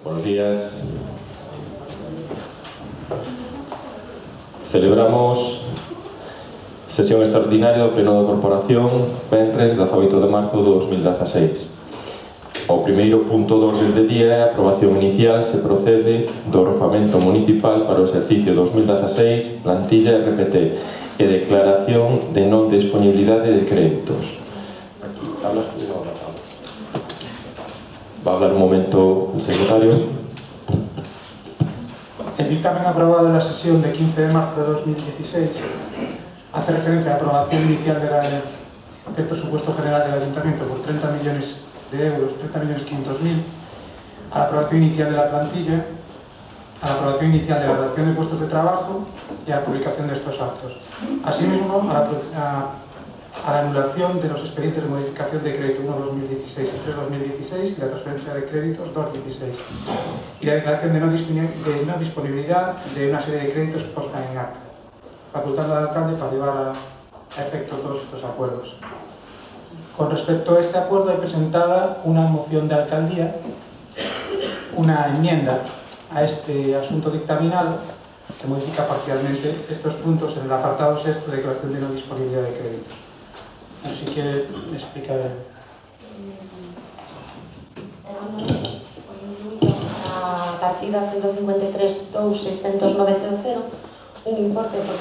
Buenos días. Celebramos sesión extraordinaria do Pleno da Corporación venres 18 de marzo de 2016. O primeiro punto do orden de día é a aprobación inicial se procede do orzamento municipal para o exercicio 2016, plantilla RPT e declaración de non disponibilidade de créditos. Va a hablar un momento el secretario. El dictamen aprobado en la sesión de 15 de marzo de 2016 hace referencia a la aprobación inicial del presupuesto general del Ayuntamiento por 30 millones de euros, 30.500.000, a la aprobación inicial de la plantilla, a la aprobación inicial de la relación de puestos de trabajo y a la publicación de estos actos. Asimismo, a la anulación de los expedientes de modificación de crédito 1-2016 y 3-2016 y la transferencia de créditos 2-16 y la declaración de no disponibilidad de una serie de créditos puesta en acta, facultando al alcalde para llevar a efecto todos estos acuerdos. Con respecto a este acuerdo, he presentada una moción de alcaldía, una enmienda a este asunto dictaminado que modifica parcialmente estos puntos en el apartado 6 de declaración de no disponibilidad de créditos. Si quiere explicar. A partida 153.2.609.00, un importe por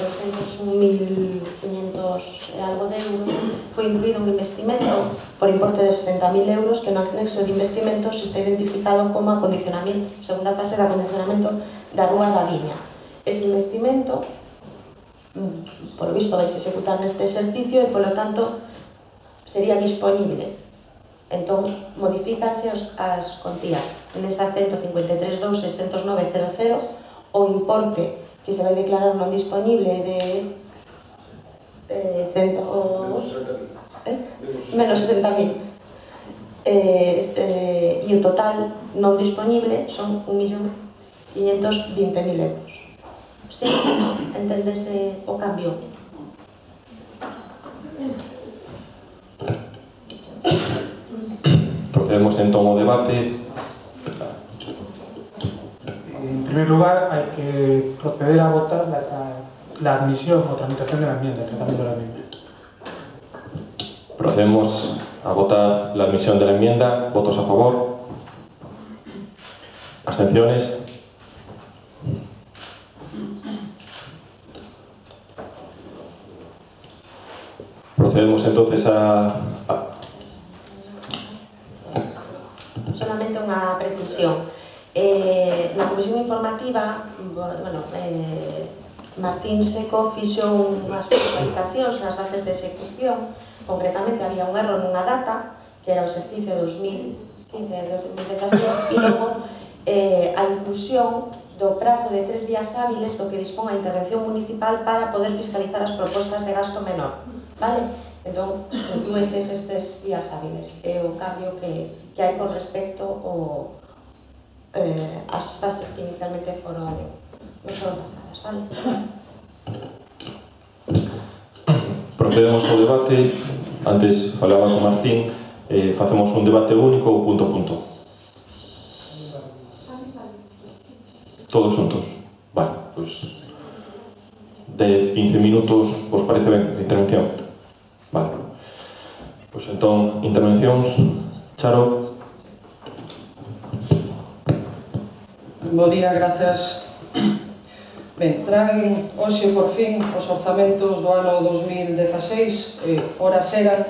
201.500 e algo de euros, foi incluído un investimento por importe de 60.000 euros que no anexo de investimentos está identificado como acondicionamento, segunda fase de acondicionamento da Rúa da Viña. Ese investimento, por lo visto, vai se executar neste exercicio e, polo tanto, sería disponible. Entón, modifícanse as contías. Nesa 153.2.609.00 o importe que se vai declarar non disponible de menos 60.000 e o total non disponible son 1.520.000 euros. Sí, enténdese o cambio. Procedemos entón ao debate. En primer lugar, hay que proceder a votar la admisión o tramitación de la enmienda, el tratamiento de la enmienda. Procedemos a votar la admisión de la enmienda. ¿Votos a favor? ¿Abstenciones? Procedemos entonces Solamente unha precisión. Na comisión informativa, Martín Seco fixo unhas puntualizacións nas bases de execución. Concretamente, había un erro nunha data, que era o exercicio 2015-2016, e logo a inclusión do prazo de 3 días hábiles do que dispón a intervención municipal para poder fiscalizar as propostas de gasto menor. Vale? Entón, inclúese eses 3 días hábiles. É o cambio que hai con respecto ás fases que inicialmente foron pasadas. Vale? Procedemos ao debate. Antes falaba con Martín. Facemos un debate único ou punto a punto? Todos juntos? Vale, pois 10-15 minutos vos parece ben de intervención? Vale. Pois entón, intervencións. Charo. Bo día, grazas. Ben, traen hoxe por fin os orzamentos do ano 2016, ora seran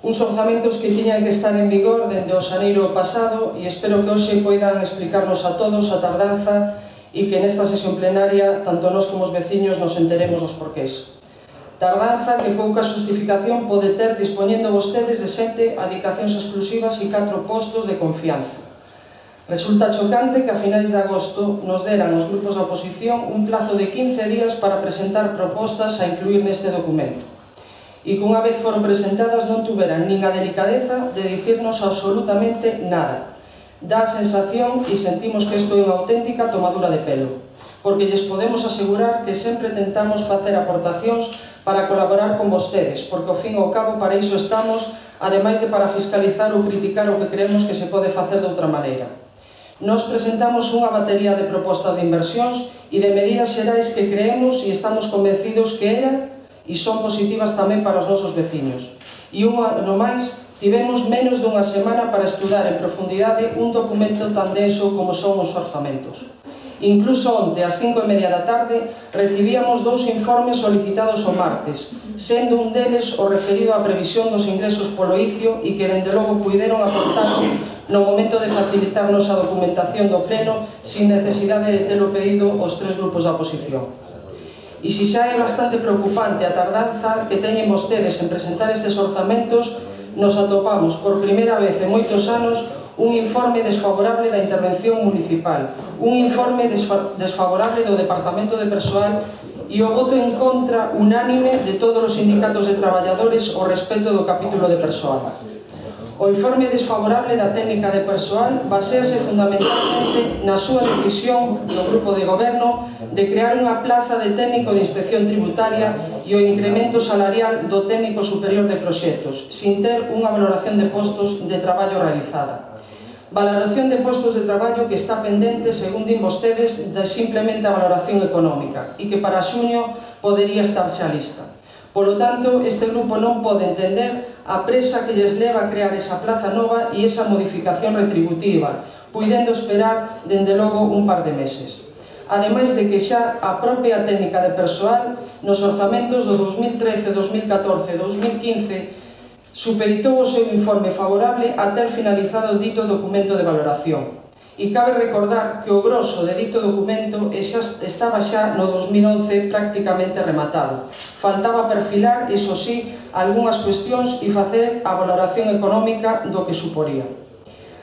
uns orzamentos que tiñan que estar en vigor dende o xaneiro pasado e espero que hoxe poidan explicarnos a todos a tardanza e que nesta sesión plenaria tanto nós como os veciños nos enteremos dos porqués. Tardanza que pouca justificación pode ter dispoñendo vostedes de 7 adicacións exclusivas e 4 postos de confianza. Resulta chocante que a finais de agosto nos deran os grupos da oposición un plazo de 15 días para presentar propostas a incluir neste documento. E que unha vez foron presentadas non tuveran nin a delicadeza de dicirnos absolutamente nada. Dá a sensación e sentimos que isto é unha auténtica tomadura de pelo, porque lles podemos asegurar que sempre tentamos facer aportacións para colaborar con vostedes, porque ao fin e ao cabo para iso estamos, ademais de para fiscalizar ou criticar o que creemos que se pode facer de outra maneira. Nos presentamos unha batería de propostas de inversións e de medidas xerais que creemos e estamos convencidos que eran e son positivas tamén para os nosos veciños. E un ano máis, tivemos menos dunha semana para estudar en profundidade un documento tan denso como son os orzamentos. Incluso onte, ás 5:30 da tarde, recibíamos 2 informes solicitados o martes, sendo un deles o referido á previsión dos ingresos polo ICIO e que, dende logo, puideron aportarse no momento de facilitarnos a documentación do pleno sin necesidade de telo pedido os 3 grupos da oposición. E se xa é bastante preocupante a tardanza que teñen vostedes en presentar estes orzamentos, nos atopamos por primeira vez en moitos anos un informe desfavorable da intervención municipal, un informe desfavorable do Departamento de Persoal e o voto en contra unánime de todos os sindicatos de traballadores ao respecto do capítulo de persoal. O informe desfavorable da técnica de persoal basease fundamentalmente na súa decisión do grupo de goberno de crear unha plaza de técnico de inspección tributaria e o incremento salarial do técnico superior de proxectos, sin ter unha valoración de postos de traballo realizada. Valoración de postos de traballo que está pendente, según din vostedes, de simplemente a valoración económica e que para xuño podería estar xa lista. Polo tanto, este grupo non pode entender a presa que lles leva a crear esa plaza nova e esa modificación retributiva, puidendo esperar, dende logo, un par de meses. Ademais de que xa a propia técnica de persoal, nos orzamentos do 2013, 2014 e 2015, supeditou o seu informe favorable a ter finalizado o dito documento de valoración. E cabe recordar que o grosso de dito documento estaba xa no 2011 prácticamente rematado. Faltaba perfilar, iso sí, algunhas cuestións e facer a valoración económica do que suporía.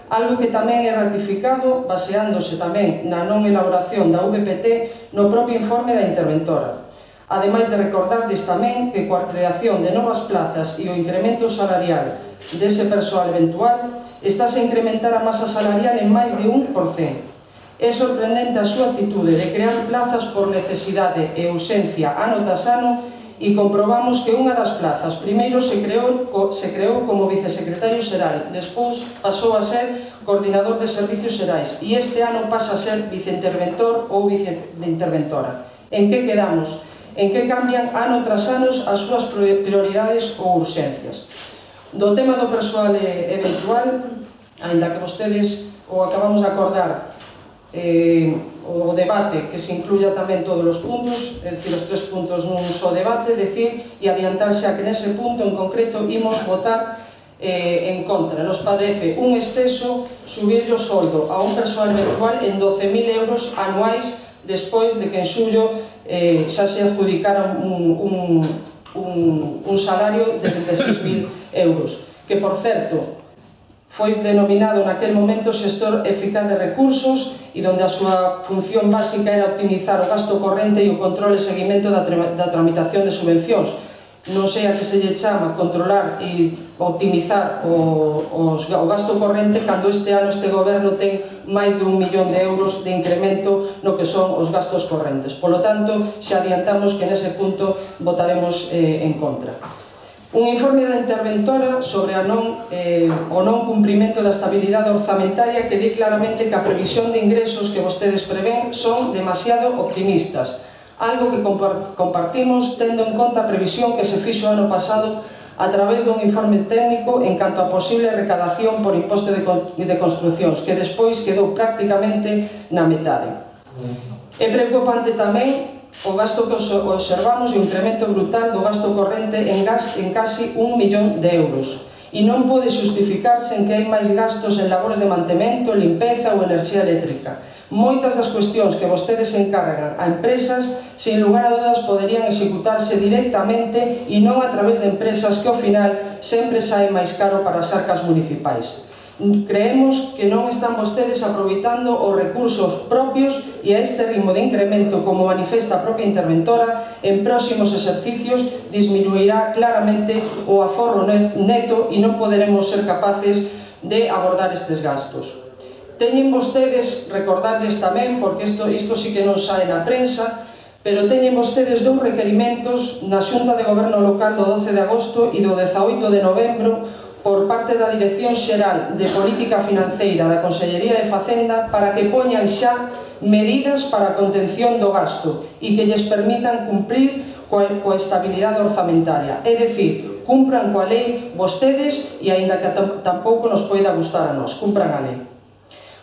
Algo que tamén é ratificado baseándose tamén na non elaboración da VPT no propio informe da interventora. Ademais de recordarles tamén que coa creación de novas plazas e o incremento salarial dese persoal eventual, estáse a incrementar a masa salarial en máis de 1%. É sorprendente a súa actitude de crear plazas por necesidade e ausencia ano tras ano e comprobamos que unha das plazas primeiro se creou como vicesecretario xeral, despois pasou a ser coordinador de servicios xerais e este ano pasa a ser viceinterventor ou viceinterventora. En que quedamos? En que cambian ano tras ano as súas prioridades ou urxencias. Do tema do persoal eventual, aínda que vostedes o acabamos de acordar o debate que se incluya tamén todos os puntos, é dicir, os 3 puntos nun só debate, decir e adiantarse a que nese punto en concreto imos votar en contra. Nos parece un exceso subir o soldo a un persoal eventual en 12.000 euros anuais despois de que en xullo xa se adjudicara un salario de 26.000 euros, que, por certo, foi denominado naquel momento xestor eficaz de recursos e donde a súa función básica era optimizar o gasto corrente e o control e seguimento da tramitación de subvencións. Non sei a que se lle chama controlar e optimizar o gasto corrente cando este ano este goberno ten máis de 1 millón de euros de incremento no que son os gastos correntes. Polo tanto, xa adiantamos que nese punto votaremos en contra. Un informe da interventora sobre o non cumprimento da estabilidade orzamentaria que di claramente que a previsión de ingresos que vostedes prevén son demasiado optimistas, algo que compartimos tendo en conta a previsión que se fixo ano pasado a través dun informe técnico en canto a posible recadación por imposto de construcións, que despois quedou prácticamente na metade. É preocupante tamén o gasto que observamos e o incremento brutal do gasto corrente en casi 1 millón de euros. E non pode justificarse en que hai máis gastos en labores de mantemento, limpeza ou enerxía eléctrica. Moitas das cuestións que vostedes encargan a empresas, sin lugar a dudas, poderían executarse directamente e non a través de empresas que ao final sempre sae máis caro para as arcas municipais. Creemos que non están vostedes aproveitando os recursos propios e a este ritmo de incremento, como manifesta a propia interventora, en próximos exercicios disminuirá claramente o aforro neto e non poderemos ser capaces de abordar estes gastos. Teñen vostedes, recordarles tamén, porque isto sí que non sae na prensa, pero teñen vostedes 2 requerimentos na Xunta de Goberno Local do 12 de agosto e do 18 de novembro por parte da Dirección Xeral de Política Financeira da Consellería de Facenda para que poñan xa medidas para a contención do gasto e que lles permitan cumprir coa estabilidade orzamentaria. É dicir, cumpran coa lei vostedes e, aínda que tampouco nos poida gustar a nós, cumpran a lei.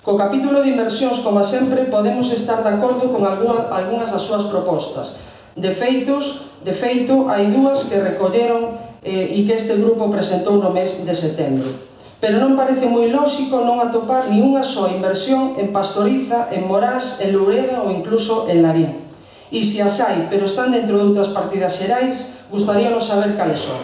Co capítulo de inversións, como sempre, podemos estar de acordo con algunhas das súas propostas. De feito, hai dúas que recolleron e que este grupo presentou no mes de setembro. Pero non parece moi lóxico non atopar ni unha só inversión en Pastoriza, en Morás, en Loureda ou incluso en Larín. E se as hai, pero están dentro de outras partidas xerais, gustaríanos saber cales son.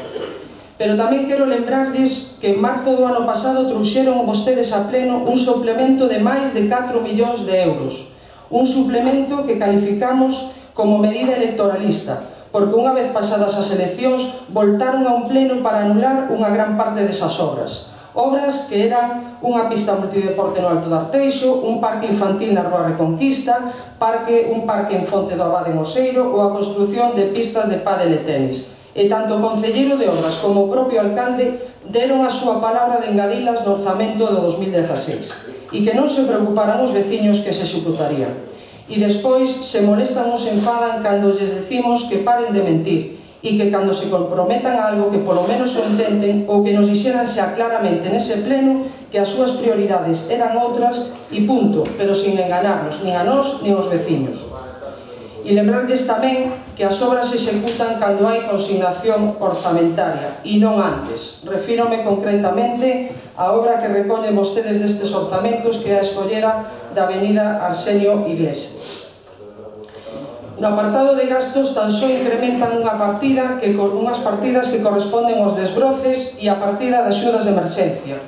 Pero tamén quero lembrarles que en marzo do ano pasado trouxeron vostedes a pleno un suplemento de máis de 4 millóns de euros. Un suplemento que calificamos como medida electoralista, porque unha vez pasadas as eleccións voltaron a un pleno para anular unha gran parte desas obras. Obras que eran unha pista multideporte no Alto de Arteixo, un parque infantil na Rúa Reconquista, un parque en Fonte do Abade en Oseiro ou a construción de pistas de pádel e tenis. E tanto o concelleiro de obras como o propio alcalde deron a súa palabra de engadilas no orzamento do 2016 e que non se preocuparan os veciños que se executarían. E despois se molestan ou se enfadan cando lles decimos que paren de mentir e que cando se comprometan a algo que polo menos o intenten ou que nos dixeran xa claramente nese pleno que as súas prioridades eran outras e punto, pero sin enganarnos nin a nós nin aos veciños. E lembrarles tamén que as obras se executan cando hai consignación orzamentaria e non antes. Refírome concretamente á obra que recollen vostedes destes orzamentos, que é a escollera da avenida Arsenio Iglesias. No apartado de gastos tan só incrementan unhas partidas que corresponden aos desbroces e a partida de axudas de emerxencia.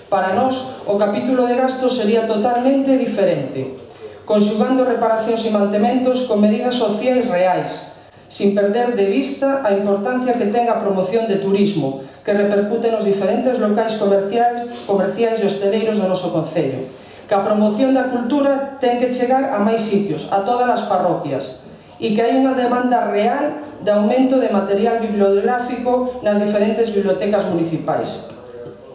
Para nós, o capítulo de gastos sería totalmente diferente, conxugando reparacións e mantementos con medidas sociais reais, sin perder de vista a importancia que ten a promoción de turismo, que repercute nos diferentes locais comerciais e hosteleiros do noso concello. Que a promoción da cultura ten que chegar a máis sitios, a todas as parroquias, e que hai unha demanda real de aumento de material bibliográfico nas diferentes bibliotecas municipais.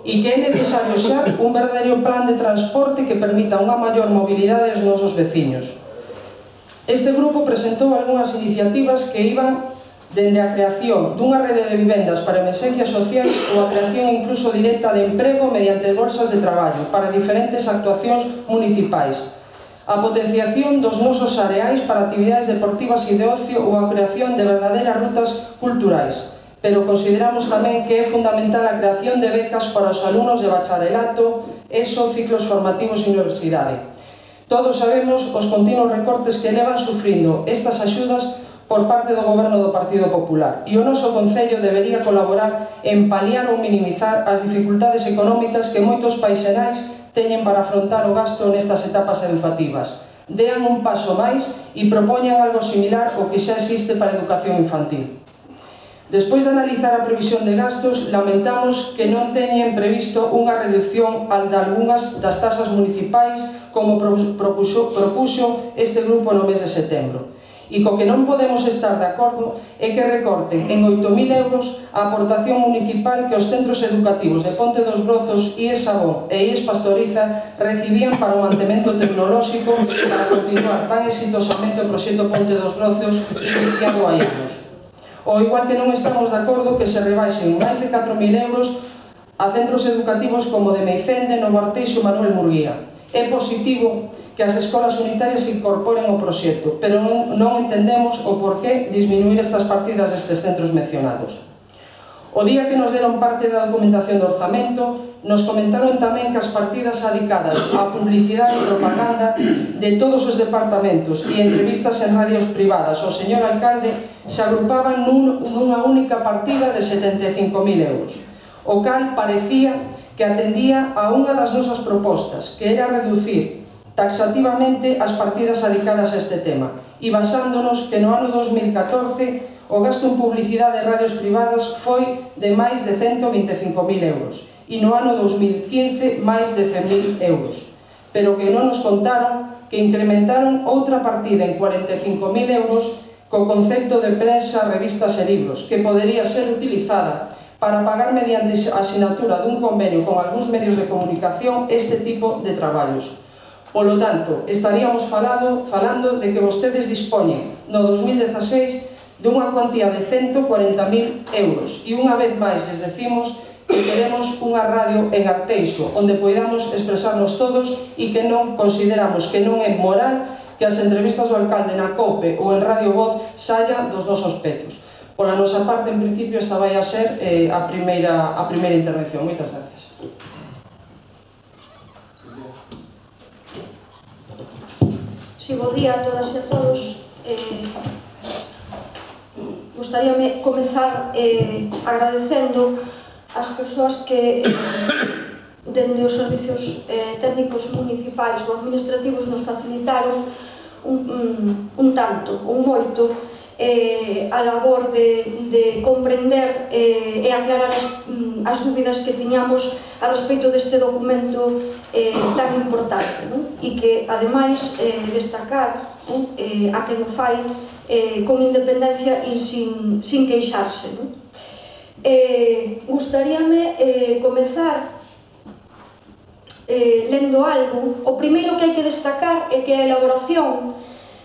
E que é necesario xa un verdadeiro plan de transporte que permita unha maior mobilidade dos nosos veciños. Este grupo presentou algunhas iniciativas que iban dende a creación dunha rede de vivendas para emerxencias sociais ou a creación incluso directa de emprego mediante bolsas de traballo para diferentes actuacións municipais, a potenciación dos nosos areais para actividades deportivas e de ocio ou a creación de verdadeiras rutas culturais. Pero consideramos tamén que é fundamental a creación de becas para os alumnos de bacharelato, ESO, ciclos formativos e universidade. Todos sabemos os continuos recortes que levan sufrindo estas axudas por parte do goberno do Partido Popular e o noso concello debería colaborar en paliar ou minimizar as dificultades económicas que moitos paisenais teñen para afrontar o gasto nestas etapas educativas. Dean un paso máis e propoñan algo similar ao que xa existe para a educación infantil. Despois de analizar a previsión de gastos, lamentamos que non teñen previsto unha reducción de algunhas das tasas municipais como propuxo este grupo no mes de setembro. E co que non podemos estar de acordo é que recorten en 8.000 euros a aportación municipal que os centros educativos de Ponte dos Brozos, IES Sabón e IES Pastoriza recibían para o mantemento tecnolóxico para continuar tan exitosamente o proxecto Ponte dos Brozos iniciado hai anos. Ou igual que non estamos de acordo que se rebaixen máis de 4.000 euros a centros educativos como de Meicende, Novo Arteixo e Manuel Murguía. É positivo que as escolas unitarias se incorporen ao proxecto, pero non entendemos o porqué disminuir estas partidas destes centros mencionados. O día que nos deron parte da documentación do orzamento, nos comentaron tamén que as partidas adicadas á publicidade e propaganda de todos os departamentos e entrevistas en radios privadas ao señor alcalde se agrupaban nunha única partida de 75.000 euros, o cal parecía que atendía a unha das nosas propostas, que era reducir taxativamente as partidas adicadas a este tema e basándonos que no ano 2014 o gasto en publicidade de radios privadas foi de máis de 125.000 euros e no ano 2015 máis de 100.000 euros, pero que non nos contaron que incrementaron outra partida en 45.000 euros co concepto de prensa, revistas e libros, que podería ser utilizada para pagar mediante a sinatura dun convenio con algúns medios de comunicación este tipo de traballos. Polo tanto, estaríamos falando de que vostedes dispoñen no 2016 dunha cuantía de 140.000 euros e unha vez máis les decimos que queremos unha radio en Arteixo onde poidamos expresarnos todos e que non consideramos que non é moral que as entrevistas do alcalde na COPE ou en Radio Voz saian dos nosos petos. Pola nosa parte, en principio, esta vai a ser a primeira intervención. Moitas gracias. Sí, bo día a todas e a todos. Gostaríame comezar agradecendo ás persoas que dende os servicios técnicos municipais ou administrativos nos facilitaron un tanto, un moito, a labor de comprender e aclarar as dúbidas que tiñamos a respecto deste documento tan importante, e que, ademais, destacar a quen o fai con independencia e sin queixarse. Gustaríame comezar lendo algo. O primeiro que hai que destacar é que a elaboración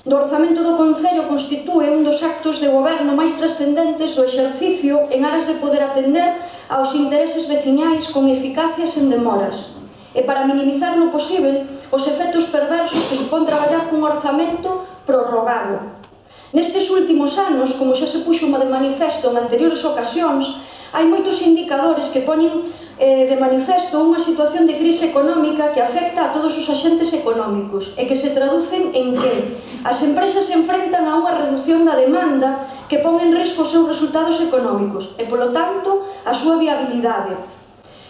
do orzamento do Concello constitúe un dos actos de goberno máis trascendentes do exercicio en aras de poder atender aos intereses veciñais con eficacia sen demoras e para minimizar no posible os efectos perversos que supón traballar cun orzamento prorrogado. Nestes últimos anos, como xa se puxo de manifesto en anteriores ocasións, hai moitos indicadores que poñen de manifesto unha situación de crise económica que afecta a todos os axentes económicos e que se traducen en que as empresas se enfrentan a unha reducción da demanda que pon en risco os seus resultados económicos e, polo tanto, a súa viabilidade.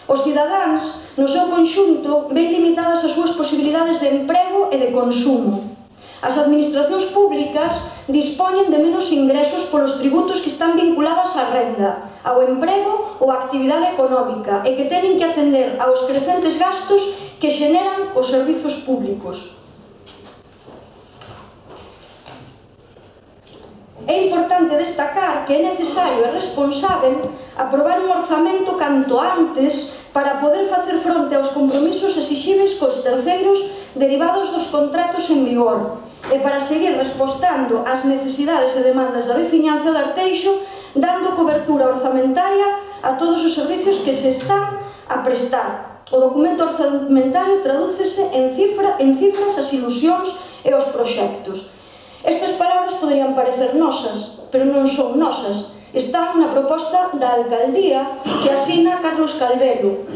Os cidadáns, no seu conxunto, ven limitadas as súas posibilidades de emprego e de consumo. As administracións públicas dispoñen de menos ingresos polos tributos que están vinculados á renda, ao emprego ou á actividade económica e que teñen que atender aos crecentes gastos que xeneran os servizos públicos. É importante destacar que é necesario e responsável aprobar un orzamento canto antes para poder facer fronte aos compromisos exixíveis cos terceiros derivados dos contratos en vigor e para seguir respostando ás necesidades e demandas da veciñanza de Arteixo, dando cobertura orzamentaria a todos os servicios que se están a prestar. O documento orzamentario tradúcese en cifras as ilusións e os proxectos. Estas palabras poderían parecer nosas, pero non son nosas. Están na proposta da alcaldía que asina Carlos Calvelo.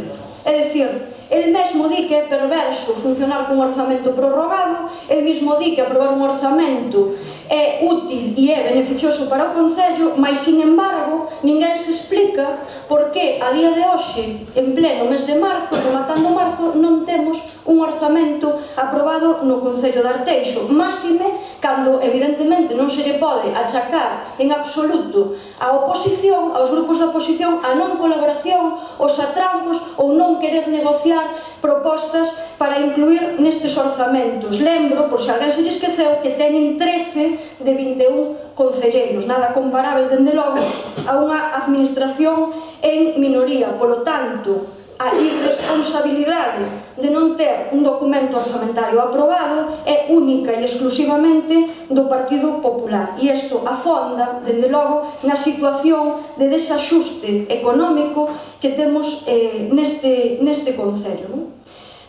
É dicir, el mesmo di que é perverso funcionar cun orzamento prorrogado, el mesmo di que aprobar un orzamento é útil e é beneficioso para o Concello, mas, sin embargo, ninguén se explica por que a día de hoxe, en pleno mes de marzo, rematando marzo, non temos un orzamento aprobado no Concello de Arteixo. Máxime, cando, evidentemente, non se lle pode achacar en absoluto a oposición, aos grupos da oposición, a non colaboración, os atrancos ou non querer negociar propostas para incluir nestes orzamentos. Lembro, por se alguén se lle esqueceu, que teñen 13 de 21 concelleiros, nada comparável, dende logo, a unha administración en minoría. Polo tanto, a irresponsabilidade de non ter un documento orzamentario aprobado é única e exclusivamente do Partido Popular. E isto afonda, dende logo, na situación de desaxuste económico que temos neste Concello.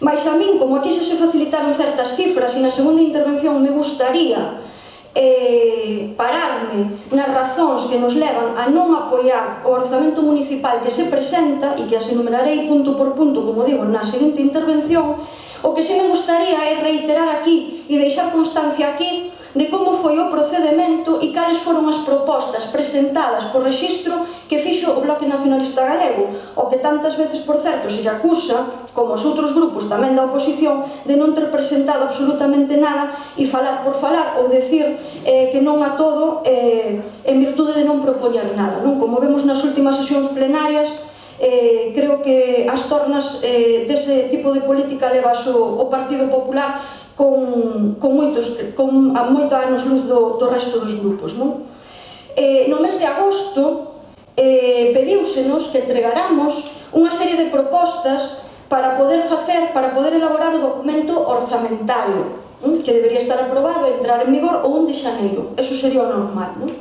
Mais a min, como aquí xa se facilitaron certas cifras, e na segunda intervención me gustaría pararme nas razóns que nos levan a non apoiar o orzamento municipal que se presenta e que as enumerarei punto por punto, como digo, na seguinte intervención, o que se me gustaría é reiterar aquí e deixar constancia aquí de como foi o procedemento e cales foron as propostas presentadas por rexistro que fixo o Bloque Nacionalista Galego, o que tantas veces, por certo, se lle acusa, como os outros grupos tamén da oposición, de non ter presentado absolutamente nada e falar por falar ou decir que non a todo en virtude de non propoñer nada. Como vemos nas últimas sesións plenarias, creo que as tornas dese tipo de política levas o Partido Popular con moito anos luz do resto dos grupos. No mes de agosto pediúsenos que entregáramos unha serie de propostas para poder elaborar o documento orzamentario, que debería estar aprobado e entrar en vigor o 1 de xaneiro. Eso sería o normal, non?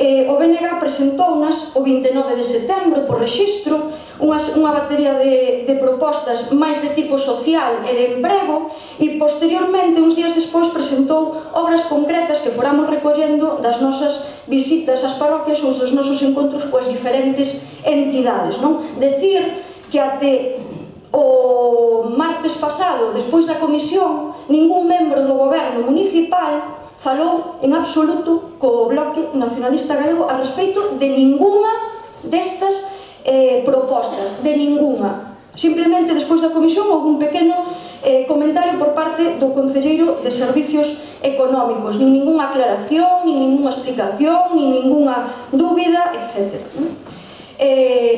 O BNG presentounas o 29 de setembro por rexistro unha batería de propostas máis de tipo social e de emprego, e posteriormente, uns días despois, presentou obras concretas que foramos recollendo das nosas visitas ás parroquias ou dos nosos encontros coas diferentes entidades, non? Decir que até o martes pasado, despois da comisión, ningún membro do goberno municipal falou en absoluto co Bloque Nacionalista Galego a respecto de ninguna destas propostas, de ninguna. Simplemente, despois da comisión, houve un pequeno comentario por parte do Concelleiro de Servicios Económicos, nin ninguna aclaración, nin ninguna explicación, nin ninguna dúbida, etc.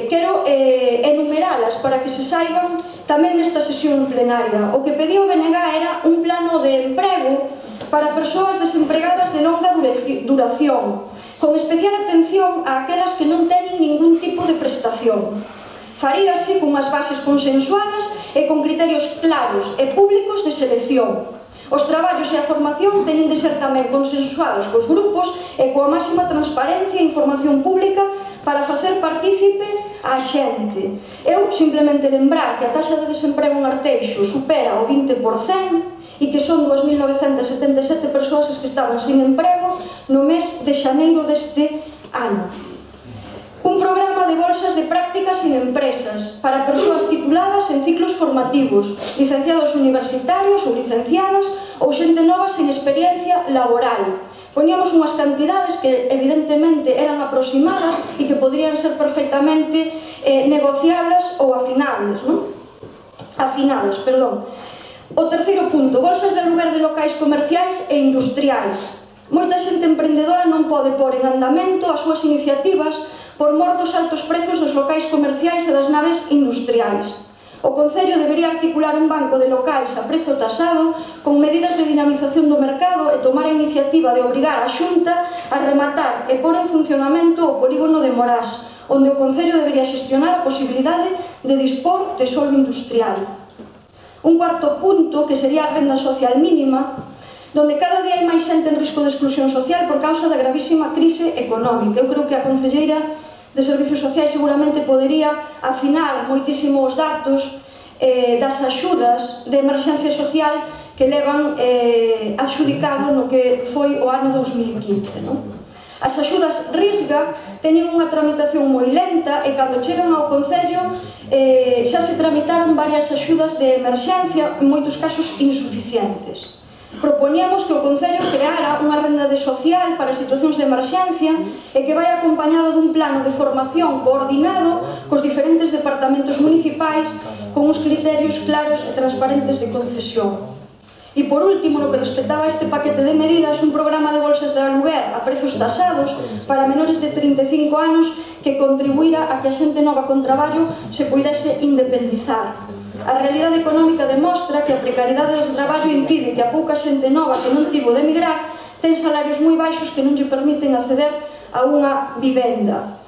Quero enumeralas para que se saiban tamén nesta sesión plenaria. O que pedía o BNG era un plano de emprego para persoas desempregadas de longa duración, con especial atención a aquelas que non teñen ningún tipo de prestación. Faríase con as bases consensuadas e con criterios claros e públicos de selección. Os traballos e a formación teñen de ser tamén consensuados cos grupos e coa máxima transparencia e información pública para facer partícipe a xente. Eu simplemente lembrar que a taxa de desemprego en Arteixo supera o 20% e que son 2.977 persoas as que estaban sin emprego no mes de xaneiro deste ano. Un programa de bolsas de prácticas en empresas para persoas tituladas en ciclos formativos, licenciados universitarios ou licenciadas ou xente nova sen experiencia laboral. Poníamos unhas cantidades que evidentemente eran aproximadas e que podrían ser perfectamente negociables ou afinables, non? Afinadas, perdón. O terceiro punto, bolsas de aluguer de locais comerciais e industriais. Moita xente emprendedora non pode pôr en andamento as súas iniciativas por mor dos altos prezos dos locais comerciais e das naves industriais. O Concello debería articular un banco de locais a prezo tasado con medidas de dinamización do mercado e tomar a iniciativa de obrigar a Xunta a rematar e pôr en funcionamento o polígono de Morás, onde o Concello debería xestionar a posibilidade de dispor de solo industrial. Un cuarto punto, que sería a renda social mínima, donde cada día hai máis xente en risco de exclusión social por causa da gravísima crise económica. Eu creo que a Concelleira de Servicios Sociais seguramente podería afinar moitísimo os datos das axudas de emerxencia social que levan adxudicado no que foi o ano 2015, non? As axudas Risga teñen unha tramitación moi lenta e cando chegan ao Concello xa se tramitaron varias axudas de emerxencia, en moitos casos insuficientes. Proponíamos que o Concello creara unha renda de social para situacións de emerxencia e que vai acompañado dun plano de formación coordinado cos diferentes departamentos municipais con uns criterios claros e transparentes de concesión. E por último, no que respectaba a este paquete de medidas, un programa de bolsas de aluguer a prezos tasados para menores de 35 anos que contribuíra a que a xente nova con traballo se puidese independizar. A realidade económica demostra que a precariedade do traballo impide que a pouca xente nova que non tivo de emigrar ten salarios moi baixos que non lle permiten acceder a unha vivenda.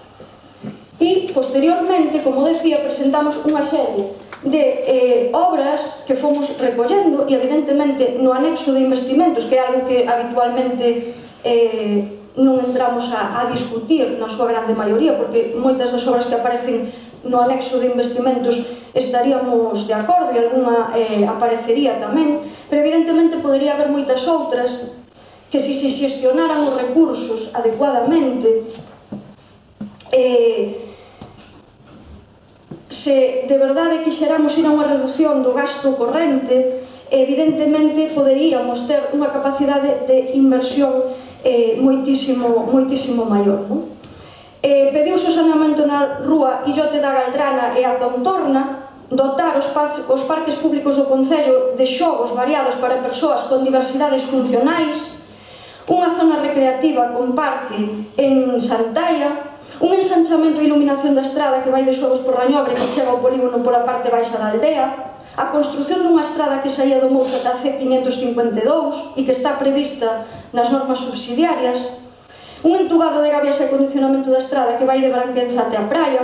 E, posteriormente, como decía, presentamos unha serie de obras que fomos recollendo e evidentemente no anexo de investimentos, que é algo que habitualmente non entramos a discutir na súa grande maioría, porque moitas das obras que aparecen no anexo de investimentos estaríamos de acordo e alguna aparecería tamén, pero evidentemente podería haber moitas outras que se xestionaran os recursos adecuadamente se de verdade quixéramos ir a unha reducción do gasto corrente, evidentemente poderíamos ter unha capacidade de inversión moitísimo maior, non? Pediuse o saneamento na rúa Illote da Galtrana e a contorna, dotar os parques públicos do Concello de xogos variados para persoas con diversidades funcionais, unha zona recreativa con parque en Santaia, un ensanchamento e iluminación da estrada que vai de Xogos por Rañobre que chega ao polígono pola parte baixa da aldea, a construción dunha estrada que saía do Mouza ata C552 e que está prevista nas normas subsidiarias, un entugado de gabias e acondicionamento da estrada que vai de Branquenza até a praia,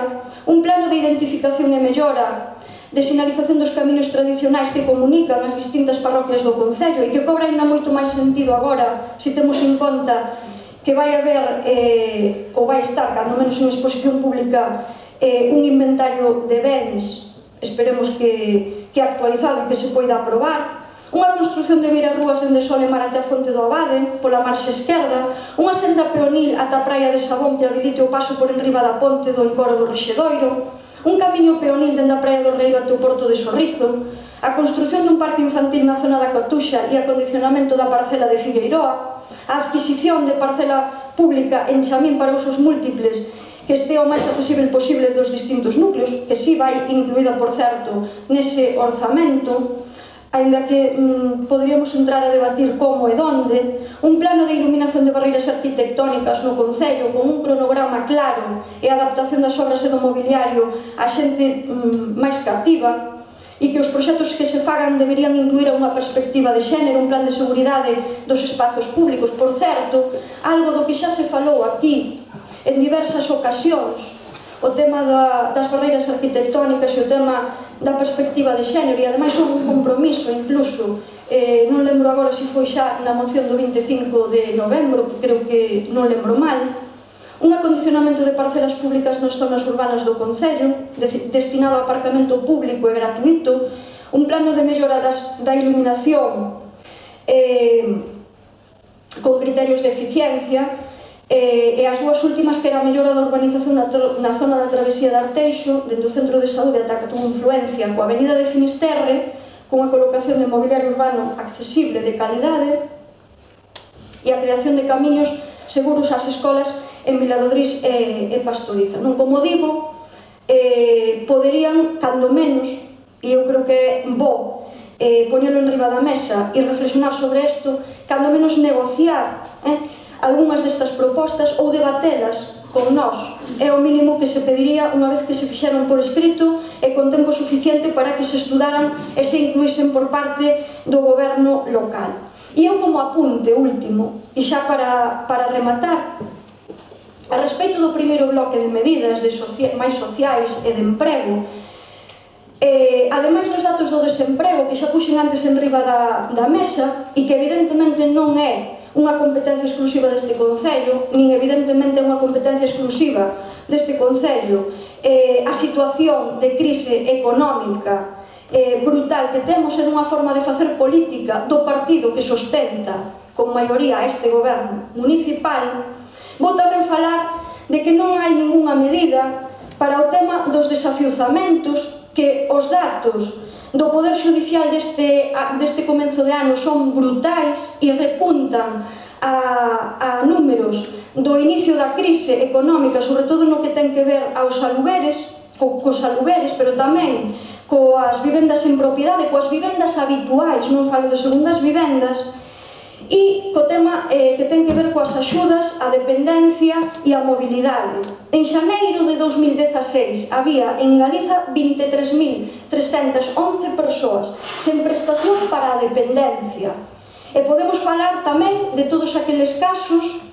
un plano de identificación e mellora de sinalización dos camiños tradicionais que comunican as distintas parroquias do concello e que cobra ainda moito máis sentido agora se temos en conta que vai haber, ou vai estar, cando menos en exposición pública, un inventario de bens, esperemos que actualizado e que se poida aprobar, unha construción de beirarrúas dende Solemar até a Fonte do Abade, pola marxe esquerda, unha senda peonil ata a praia de Sabón que habilite o paso por enriba da ponte do encoro do Rexedoiro, un camiño peonil dende a praia do Reiro até o porto de Sorrizo, a construción dun parque infantil na zona da Catuxa e acondicionamento da parcela de Figueiroa, a adquisición de parcela pública en Chamín para usos múltiples que estea o máis accesible posible dos distintos núcleos, que si vai incluída, por certo, nese orzamento, aínda que poderíamos entrar a debatir como e donde, un plano de iluminación de barreiras arquitectónicas no concello con un cronograma claro e a adaptación das obras e do mobiliario a xente máis cativa, e que os proxectos que se fagan deberían incluir unha perspectiva de xénero, un plan de seguridade dos espazos públicos. Por certo, algo do que xa se falou aquí en diversas ocasións, o tema das barreiras arquitectónicas e o tema da perspectiva de xénero, e ademais houve un compromiso incluso, non lembro agora se foi xa na moción do 25 de novembro, que creo que non lembro mal, un acondicionamento de parcelas públicas nas zonas urbanas do concello, destinado ao aparcamento público e gratuito, un plano de mellora da iluminación con criterios de eficiencia, e as dúas últimas que era a mellora da urbanización na zona da travesía de Arteixo, dentro do centro de saúde ata que tuvo influencia coa avenida de Finisterre, con a colocación de mobiliario urbano accesible de calidade e a creación de camiños seguros ás escolas en Vilarodrís e Pastoriza. Non, como digo, poderían, cando menos, e eu creo que é bo poñelo en riba da mesa e reflexionar sobre isto, cando menos negociar algunhas destas propostas ou debatelas con nós. É o mínimo que se pediría unha vez que se fixeron por escrito e con tempo suficiente para que se estudaran e se incluísen por parte do goberno local. E eu, como apunte último, e xa para rematar, a respecto do primeiro bloque de medidas máis sociais e de emprego, ademais dos datos do desemprego que xa puxen antes en riba da mesa e que evidentemente non é unha competencia exclusiva deste concello, nin evidentemente é unha competencia exclusiva deste concello, a situación de crise económica brutal que temos é dunha forma de facer política do partido que sostenta con maioría este goberno municipal. Vou tamén falar de que non hai ningunha medida para o tema dos desafiuzamentos, que os datos do Poder Judicial deste comenzo de ano son brutais e repuntan a números do inicio da crise económica, sobre todo no que ten que ver aos alugueres, cos alugueres, pero tamén coas vivendas en propiedade, coas vivendas habituais, non falo de segundas vivendas, e co tema que ten que ver coas axudas á dependencia e á mobilidade. En xaneiro de 2016 había en Galiza 23.311 persoas sen prestación para a dependencia. E podemos falar tamén de todos aqueles casos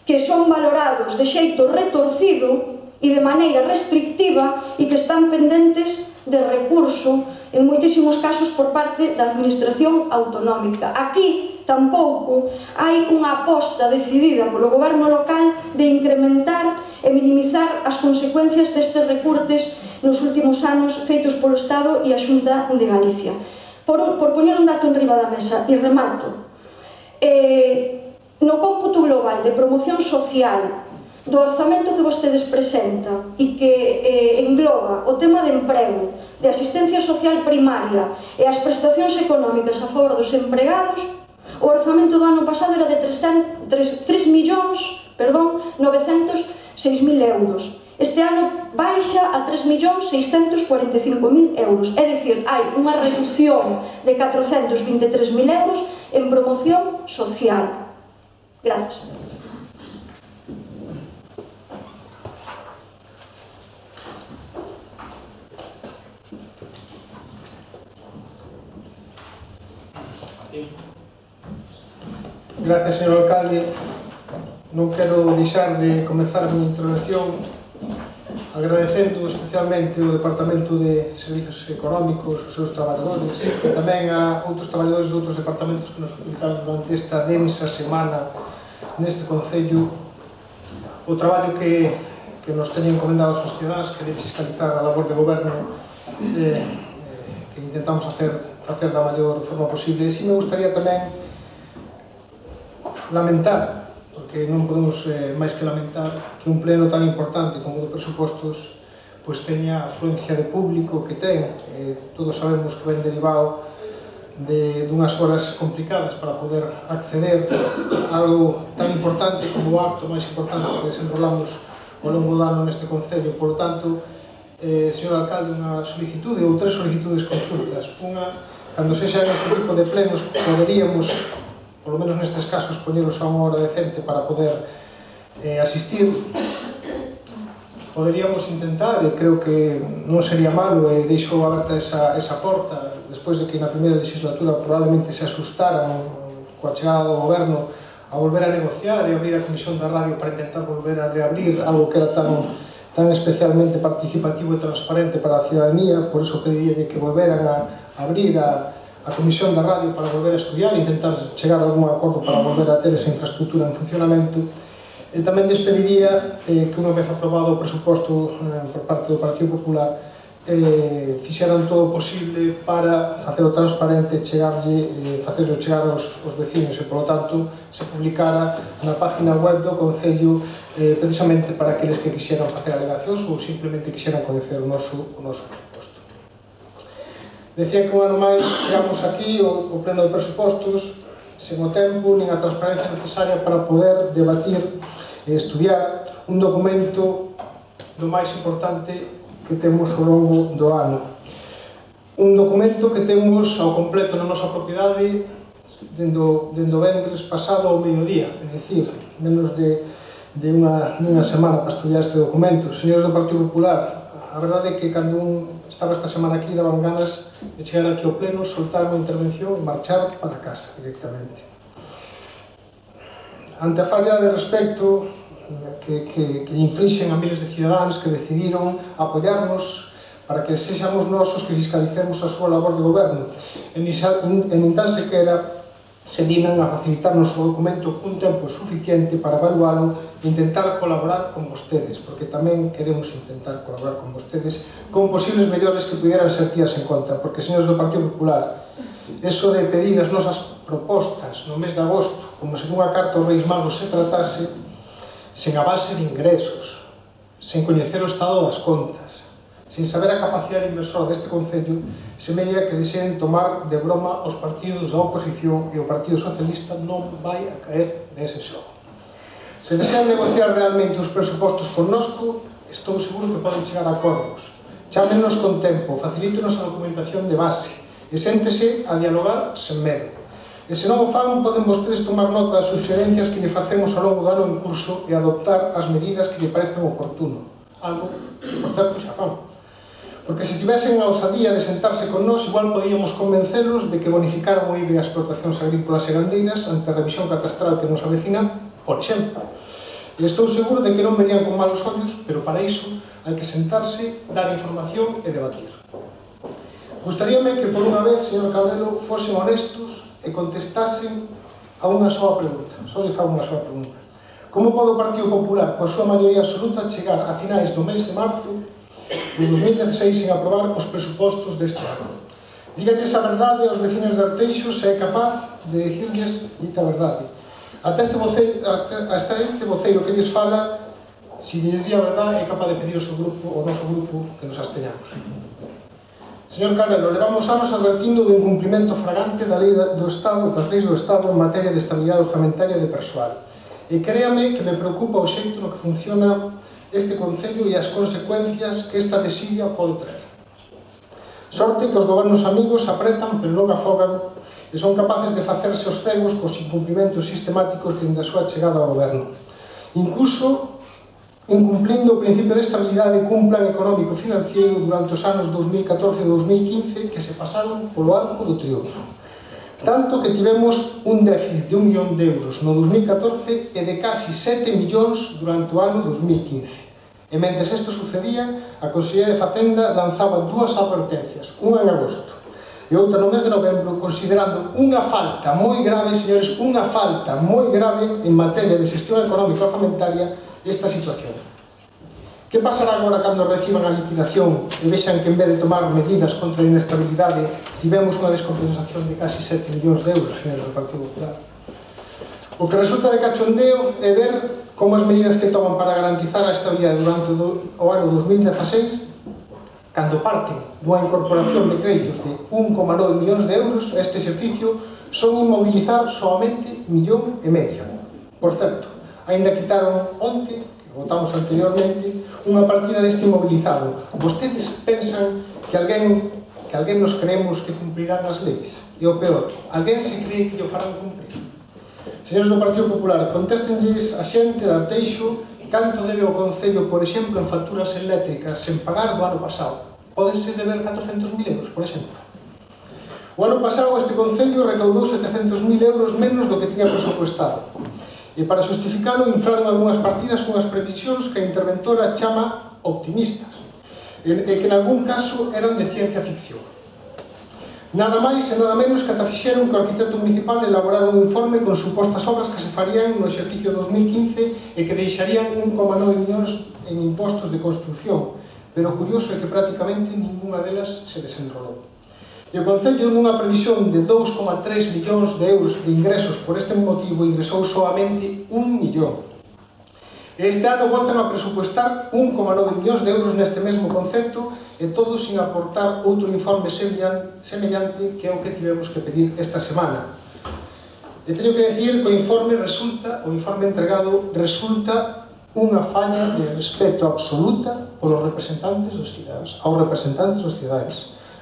que son valorados de xeito retorcido e de maneira restrictiva e que están pendentes de recurso en moitísimos casos por parte da administración autonómica. Aquí tampouco hai unha aposta decidida polo goberno local de incrementar e minimizar as consecuencias destes recortes nos últimos anos feitos polo Estado e a Xunta de Galicia. Por poñer un dato en riba da mesa, e remato, no cómputo global de promoción social do orzamento que vostedes presentan e que engloba o tema de emprego, de asistencia social primaria e as prestacións económicas a favor dos empregados, o orzamento do ano pasado era de 3.906.000 euros. Este ano baixa a 3.645.000 euros. É dicir, hai unha reducción de 423.000 euros en promoción social. Gracias. Gracias, señor alcalde. non quero deixar de comezar a miña intervención agradecendo especialmente ao Departamento de Servizos Económicos, os seus traballadores, e tamén a outros traballadores de outros departamentos que nos facilitaron durante esta densa semana neste Concello o traballo que nos teñen encomendado as sociedades, que de fiscalizar a labor de goberno que intentamos facer da maior forma posible. E si me gustaría tamén lamentar, porque non podemos máis que lamentar, que un pleno tan importante como o de presupostos pois teña a afluencia de público que ten. Todos sabemos que ven derivado dunhas horas complicadas para poder acceder a algo tan importante como o acto máis importante que desenrolamos ao longo do ano neste Concello. Por tanto, señor alcalde, unha solicitude ou 3 solicitudes consultas. Unha, cando sexa este tipo de plenos, poderíamos, polo menos nestes casos, poñeros a unha hora decente para poder asistir. Poderíamos intentar, e creo que non sería malo, e deixo aberta esa porta, despois de que na primeira legislatura probablemente se asustaran coa chegada do goberno a volver a negociar e abrir a Comisión da Radio para intentar volver a reabrir algo que era tan especialmente participativo e transparente para a ciudadanía. Por eso pediría que volveran a abrir a Comisión da Radio para volver a estudiar e intentar chegar a algún acordo para volver a ter esa infraestructura en funcionamento. E tamén lles pediría que unha vez aprobado o presuposto por parte do Partido Popular fixeran todo o posible para facelo transparente e facelo chegar aos vecinos e, polo tanto, se publicara na página web do Concello precisamente para aqueles que quixeran facer alegacións ou simplemente quixeran coñecer o noso presuposto. Decía que un ano máis chegamos aquí ao pleno de presupostos sen o tempo nin a transparencia necesaria para poder debatir e estudiar un documento do máis importante que temos ao longo do ano. Un documento que temos ao completo na nosa propiedade dendo venres pasado ao mediodía, é dicir, menos de unha semana para estudiar este documento. Señores do Partido Popular, a verdade é que cando estaba esta semana aquí daban ganas de chegar aquí ao pleno, soltar unha intervención e marchar para casa directamente. Ante a falla de respecto que infrinxen a miles de cidadáns que decidiron apoiarnos para que sexamos nosos que fiscalicemos a súa labor de goberno e nin tan sequera se dignan a facilitarnos o documento un tempo suficiente para evaluálo e intentar colaborar con vostedes, porque tamén queremos intentar colaborar con vostedes con posibles mellores que pudieran ser tías en conta, porque, señores do Partido Popular, eso de pedir as nosas propostas no mes de agosto como se dunha carta aos Reis Magos se tratase, sen a base de ingresos, sen coñecer o estado das contas, sen saber a capacidade inversora deste Concello, semella que deseen tomar de broma os partidos da oposición e o Partido Socialista non vai a caer nese xogo. Se desean negociar realmente os presupostos connosco, estou seguro que poden chegar a acordos. Chámenos con tempo, facilítenos a documentación de base e séntese a dialogar sen medo. E se non o fan, poden vostedes tomar nota das suxerencias que lle facemos ao longo do ano en curso e adoptar as medidas que lle parezcan oportuno. Algo que, por certo, xa fan. Porque se tivesen a osadía de sentarse con nós, igual podíamos convencelos de que bonificaran o IBE as explotacións agrícolas e gandeiras ante a revisión catastral que nos avecina, por exemplo. E estou seguro de que non verían con malos ollos, pero para iso hai que sentarse, dar información e debatir. Gustaríame que por unha vez, señor Cabrelo, fosen honestos e contestasen a unha soa pregunta. Só lle fago unha soa pregunta. Como pode o Partido Popular, coa súa maioría absoluta, chegar a finais do mes de marzo de 2016 sen aprobar os presupostos deste ano? Dígalles a verdade aos vecinos de Arteixo se é capaz de dicirles dita verdade. Hasta este voceiro que lles fala, se lles di a verdade, é capaz de pedir ao noso grupo que nos absteñamos. Señor Carrero, levamos anos advertindo do incumprimento fragante da lei do Estado, das leis do Estado en materia de estabilidade orzamentaria de persoal. E créame que me preocupa o xeito no que funciona este Concello e as consecuencias que esta desidia pode traer. Sorte que os gobernos amigos apretan pero non afogan e son capaces de facerse os cegos cos incumprimentos sistemáticos dende a súa chegada ao goberno. Incluso incumplindo o principio de estabilidade cun plan económico financiero durante os anos 2014 e 2015 que se pasaron polo arco do triunfo. Tanto que tivemos un déficit de 1 millón de euros no 2014 e de casi 7 millóns durante o ano 2015. E mentres isto sucedía, a Consellería de Facenda lanzaba dúas advertencias, unha en agosto e outra no mes de novembro, considerando unha falta moi grave, señores, unha falta moi grave en materia de xestión económica orzamentaria esta situación. Que pasará agora cando reciban a liquidación e vexan que en vez de tomar medidas contra a inestabilidade tivemos unha descompensación de casi 7 millóns de euros, señores do Partido Popular? O que resulta de cachondeo é ver como as medidas que toman para garantizar a estabilidade durante o ano 2016, cando parten dunha incorporación de créditos de 1,9 millóns de euros, este exercicio son inmobilizar solamente 1,5 millóns. Por certo, ainda quitaron onte, que votamos anteriormente, unha partida deste inmobilizado. Vostedes pensan que alguén nos creemos que cumprirán as leis? E o peor, alguén se cree que o farán cumprir? Señores do Partido Popular, contéstenlles a xente de Arteixo canto debe o Concello, por exemplo, en facturas eléctricas sen pagar do ano pasado. Pódense deber 400.000 euros, por exemplo. O ano pasado este Concello recaudou 700.000 euros menos do que tiña presupuestado. E para justificalo inflaron algunhas partidas cunhas previsións que a interventora chama optimistas, e que en algún caso eran de ciencia ficción. Nada máis e nada menos que ata fixeron que o arquitecto municipal elaborara un informe con supostas obras que se farían no exercicio 2015 e que deixarían 1,9 millóns en impostos de construcción, pero o curioso é que prácticamente ninguna delas se desenrolou. E o Concello, nunha previsión de 2,3 millóns de euros de ingresos por este motivo, ingresou soamente 1 millón. Este ano voltan a presupuestar 1,9 millóns de euros neste mesmo concepto e todo sin aportar outro informe semellante que é o que tivemos que pedir esta semana. E teño que decir que o informe entregado resulta unha falla de respeto absoluta aos representantes dos cidadãos,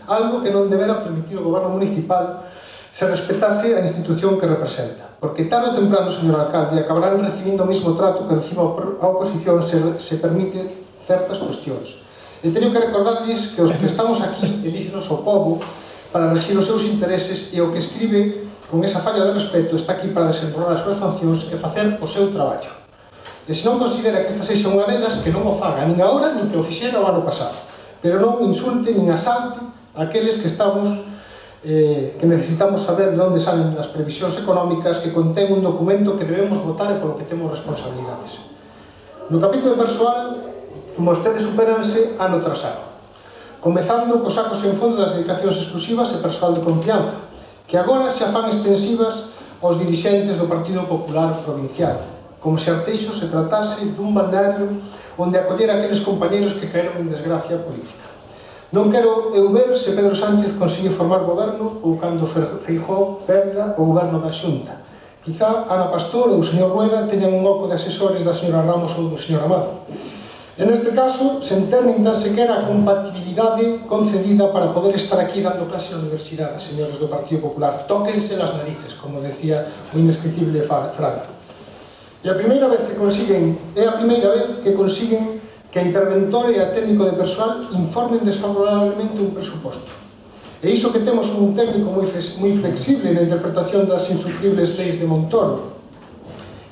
algo que non debera permitir o goberno municipal se respetase a institución que representa, porque tarde ou temprano, señor alcalde, acabarán recibindo o mesmo trato que reciba a oposición se permite certas cuestións. E teño que recordarlles que os que estamos aquí elígenos o povo para rexir os seus intereses e o que escribe con esa falla de respeto está aquí para desenrolar as súas funcións e facer o seu traballo. E se non considera que esta sexa unha delas, que non o faga nin agora nin que o fixera o ano pasado, pero non insulte nin asalte aqueles que que necesitamos saber de onde salen as previsións económicas que contén un documento que debemos votar e polo que temos responsabilidades. No capítulo persoal, vostedes supéranse ano tras ano, comezando cos sacos en fondo das dedicacións exclusivas e persoal de confianza, que agora xa fan extensivas aos dirixentes do Partido Popular Provincial, como se Arteixo se tratase dun balneario onde acoller aqueles compañeros que caeron en desgracia política. Non quero eu ver se Pedro Sánchez consigue formar goberno ou cando Feijóo perda o goberno da Xunta. Quizá Ana Pastor ou o señor Rueda teñan un oco de asesores da señora Ramos ou do señor Amado. En este caso, sen ter nin tan sequera a compatibilidade concedida para poder estar aquí dando clase na universidade, señores do Partido Popular. Tóquense las narices, como decía o inesquecible Fraga. E a primeira vez que consiguen que a interventora e a técnico de persoal informen desfavorablemente un presuposto. E iso que temos un técnico moi flexible na interpretación das insufribles leis de Montoro,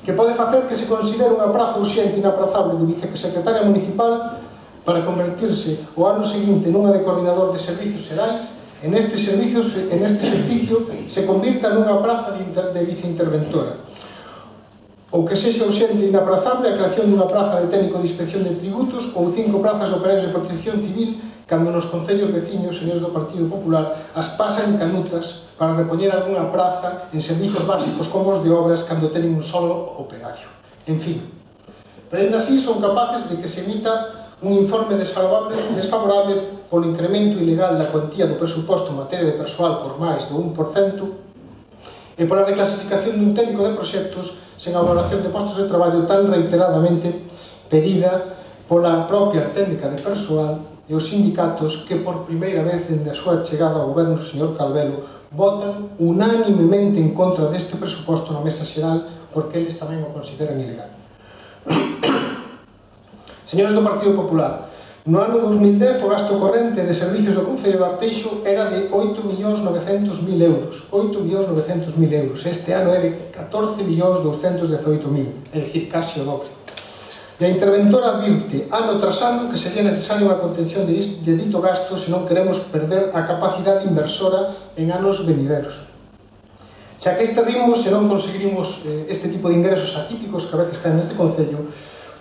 que pode facer que se considere unha praza urxente e inaprazable de vicesecretaria municipal para convertirse o ano seguinte nunha de coordinador de servicios xerais, e neste exercicio se convirta nunha praza de viceinterventora. Ou que sexa urxente e inaprazable a creación dunha praza de técnico de inspección de tributos ou 5 prazas de operarios de protección civil cando nos concellos veciños, señores do Partido Popular, as pasan canutas para repoñer algunha praza en servizos básicos como os de obras cando teñen un solo operario. En fin, pero ainda así son capaces de que se emita un informe desfavorable polo incremento ilegal da cuantía do presuposto en materia de persoal por máis do 1% e pola reclasificación dun técnico de proxectos sen a valoración de postos de traballo tan reiteradamente pedida pola propia técnica de persoal e os sindicatos que por primeira vez dende a súa chegada ao goberno do señor Calvelo votan unánimemente en contra deste presuposto na mesa xeral porque eles tamén o consideran ilegal. Señores do Partido Popular, No ano 2010 o gasto corrente de servicios do Concello de Arteixo era de 8.900.000 euros. 8.900.000 euros. Este ano é de 14.218.000, é dicir, casi o doble. E a interventora advirte, ano tras ano, que sería necesaria unha contención de dito gasto se non queremos perder a capacidade inversora en anos venideros. Xa que este ritmo, se non conseguimos este tipo de ingresos atípicos que a veces caen neste Concello,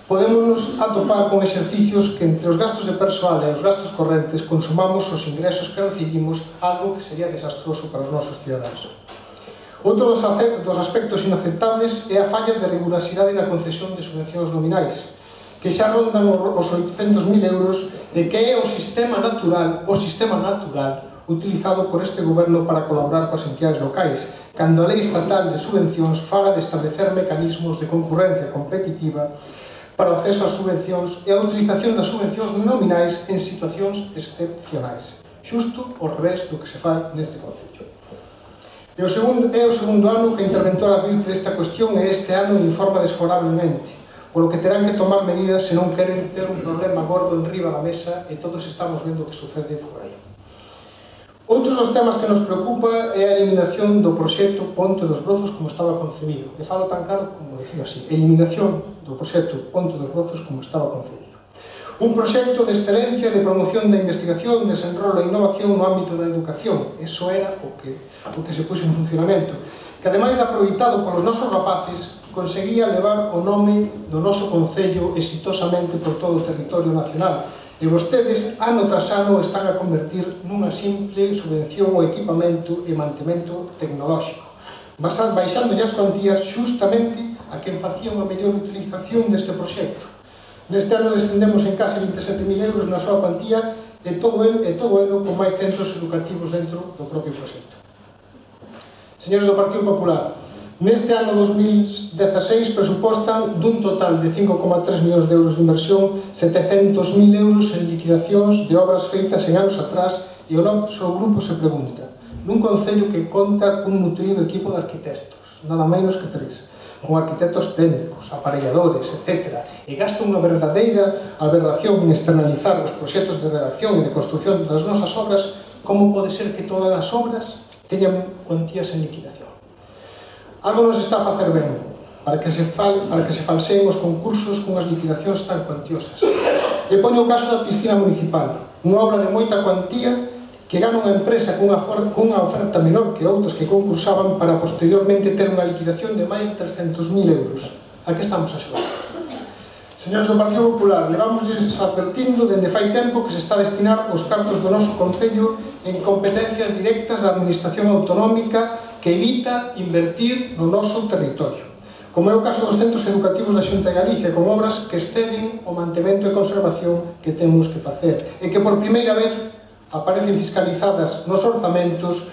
podémonos atopar con exercicios que entre os gastos de persoal e os gastos correntes consumamos os ingresos que recibimos, algo que sería desastroso para os nosos ciudadanos. Outro dos aspectos inaceptables é a falla de rigurosidade na concesión de subvencións nominais, que xa rondan os 800.000 euros e que é o sistema natural utilizado por este goberno para colaborar coas entidades locais, cando a lei estatal de subvencións fala de establecer mecanismos de concurrencia competitiva para o acceso ás subvencións e a utilización das subvencións nominais en situacións excepcionais. Xusto ao revés do que se fai neste Concello. É o segundo ano que a interventora advirte desta cuestión e este ano informa desfavorablemente, polo que terán que tomar medidas se non queren ter un problema gordo enriba da mesa e todos estamos vendo o que sucede por aí. Outros dos temas que nos preocupa é a eliminación do proxecto Ponte dos Brozos como estaba concebido. E falo tan claro como decir así, eliminación do proxecto Ponte dos Brozos como estaba concebido. Un proxecto de excelencia de promoción da investigación, desenrolo e innovación no ámbito da educación. Eso era o que se puxo en funcionamento. Que ademais de aproveitado polos nosos rapaces, conseguía levar o nome do noso Concello exitosamente por todo o territorio nacional. E vostedes, ano tras ano, están a convertir nunha simple subvención ao equipamento e mantemento tecnolóxico, baixándolle as cuantías xustamente a quen facía unha mellor utilización deste proxecto. Neste ano descendemos en case 27.000 euros na súa cuantía e todo elo con máis centros educativos dentro do propio proxecto. Señores do Partido Popular, neste ano 2016 presupostan dun total de 5,3 millóns de euros de inversión 700.000 euros en liquidacións de obras feitas en anos atrás e o noso grupo se pregunta, nun Concello que conta cun nutrido equipo de arquitectos, nada menos que 3, con arquitectos técnicos, aparelladores, etc., e gasta unha verdadeira aberración en externalizar os proxectos de redacción e de construcción das nosas obras, como pode ser que todas as obras teñan cuantías en liquidación? Algo nos está a facer ben para que se falseen os concursos cunhas liquidacións tan cuantiosas. E poño o caso da piscina municipal, unha obra de moita cuantía que gana unha empresa cunha oferta menor que outras que concursaban para posteriormente ter unha liquidación de máis de 300.000 euros. A que estamos a xogar? Señores do Partido Popular, levamos advertindo dende fai tempo que se está a destinar os cartos do noso Concello en competencias directas da Administración Autonómica que evita invertir no noso territorio, como é o caso dos centros educativos da Xunta de Galicia, con obras que exceden o mantemento e conservación que temos que facer, e que por primeira vez aparecen fiscalizadas nos orzamentos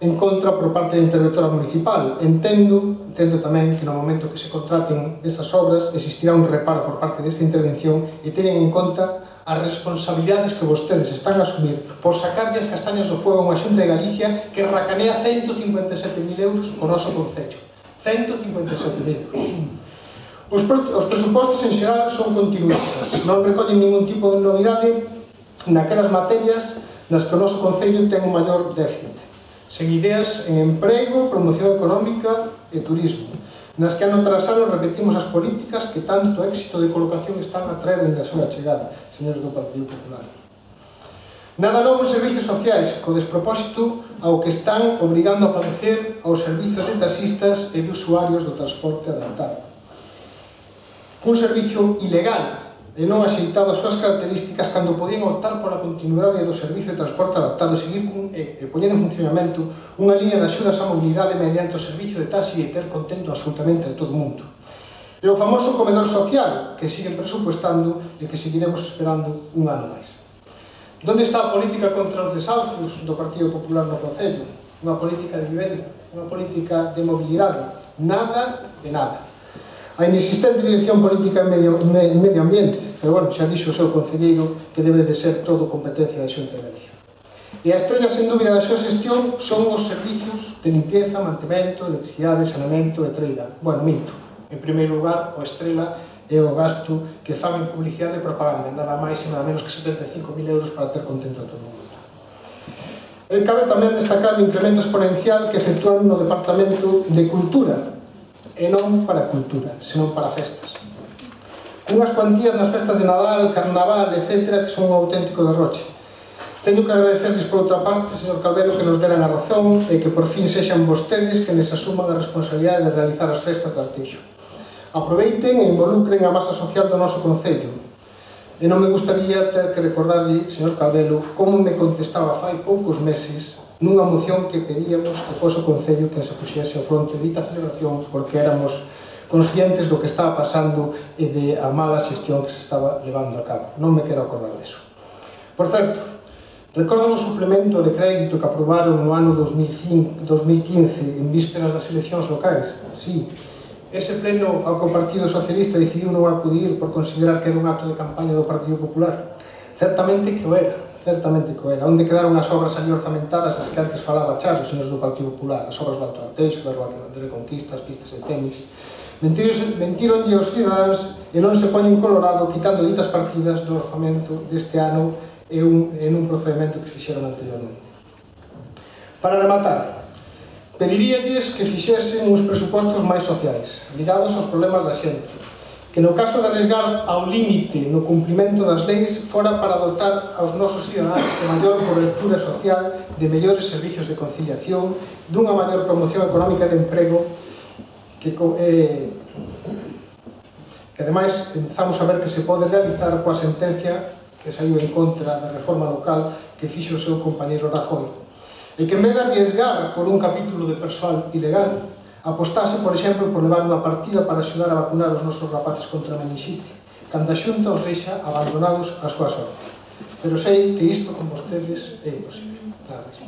en contra por parte da interventora municipal. Entendo tamén que no momento que se contraten estas obras existirá un reparo por parte desta intervención e teñen en conta as responsabilidades que vostedes están a asumir por sacarlle as castañas do fuego a unha Xunta de Galicia que racanea 157.000 euros o noso Concello. 157.000 euros. Os presupostos en xeral son continuistas, non recollen ningún tipo de novidade naquelas materias nas que o noso Concello ten un maior déficit. Sen ideas en emprego, promoción económica e turismo, nas que ano tras ano repetimos as políticas que tanto éxito de colocación están a traer dende a súa chegada, señores do Partido Popular. Nada novo en servicios sociais, co despropósito ao que están obrigando a padecer ao servicio de taxistas e de usuarios do transporte adaptado. Un servicio ilegal e non axeitado as súas características cando podían optar pola continuidade do servicio de transporte adaptado e seguir e poñer en funcionamento unha liña de axudas á mobilidade mediante o servicio de taxi e ter contento absolutamente de todo o mundo. E o famoso comedor social que siguen presupuestando e que seguiremos esperando un ano máis. Onde está a política contra os desalzos do Partido Popular no Concello? Unha política de vivenda, unha política de mobilidade? Nada de nada. A inexistente dirección política en medio ambiente, pero bueno, xa dixo o seu concelleiro que debe de ser todo competencia da Xunta de Galicia. E a estrella, sen dúbida, da súa xestión son os servicios de limpieza, mantemento, electricidade, saneamento e treida. Bueno, minto. En primeiro lugar, a estrela é o gasto que fan en publicidade e propaganda, nada máis e nada menos que 75.000 euros para ter contento a todo o mundo. Cabe tamén destacar o incremento exponencial que efectúan no Departamento de Cultura, e non para cultura, senón para festas. Unhas cuantías nas festas de Nadal, Carnaval, etc., que son un auténtico derroche. Teño que agradecerles por outra parte, señor Calvero, que nos deran a razón e que por fin sexan vostedes que les asuman a responsabilidade de realizar as festas de Arteixo. Aproveiten e involucren a masa social do noso concello. E non me gustaría ter que recordarlle, señor Calvelo, como me contestaba fai poucos meses nunha moción que pedíamos que fose o concello que se puxese ao fronte de dita celebración porque éramos conscientes do que estaba pasando e de a mala xestión que se estaba levando a cabo. Non me quero acordar deso. Por certo, recordan o suplemento de crédito que aprobaron no ano 2015 en vísperas das eleccións locais? Sí. Ese pleno ao que o Partido Socialista decidiu non acudir por considerar que era un acto de campaña do Partido Popular. Certamente que o era, certamente que o era. Onde quedaron as obras ali orzamentadas, as que antes falaba Charo, señores do Partido Popular, as obras do Alto Arteixo, da Rúa de Reconquista, as pistas de tenis. Mentíronlle aos cidadáns e non se poñen colorado quitando ditas partidas do orzamento deste ano en un procedimento que fixeron anteriormente. Para rematar, pediríalles que fixesen uns presupostos máis sociais, ligados aos problemas da xente, que no caso de arriesgar ao límite no cumprimento das leis fora para dotar aos nosos cidadáns de maior cobertura social, de mellores servicios de conciliación, dunha maior promoción económica de emprego, que ademais empezamos a ver que se pode realizar coa sentencia que saiu en contra da reforma local que fixo o seu compañeiro Rajoy. E que en vez de arriesgar por un capítulo de persoal ilegal, apostase, por exemplo, por levar unha partida para axudar a vacunar os nosos rapaces contra a meningite, cando a Xunta os deixa abandonados a súa sorte. Pero sei que isto con vostedes é imposible. Nada máis.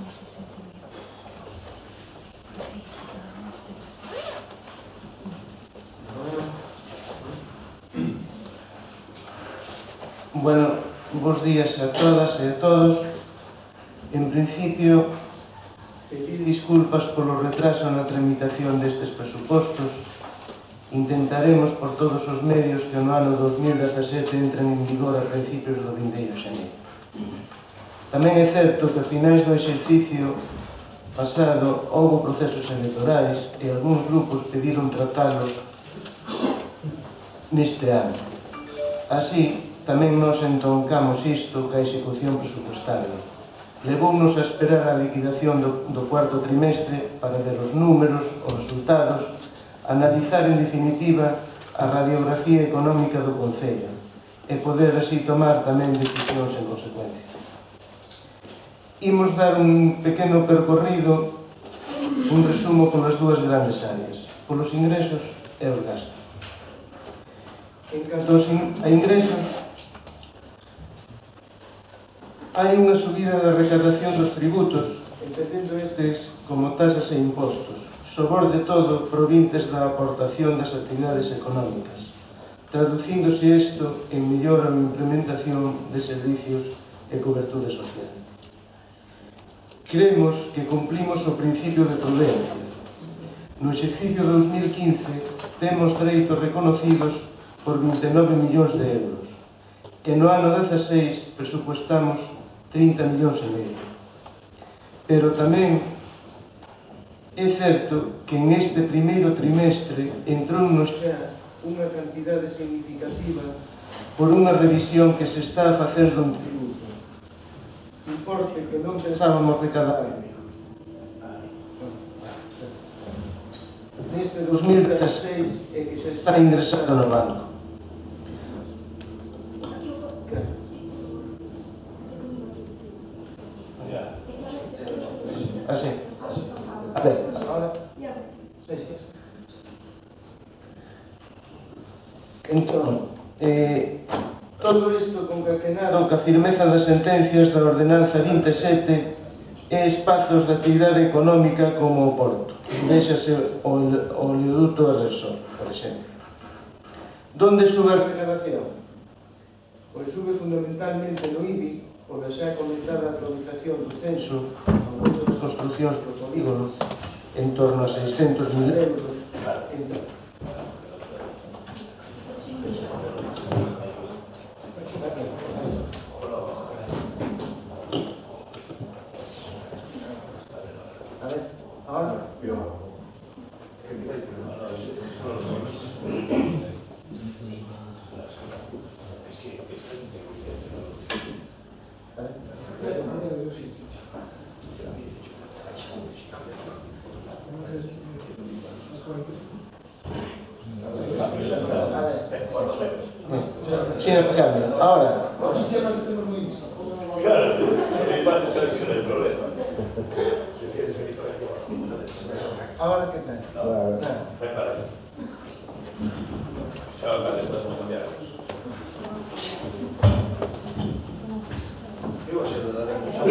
Bueno, bons días a todas e a todos. En principio, pedir disculpas polo retraso na tramitación destes presupostos. Intentaremos por todos os medios que no ano 2017 entren en vigor a principios do vindeiro xaneiro. Tamén é certo que a finais do exercicio pasado houve procesos electorais e algúns grupos pediron tratalos neste ano. Así, tamén nos entroncamos isto ca execución presupostaria. Levounos a esperar a liquidación do cuarto trimestre para ver os números, os resultados, analizar en definitiva a radiografía económica do concello e poder así tomar tamén decisións en consecuencia. Imos dar un pequeno percorrido, un resumo polas dúas grandes áreas, polos ingresos e os gastos. En canto a ingresos, hai unha subida da recadación dos tributos, entendendo estes como tasas e impostos, sobre de todo provintes da aportación das actividades económicas, traducíndose isto en mellora ou implementación de servicios e cobertura social. Creemos que cumplimos o principio de prudencia. No exercicio 2015 temos dereitos reconocidos por 29 millóns de euros e no ano 16 presupuestamos 30 millóns e medio. Pero tamén é certo que en este primeiro trimestre entrounos xa unha cantidade significativa por unha revisión que se está a facer dun tributo, importe que non pensábamos recadar. Neste 2016 é que se está ingresando no banco. Así. A ver, ahora. Entón, todo isto concatenado ca firmeza das sentencias da Ordenanza 27 e espazos de actividade económica como o Porto. Déxase o oleoduto a Repsol, por exemplo. Donde sube a recadación? Pois sube fundamentalmente no IBI, pola xa comentada actualización do censo, ao conto das construccións por polígono, en torno a 600.000 euros. señor Cambio. Ahora, claro, mi parte sabe que no hay problema. ahora que tal? Fai para allá. Xa, vale, podemos cambiarlos. Eu xa le daremos a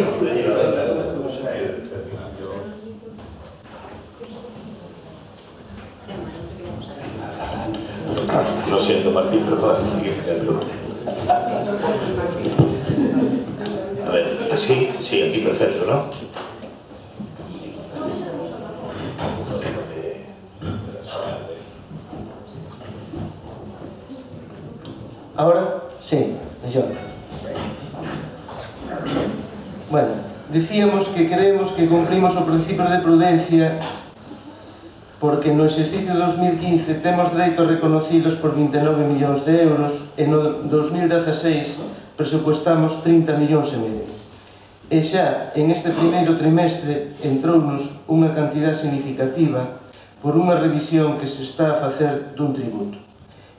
Lo siento, Martín, pero vas a seguir creando. A ver, así, sí, aquí perfecto, ¿no? Ahora, sí, mellor. Bueno, dicíamos que creemos que cumplimos o principio de prudencia porque no exercicio 2015 temos dereitos reconocidos por 29 millóns de euros e no 2016 presupuestamos 30 millóns e medio. E xa en este primeiro trimestre entrounos unha cantidad significativa por unha revisión que se está a facer dun tributo.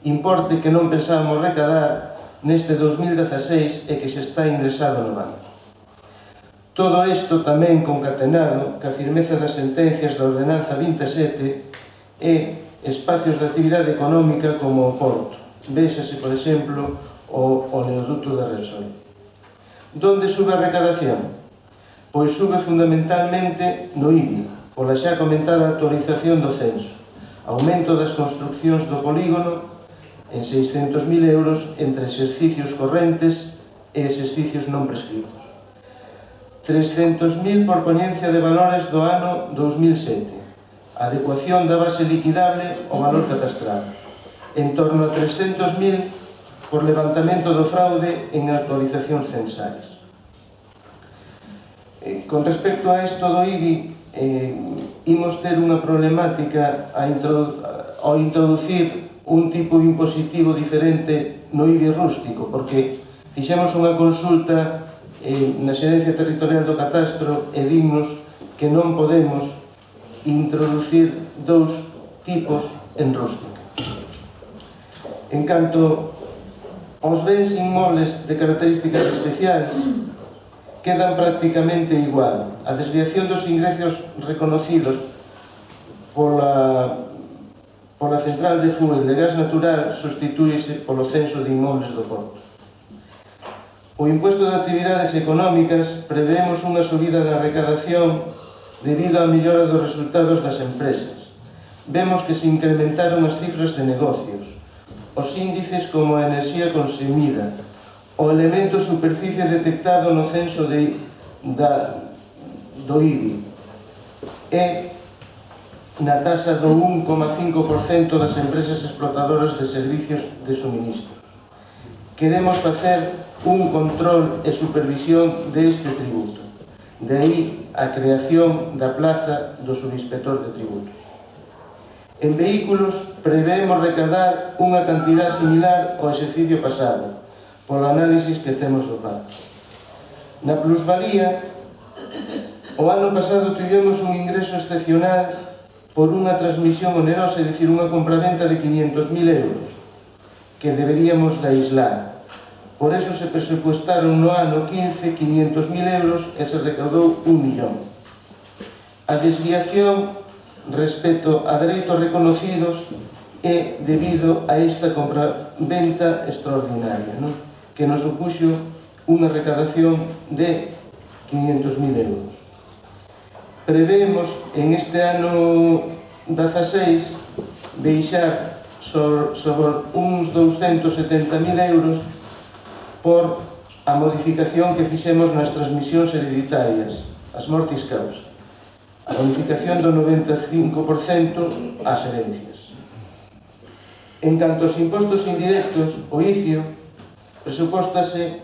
Importe que non pensábamos recadar neste 2016 e que se está ingresado no banco. Todo isto tamén concatenado ca firmeza das sentencias da Ordenanza 27 e espacios de actividade económica como o Porto. Véxase, por exemplo, o oleoducto da Repsol. Donde sube a recadación? Pois sube fundamentalmente no IBI, pola xa comentada actualización do censo, aumento das construccións do polígono en 600.000 euros entre exercicios correntes e exercicios non prescritos. 300.000 por poñencia de valores do ano 2007, adecuación da base liquidable ao valor catastral, en torno a 300.000 por levantamento do fraude en actualizacións censais. Con respecto a isto do IBI, imos ter unha problemática ao introducir un tipo impositivo diferente no IBI rústico, porque fixemos unha consulta na Xerencia Territorial do Catastro e vimos que non podemos introducir dous tipos en rústico. En canto aos bens inmobles de características especiais, quedan prácticamente igual. A desviación dos ingresos reconocidos pola central de fuel de gas natural sustitúese polo censo de inmobles do Porto. O imposto de actividades económicas prevemos unha subida na recadación debido á mellora dos resultados das empresas. Vemos que se incrementaron as cifras de negocios, os índices como a enerxía consumida, o elemento superficie detectado no censo do IBI e na tasa do 1,5% das empresas explotadoras de servicios de suministros. Queremos facer un control e supervisión deste tributo. De aí a creación da plaza do subinspector de tributos. En vehículos prevemos recadar unha cantidad similar ao exercicio pasado, polo análisis que temos do PAC. Na plusvalía, o ano pasado tivemos un ingreso excepcional por unha transmisión onerosa, é dicir, unha compraventa de 500.000 euros, que deberíamos de aislar. Por eso se presupuestaron no ano 15 500.000 euros e se recaudou 1 millón. A desviación respecto a dereitos reconocidos é debido a esta compraventa extraordinaria, ¿no?, que nos supuxo unha recadación de 500.000 euros. Prevemos en este ano 16 deixar sobre uns 270.000 euros por a modificación que fixemos nas transmisións hereditarias, as mortis causa, a bonificación do 95% ás herencias. En canto aos impostos indirectos, o ICIO presupóstase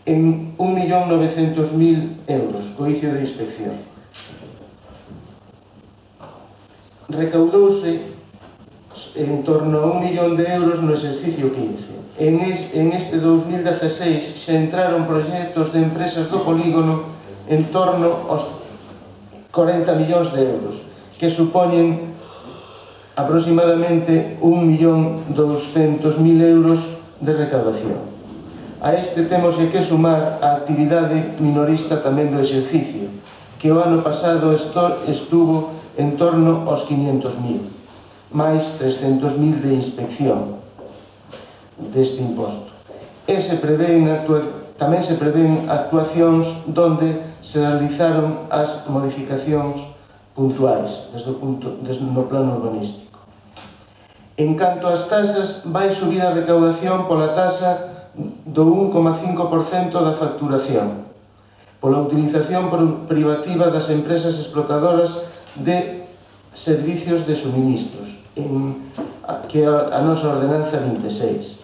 en 1.900.000 euros, o ICIO de inspección. Recaudouse en torno a 1 millón de euros no exercicio 15. En este 2016 se entraron proxectos de empresas do polígono en torno aos 40 millóns de euros, que supoñen aproximadamente 1.200.000 euros de recaudación. A este temos que sumar a actividade minorista tamén do exercicio, que o ano pasado estuvo en torno aos 500.000, máis 300.000 de inspección deste imposto. Tamén se prevén actuacións donde se realizaron as modificacións puntuais desde no plano urbanístico. En canto ás tasas, vai subir a recaudación pola tasa do 1,5% da facturación, pola utilización privativa das empresas explotadoras de servicios de suministros, que é a nosa ordenanza 26.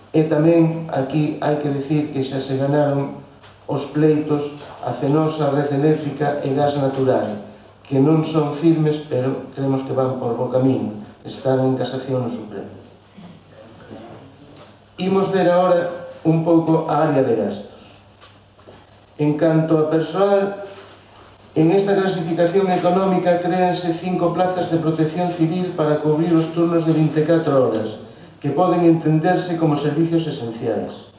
E tamén aquí hai que dicir que xa se ganaron os pleitos a Fenosa, Red Eléctrica e Gas Natural, que non son firmes, pero creemos que van por bo camino, están en casación no Supremo. Imos ver agora un pouco a área de gastos. En canto a persoal, en esta clasificación económica créanse 5 plazas de protección civil para cubrir os turnos de 24 horas, que poden entenderse como servicios esenciais.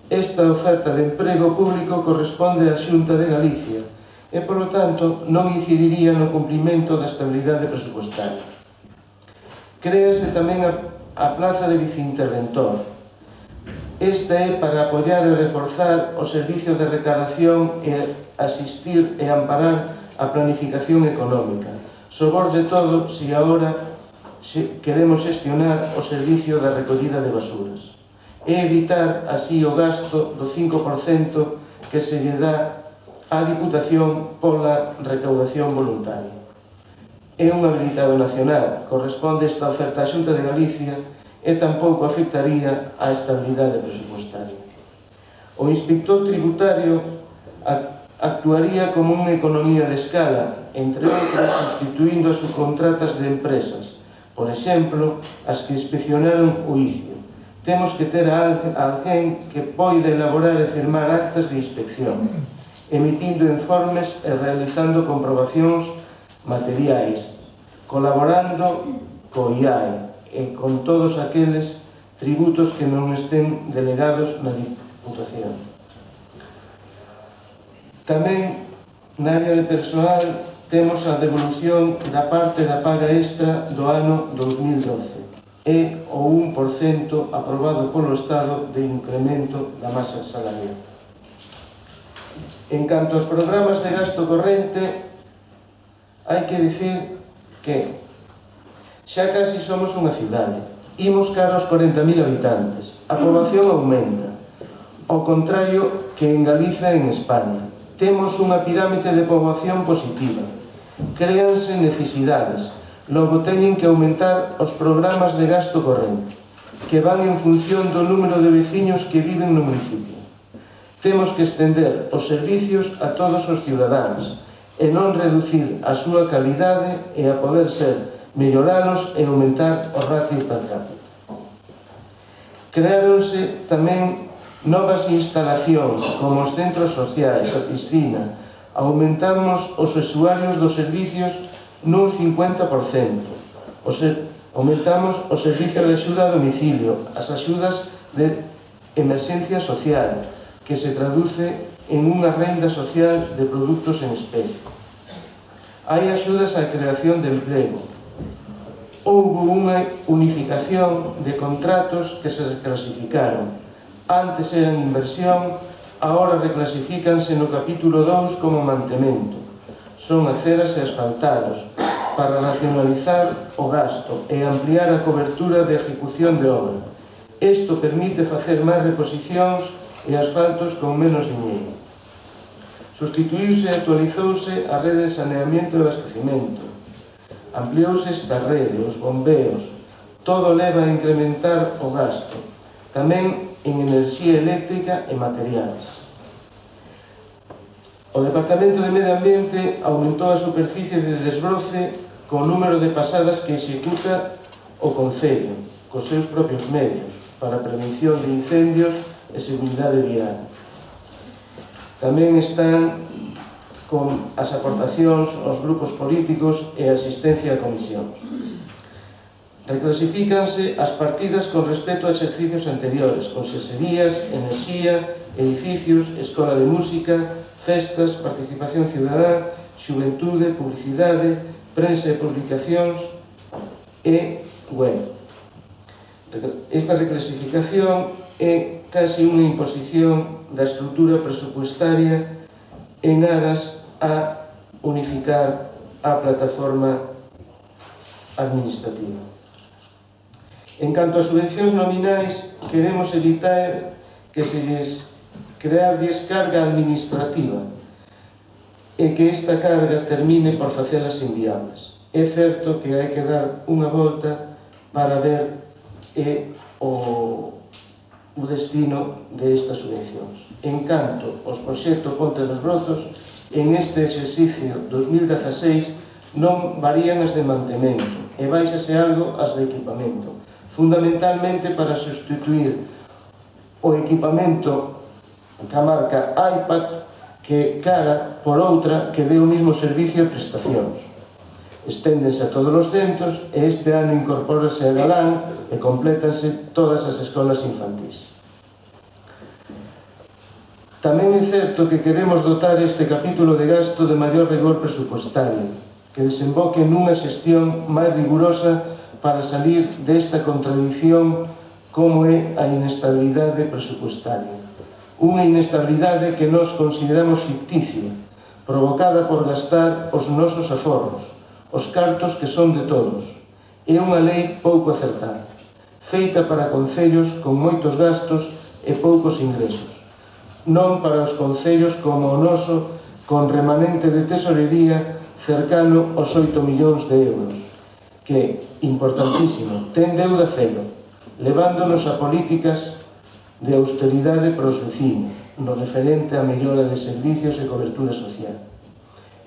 Esta oferta de emprego público corresponde á Xunta de Galicia e, polo tanto, non incidiría no cumprimento da estabilidade presupuestaria. Créase tamén a plaza de viceinterventor. Esta é para apoiar e reforzar o servicio de recadación e asistir e amparar a planificación económica, sobre todo se agora queremos xestionar o servicio da recollida de basuras e evitar así o gasto do 5% que se lle dá á Diputación pola recaudación voluntaria. É un habilitado nacional, corresponde esta oferta á Xunta de Galicia e tampouco afectaría á estabilidade presupuestaria. O inspector tributario actuaría como unha economía de escala, entre outras sustituindo as subcontratas de empresas, por exemplo, as que inspeccionaron o ICIO. Temos que ter a alguén que poida elaborar e firmar actas de inspección, emitindo informes e realizando comprobacións materiais, colaborando co IAE e con todos aqueles tributos que non estén delegados na Diputación. Tamén, na área de persoal, temos a devolución da parte da paga extra do ano 2012 e o 1% aprobado polo Estado de incremento da masa salarial. En canto aos programas de gasto corrente, hai que dicir que xa casi somos unha cidade. Imos cara aos 40.000 habitantes. A poboación aumenta. Ao contrario que en Galiza e en España. Temos unha pirámide de poboación positiva. Créanse necesidades. Logo teñen que aumentar os programas de gasto corrente, que van en función do número de veciños que viven no municipio. Temos que estender os servicios a todos os cidadáns e non reducir a súa calidade e a poder ser melloralos e aumentar o ratio per cápita. Creáronse tamén novas instalacións como os centros sociais, a piscina. Aumentamos os usuarios dos servicios nun 50%. Aumentamos o servicio de axuda a domicilio, as axudas de emerxencia social, que se traduce en unha renda social de produtos en especie. Hai axudas á creación de emprego. Houbo unha unificación de contratos que se reclasificaron. Antes eran inversión, agora reclasifícanse no capítulo 2 como mantemento. Son aceras e asfaltados para racionalizar o gasto e ampliar a cobertura de ejecución de obra. Isto permite facer máis reposicións e asfaltos con menos diñeiro. Sustituíuse e actualizouse a rede de saneamento e abastecimento. Ampliouse esta rede, os bombeos. Todo leva a incrementar o gasto, tamén en enerxía eléctrica e materiais. O Departamento de Medio Ambiente aumentou a superficie de desbroce co número de pasadas que executa o Concello, cos seus propios medios, para a prevención de incendios e seguridade vial. Tamén están con as aportacións aos grupos políticos e a asistencia a comisións. Reclasifícanse as partidas con respecto a exercicios anteriores, conserxerías, enerxía, edificios, escola de música, festas, participación ciudadá, xuventude, publicidade, prensa e publicacións e web. Esta reclasificación é casi unha imposición da estrutura presupuestaria en aras a unificar a plataforma administrativa. En canto a subvencións nominais, queremos evitar que se lles crearlles carga administrativa e que esta carga termine por facelas inviables. É certo que hai que dar unha volta para ver o destino destas subvencións. En canto aos proxectos contra os brotos, en este exercicio 2016 non varían as de mantemento e baixase algo as de equipamento, fundamentalmente para sustituir o equipamento ca marca iPad que cara por outra que dé o mismo servicio e prestacións. Esténdense a todos os centros e este ano incorpórase a Galán e complétanse todas as escolas infantís. Tamén é certo que queremos dotar este capítulo de gasto de maior rigor presupuestario, que desemboque nunha xestión máis rigurosa para salir desta contradición como é a inestabilidade presupuestaria. Unha inestabilidade que nós consideramos ficticia, provocada por gastar os nosos aforros, os cartos que son de todos. É unha lei pouco acertada, feita para concellos con moitos gastos e poucos ingresos, non para os concellos como o noso, con remanente de tesorería cercano aos 8 millóns de euros, que, importantísimo, ten deuda cero, levándonos a políticas de austeridade para os vecinos, no referente á mellora de servicios e cobertura social.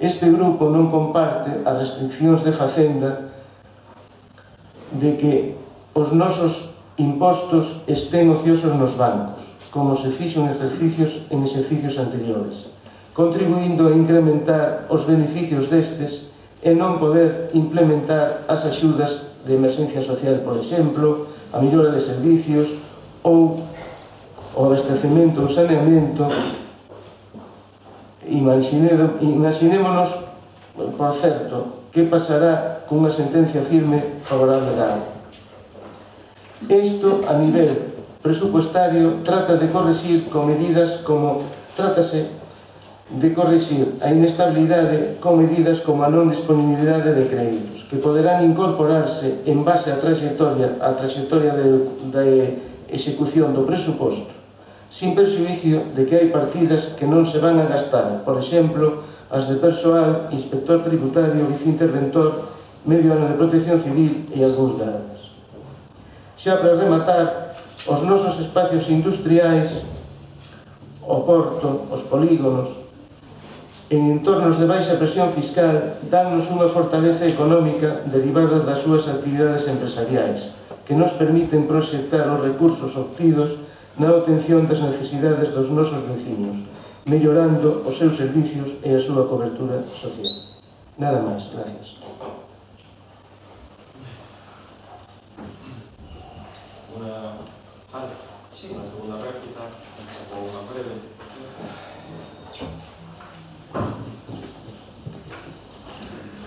Este grupo non comparte as restriccións de Facenda de que os nosos impostos estén ociosos nos bancos, como se fixo en exercicios anteriores, contribuindo a incrementar os beneficios destes e non poder implementar as axudas de emerxencia social, por exemplo, a mellora de servicios ou o abastecemento ou saneamento. Imaginémonos, por certo, que pasará cunha sentencia firme favorable da auga. Isto, a nivel presupuestario, trata de corrixir con medidas como a inestabilidade con medidas como a non disponibilidade de créditos, que poderán incorporarse en base á trayectoria de execución do presuposto, sin perxuízo de que hai partidas que non se van a gastar, por exemplo, as de persoal, inspector tributario, viceinterventor, medio ano de protección civil e algúns gardas. Xa para rematar, os nosos espacios industriais, o porto, os polígonos, en entornos de baixa presión fiscal, dannos unha fortaleza económica derivada das súas actividades empresariais, que nos permiten proxectar os recursos obtidos na obtención das necesidades dos nosos vecinos, mellorando os seus servicios e a súa cobertura social. Nada máis, gracias. Una segunda réplica o unha breve.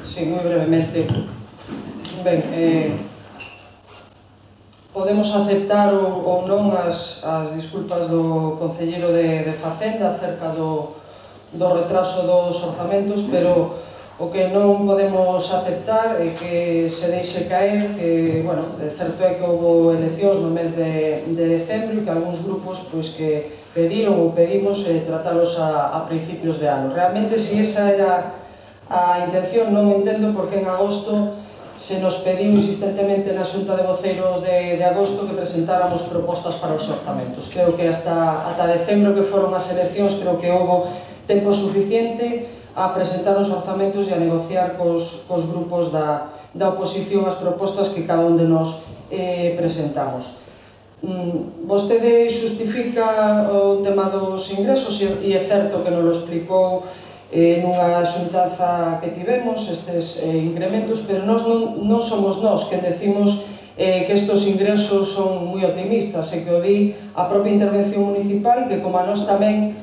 Sí, moi brevemente. Ben, podemos aceptar ou non as disculpas do concelleiro de Facenda acerca do retraso dos orzamentos, pero o que non podemos aceptar é que se deixe caer que, bueno, certo é que houve eleccións no mes de decembro e que algúns grupos que pediron ou pedimos tratalos a principios de ano. Realmente, se esa era a intención, non entendo por que en agosto se nos pediu insistentemente na Xunta de Voceiros de agosto que presentáramos propostas para os orzamentos. Creo que ata decembro, que foron as eleccións, creo que houve tempo suficiente a presentar os orzamentos e a negociar cos grupos da oposición as propostas que cada un de nós presentamos. Vostede xustifica o tema dos ingresos e é certo que nos lo explicou nunha xuntanza que tivemos estes incrementos, pero non somos nós que decimos que estes ingresos son moi optimistas e que o di a propia intervención municipal, que como a nós tamén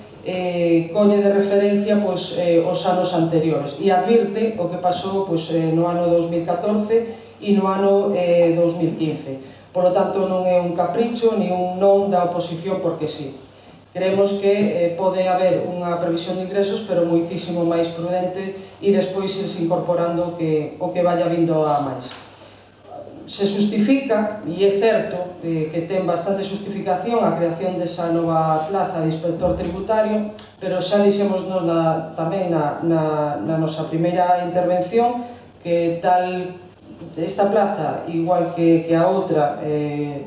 colle de referencia os anos anteriores e advirte o que pasou no ano 2014 e no ano 2015. Por lo tanto, non é un capricho ni un non da oposición porque sí. Creemos que pode haber unha previsión de ingresos, pero moitísimo máis prudente e despois irse incorporando o que vaya vindo a máis. Se justifica, e é certo que ten bastante justificación a creación desa nova plaza de inspector tributario, pero xa dixemos nos tamén na nosa primeira intervención que tal esta plaza, igual que a outra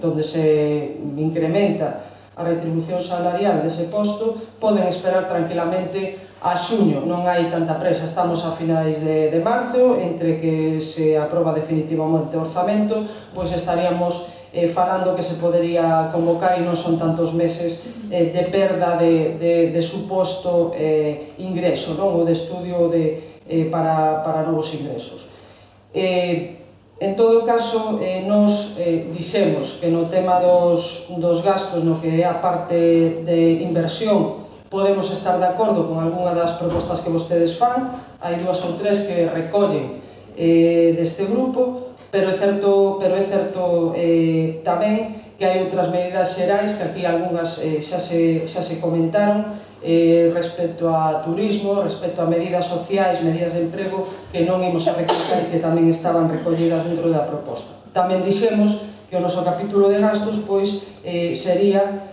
donde se incrementa a retribución salarial dese posto, poden esperar tranquilamente a xuño. Non hai tanta presa, estamos a finais de marzo, entre que se aproba definitivamente o orzamento, pois estaríamos falando que se podería convocar e non son tantos meses de perda de suposto ingreso, ou de estudio para novos ingresos. En todo caso, nos dixemos que no tema dos gastos, no que é a parte de inversión, podemos estar de acordo con algunha das propostas que vostedes fan. Hai 2 ou 3 que recollen deste grupo, pero é certo tamén que hai outras medidas xerais que aquí algunhas xa se comentaron respecto a turismo, respecto a medidas sociais, medidas de emprego que non imos a recalcar e que tamén estaban recollidas dentro da proposta. Tamén dixemos que o noso capítulo de gastos sería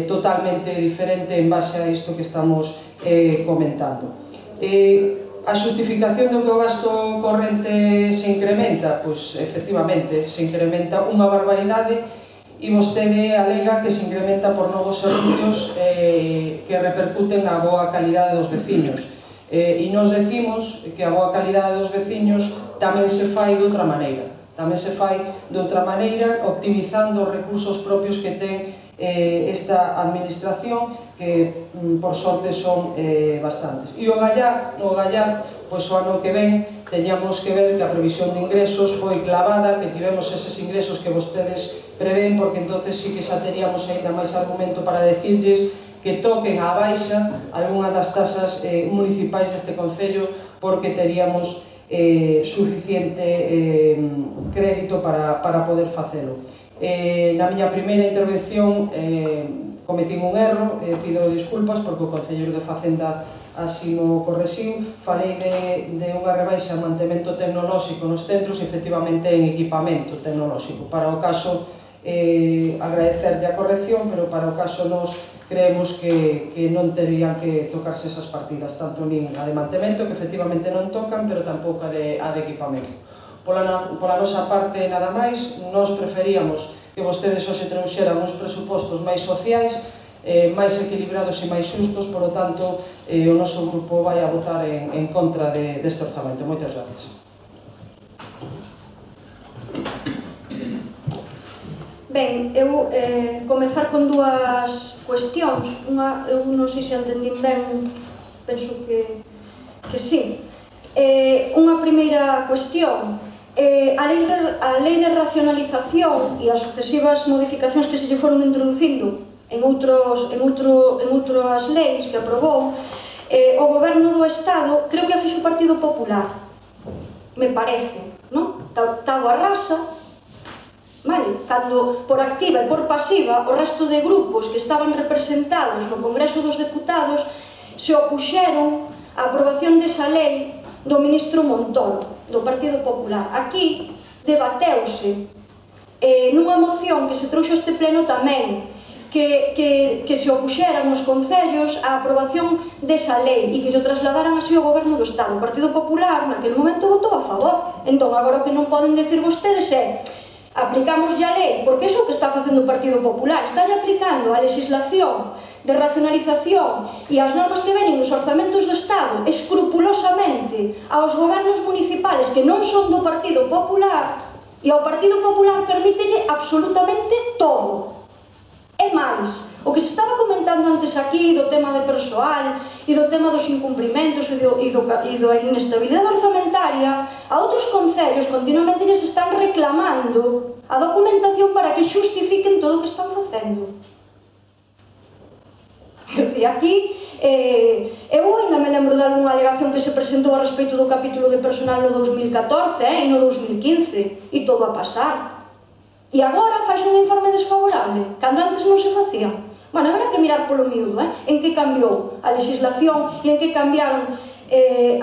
totalmente diferente en base a isto que estamos comentando. A xustificación do que o gasto corrente se incrementa, pois efectivamente se incrementa unha barbaridade e vostede alega que se incrementa por novos servicios que repercuten na boa calidade dos veciños. E nos decimos que a boa calidade dos veciños tamén se fai de outra maneira. Tamén se fai de outra maneira, optimizando os recursos propios que ten esta administración, que por sorte son bastantes. E o gallar, pois o ano que ven, teñamos que ver que a previsión de ingresos foi clavada, que tivemos eses ingresos que vostedes prevén, porque entonces sí que xa teríamos ainda máis argumento para decirlles que toquen á baixa algunha das tasas municipais deste concello, porque teríamos suficiente crédito para poder facelo. Na miña primeira intervención cometín un erro, pido disculpas porque o Concelleiro de Facenda así o correxiu. Falei de unha rebaixa en mantemento tecnolóxico nos centros e efectivamente en equipamento tecnolóxico. Para o caso, agradecerlle a corrección, pero para o caso nos creemos que non terían que tocarse esas partidas, tanto nin a de mantemento, que efectivamente non tocan, pero tampouco a de equipamento. Pola nosa parte, nada máis, nos preferíamos que vostedes hoxe trouxeran uns presupostos máis sociais, máis equilibrados e máis xustos, por lo tanto, o noso grupo vai a votar en contra deste orzamento. Moitas gracias. Ben, eu comezar con 2 cuestións. Eu non sei se entendín ben, penso que sí. Unha primeira cuestión. A lei de racionalización e as sucesivas modificacións que se lle foron introducindo en outras leis que aprobou o Goberno do Estado, creo que a fixo o Partido Popular, me parece, non? Tao arrasa, vale? Cando por activa e por pasiva o resto de grupos que estaban representados no Congreso dos Deputados se opuxeron á aprobación desa lei do ministro Montoro, do Partido Popular. Aquí debateuse nunha moción que se trouxo a este pleno tamén que se opuxeran os concellos á aprobación desa lei e que lle trasladaran así ao Goberno do Estado. O Partido Popular naquele momento votou a favor. Entón, agora o que non poden decir vostedes é aplicamos a lei, porque iso é o que está facendo o Partido Popular, está aplicando a legislación de racionalización e as normas que venen nos orzamentos do Estado escrupulosamente aos gobernos municipales que non son do Partido Popular, e ao Partido Popular permítelle absolutamente todo. E máis, O que se estaba comentando antes aquí do tema de persoal e do tema dos incumprimentos e da inestabilidade orzamentaria, a outros concellos continuamente lles están reclamando a documentación para que xustifiquen todo o que están facendo. Quer dizer, aquí eu ainda me lembro de algunha alegación que se presentou a respecto do capítulo de personal no 2014 e no 2015 e todo a pasar. E agora faz un informe desfavorable, cando antes non se facía. Bueno, habrá que mirar polo miúdo, en que cambiou a legislación e en que cambiaron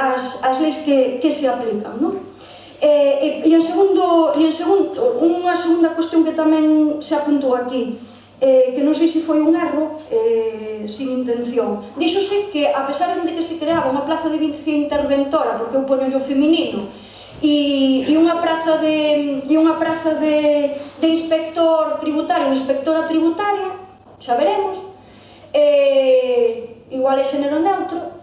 as leis que se aplican, non? E en segundo, unha segunda cuestión que tamén se apuntou aquí, que non sei se foi un erro, sin intención. Díxose que, a pesar de que se creaba unha plaza de vicia interventora, porque eu poño o feminino, e unha praza de inspector tributario, inspectora tributaria, xa veremos, igual é xénero neutro,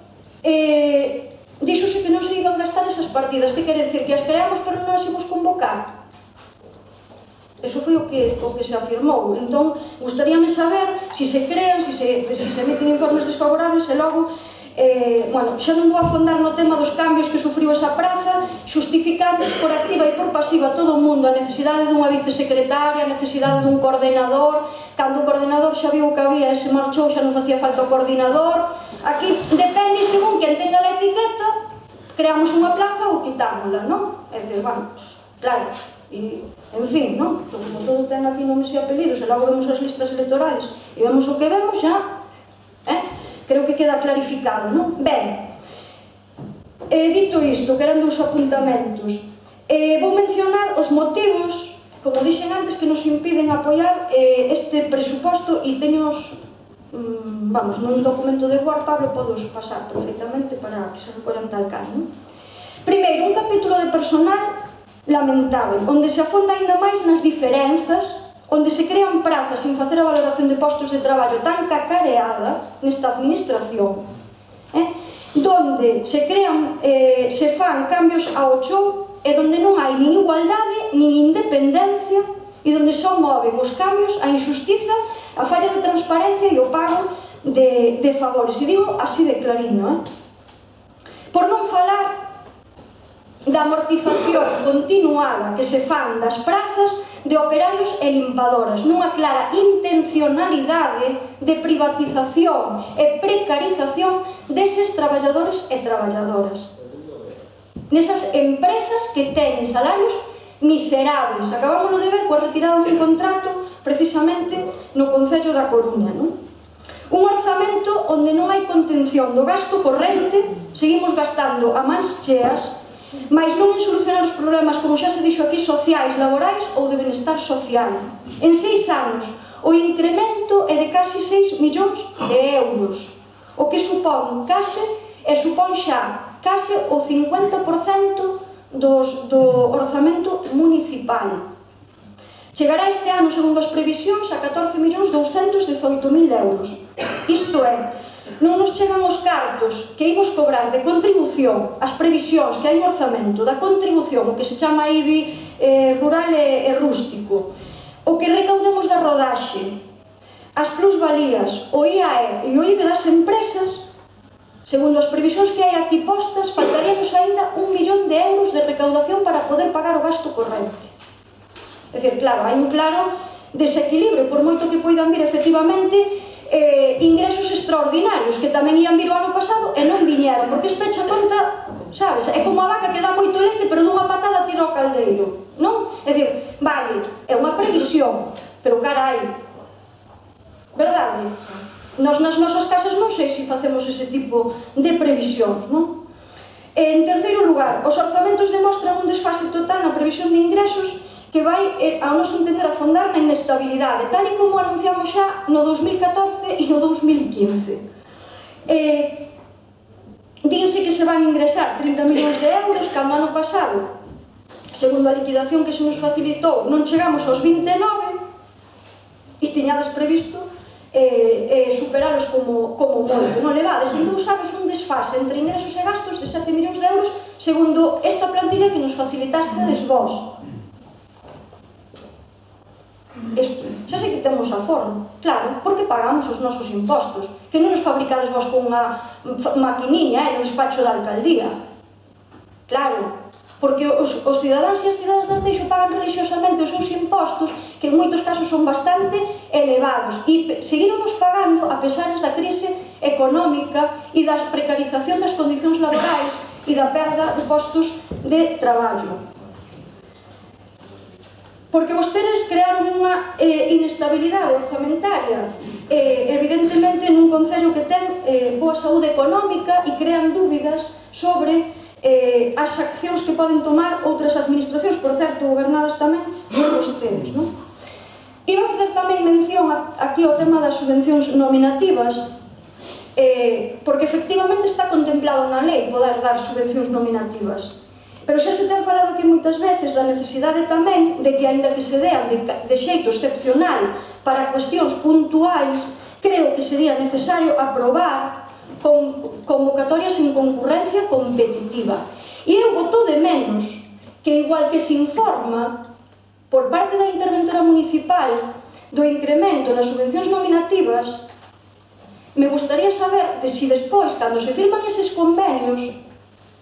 díxose que non se iban gastar esas partidas, que quere decir que as creamos pero non as imos convocar. Eso foi o que se afirmou. Entón, gustaríame saber se se crean, se se meten informes desfavorables e logo, bueno, xa non vou afondar no tema dos cambios que sufriu esa praza, xustificando por activa e por pasiva todo o mundo a necesidade dunha vicesecretaria, a necesidade dun coordenador. Cando o coordenador xa viu que había e se marchou, xa non facía falta o coordenador. Aquí depende, según quen tenga a etiqueta, creamos unha plaza ou quitámola, non? É dicir, bueno, claro, e, en fin, non? Como todo ten aquí nomes e apelidos, e logo vemos as listas electorales e vemos o que vemos xa, creo que queda clarificado, non? Ben, dito isto, que eran dous apuntamentos, vou mencionar os motivos, como dixen antes, que nos impiden apoiar este presuposto e teños, vamos, nun documento de Word, Pablo, podos pasar perfectamente para que se recollan tal cal, non? Primeiro, un capítulo de personal lamentable, onde se afonda ainda máis nas diferenzas, onde se crean prazas sin facer a valoración de postos de traballo tan cacareada nesta administración, donde se crean, se fan cambios ao chou e donde non hai nin igualdade, nin independencia e donde só moven os cambios a injustiza, a falla de transparencia e o pago de favores. E digo así de clariño, por non falar da amortización continuada que se fan das prazas de operarios e limpadoras, nunha clara intencionalidade de privatización e precarización deses traballadores e traballadoras. Nesas empresas que teñen salarios miserables. Acabámoslo de ver coa retirada dun contrato precisamente no Concello da Coruña, non? Un orzamento onde non hai contención do gasto corrente, seguimos gastando a mans cheas, mais non en solucionar os problemas, como xa se dixo aquí, sociais, laborais ou de benestar social. En 6 anos, o incremento é de casi 6 millóns de euros, o que supón case, e supón xa case o 50% do orzamento municipal. Chegará este ano, segundo as previsións, a 14.218.000 euros. Isto é, non nos chegan os cartos que imos cobrar de contribución, as previsións que hai no orzamento da contribución, o que se chama IBI rural e rústico, o que recaudemos da rodaxe, as plusvalías, o IAE e o IBE das empresas. Segundo as previsións que hai aquí postas, faltaríamos aínda 1 millón de euros de recaudación para poder pagar o gasto corrente. É dicir, claro, hai un claro desequilibrio, por moito que poidan vir efectivamente ingresos extraordinarios, que tamén ian vir o ano pasado e non viñeron, porque isto echa conta, sabes, é como a vaca que dá moito leite, pero dunha patada tira ao caldeiro, non? É dicir, vale, é unha previsión, pero carai, verdade? Nos nas nosas casas non sei se facemos ese tipo de previsións, non? En terceiro lugar, os orzamentos demostran un desfase total na previsión de ingresos que vai, ao noso entender, afondar na inestabilidade, tal e como anunciamos xa no 2014 e no 2015. Díganse que se van ingresar 30 millóns de euros, cando ano pasado, segundo a liquidación que se nos facilitou, non chegamos aos 29, e tiñades previsto superalos como moito, non levades en 2 anos un desfase entre ingresos e gastos de 7 millóns de euros segundo esta plantilla que nos facilitastes vos. xa sei que temos aforro, claro, porque pagamos os nosos impostos, que non os fabricades vos con unha maquiniña no despacho da alcaldía. Claro, porque os cidadáns e as cidadas de Arteixo pagan religiosamente os seus impostos, que en moitos casos son bastante elevados, e seguíronos pagando a pesares da crise económica e da precarización das condicións laborais e da perda de postos de traballo. Porque vostedes crearon unha inestabilidade orzamentaria, evidentemente nun concello que ten boa saúde económica e crean dúbidas sobre as accións que poden tomar outras administracións, por certo, gobernadas tamén por vostedes, non? E vou facer tamén mención aquí ao tema das subvencións nominativas, porque efectivamente está contemplado na lei poder dar subvencións nominativas. Pero xa se ten falado aquí moitas veces da necesidade tamén de que, aínda que se dean de xeito excepcional para cuestións puntuais, creo que sería necesario aprobar convocatorias en concurrencia competitiva. E eu voto de menos que, igual que se informa por parte da interventora municipal do incremento nas subvencións nominativas, me gustaría saber de si despois, cando se firman eses convenios,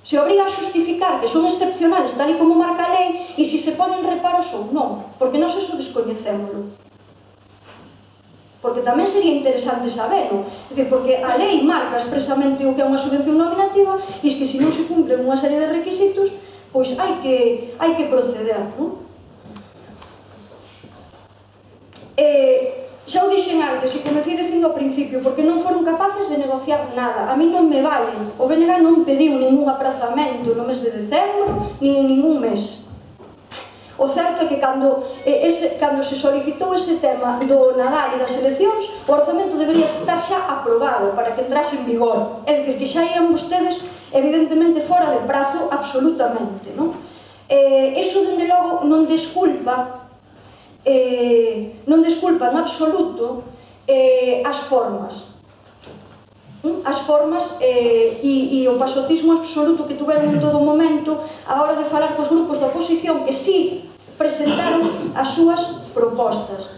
se obriga a justificar que son excepcionales tal e como marca a lei e se se ponen reparos ou non, porque nós eso descoñecémolo. Porque tamén sería interesante saberlo, é dicir, porque a lei marca expresamente o que é unha subvención nominativa e es que se non se cumplen unha serie de requisitos, pois hai que proceder, non? Xa o dixen antes e comecei dicindo ao principio, porque non foron capaces de negociar nada. A mí non me vale. O BNG non pediu ningún aprazamento no mes de decembro, nin en ningún mes. O certo é que cando se solicitou ese tema do Nadal e das eleccións, o orzamento debería estar xa aprobado para que entrase en vigor. É dicir, que xa ian vostedes evidentemente fora de prazo absolutamente, non? Eso, dende logo, non desculpa en absoluto as formas. As formas e o pasotismo absoluto que tuveron en todo momento a hora de falar cos grupos da oposición que sí presentaron as súas propostas.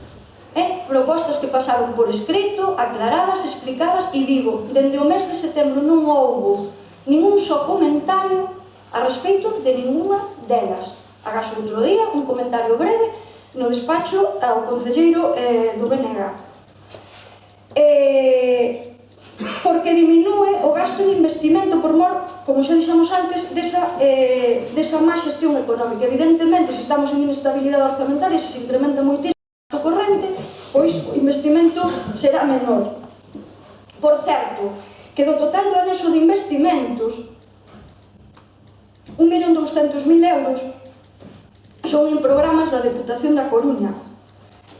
Propostas que pasaron por escrito, aclaradas, explicadas, e digo, dende o mes de setembro non houbo ningún só comentario a respecto de ninguna delas. Agás outro día un comentario breve no despacho ao concelleiro do BNG. Porque diminúe o gasto en investimento por mor, como xa dixamos antes, desa má xestión económica. Evidentemente, se estamos en inestabilidade orzamentaria, se incrementa moitísimo o gasto corrente, pois o investimento será menor. Por certo, que do total do anexo de investimentos, 1.200.000 euros son en programas da Deputación da Coruña,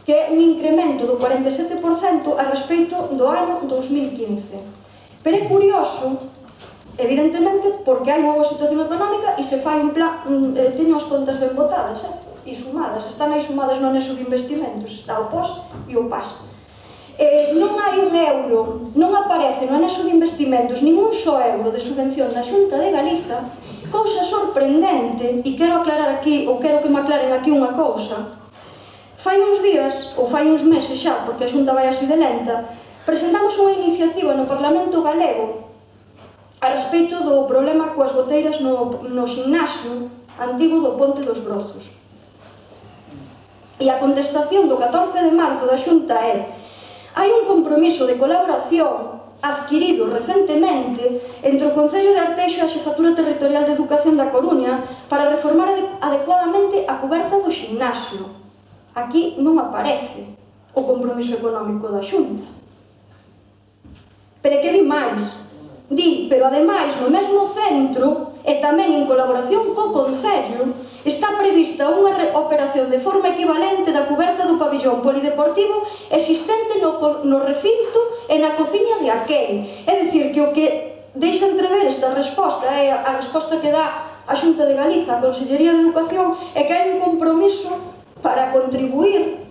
que é un incremento do 47% a respecto do ano 2015. Pero é curioso, evidentemente, porque hai unha boa situación económica e se fai un plan, teño as contas ben botadas, e sumadas, están aí sumadas no anexo de investimentos, está o POS e o PAS. Non hai un euro, non aparece no anexo de investimentos ningún só euro de subvención da Xunta de Galiza. Cousa sorprendente, e quero aclarar aquí, ou quero que me aclaren aquí unha cousa. Fai uns días, ou fai uns meses xa, porque a Xunta vai así de lenta, presentamos unha iniciativa no Parlamento Galego a respecto do problema coas goteiras no ximnasio antigo do Ponte dos Brozos. E a contestación do 14 de marzo da Xunta é: hai un compromiso de colaboración adquirido recentemente entre o Concello de Arteixo e a Xefatura Territorial de Educación da Coruña para reformar adecuadamente a coberta do ximnasio. Aquí non aparece o compromiso económico da Xunta. Pero que di máis? Di, pero ademais no mesmo centro e tamén en colaboración co Concello está prevista unha operación de forma equivalente da coberta do pabillón polideportivo existente no recinto e na cociña de aquel. É dicir, que o que deixa entrever esta resposta é a resposta que dá a Xunta de Galiza, a Consellería de Educación, é que hai un compromiso para contribuir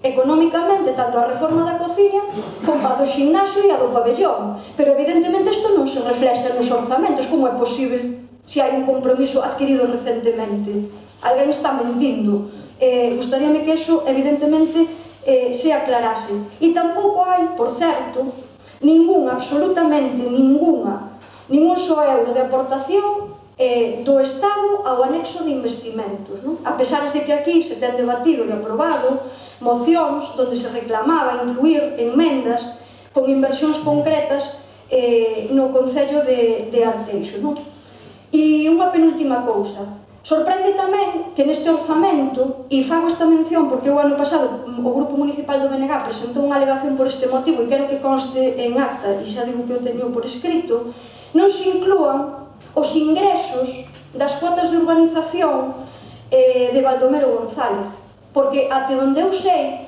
económicamente tanto a reforma da cociña como a do ximnasio e a do pabellón. Pero evidentemente isto non se reflexa nos orzamentos. Como é posible se hai un compromiso adquirido recentemente? Alguén está mentindo. Gustaríame que eso, evidentemente, se aclarase. E tampouco hai, por certo, absolutamente ningún só euro de aportación do Estado ao anexo de investimentos, non? A pesar de que aquí se ten debatido e aprobado mocións onde se reclamaba incluir enmendas con inversións concretas no Concello de Arteixo, non? E unha penúltima cousa. Sorprende tamén que neste orzamento, e fago esta mención porque o ano pasado o Grupo Municipal do BNG presentou unha alegación por este motivo e quero que conste en acta, e xa digo que o teño por escrito, non se inclúan os ingresos das cuotas de urbanización de Baldomero González, porque até onde eu sei,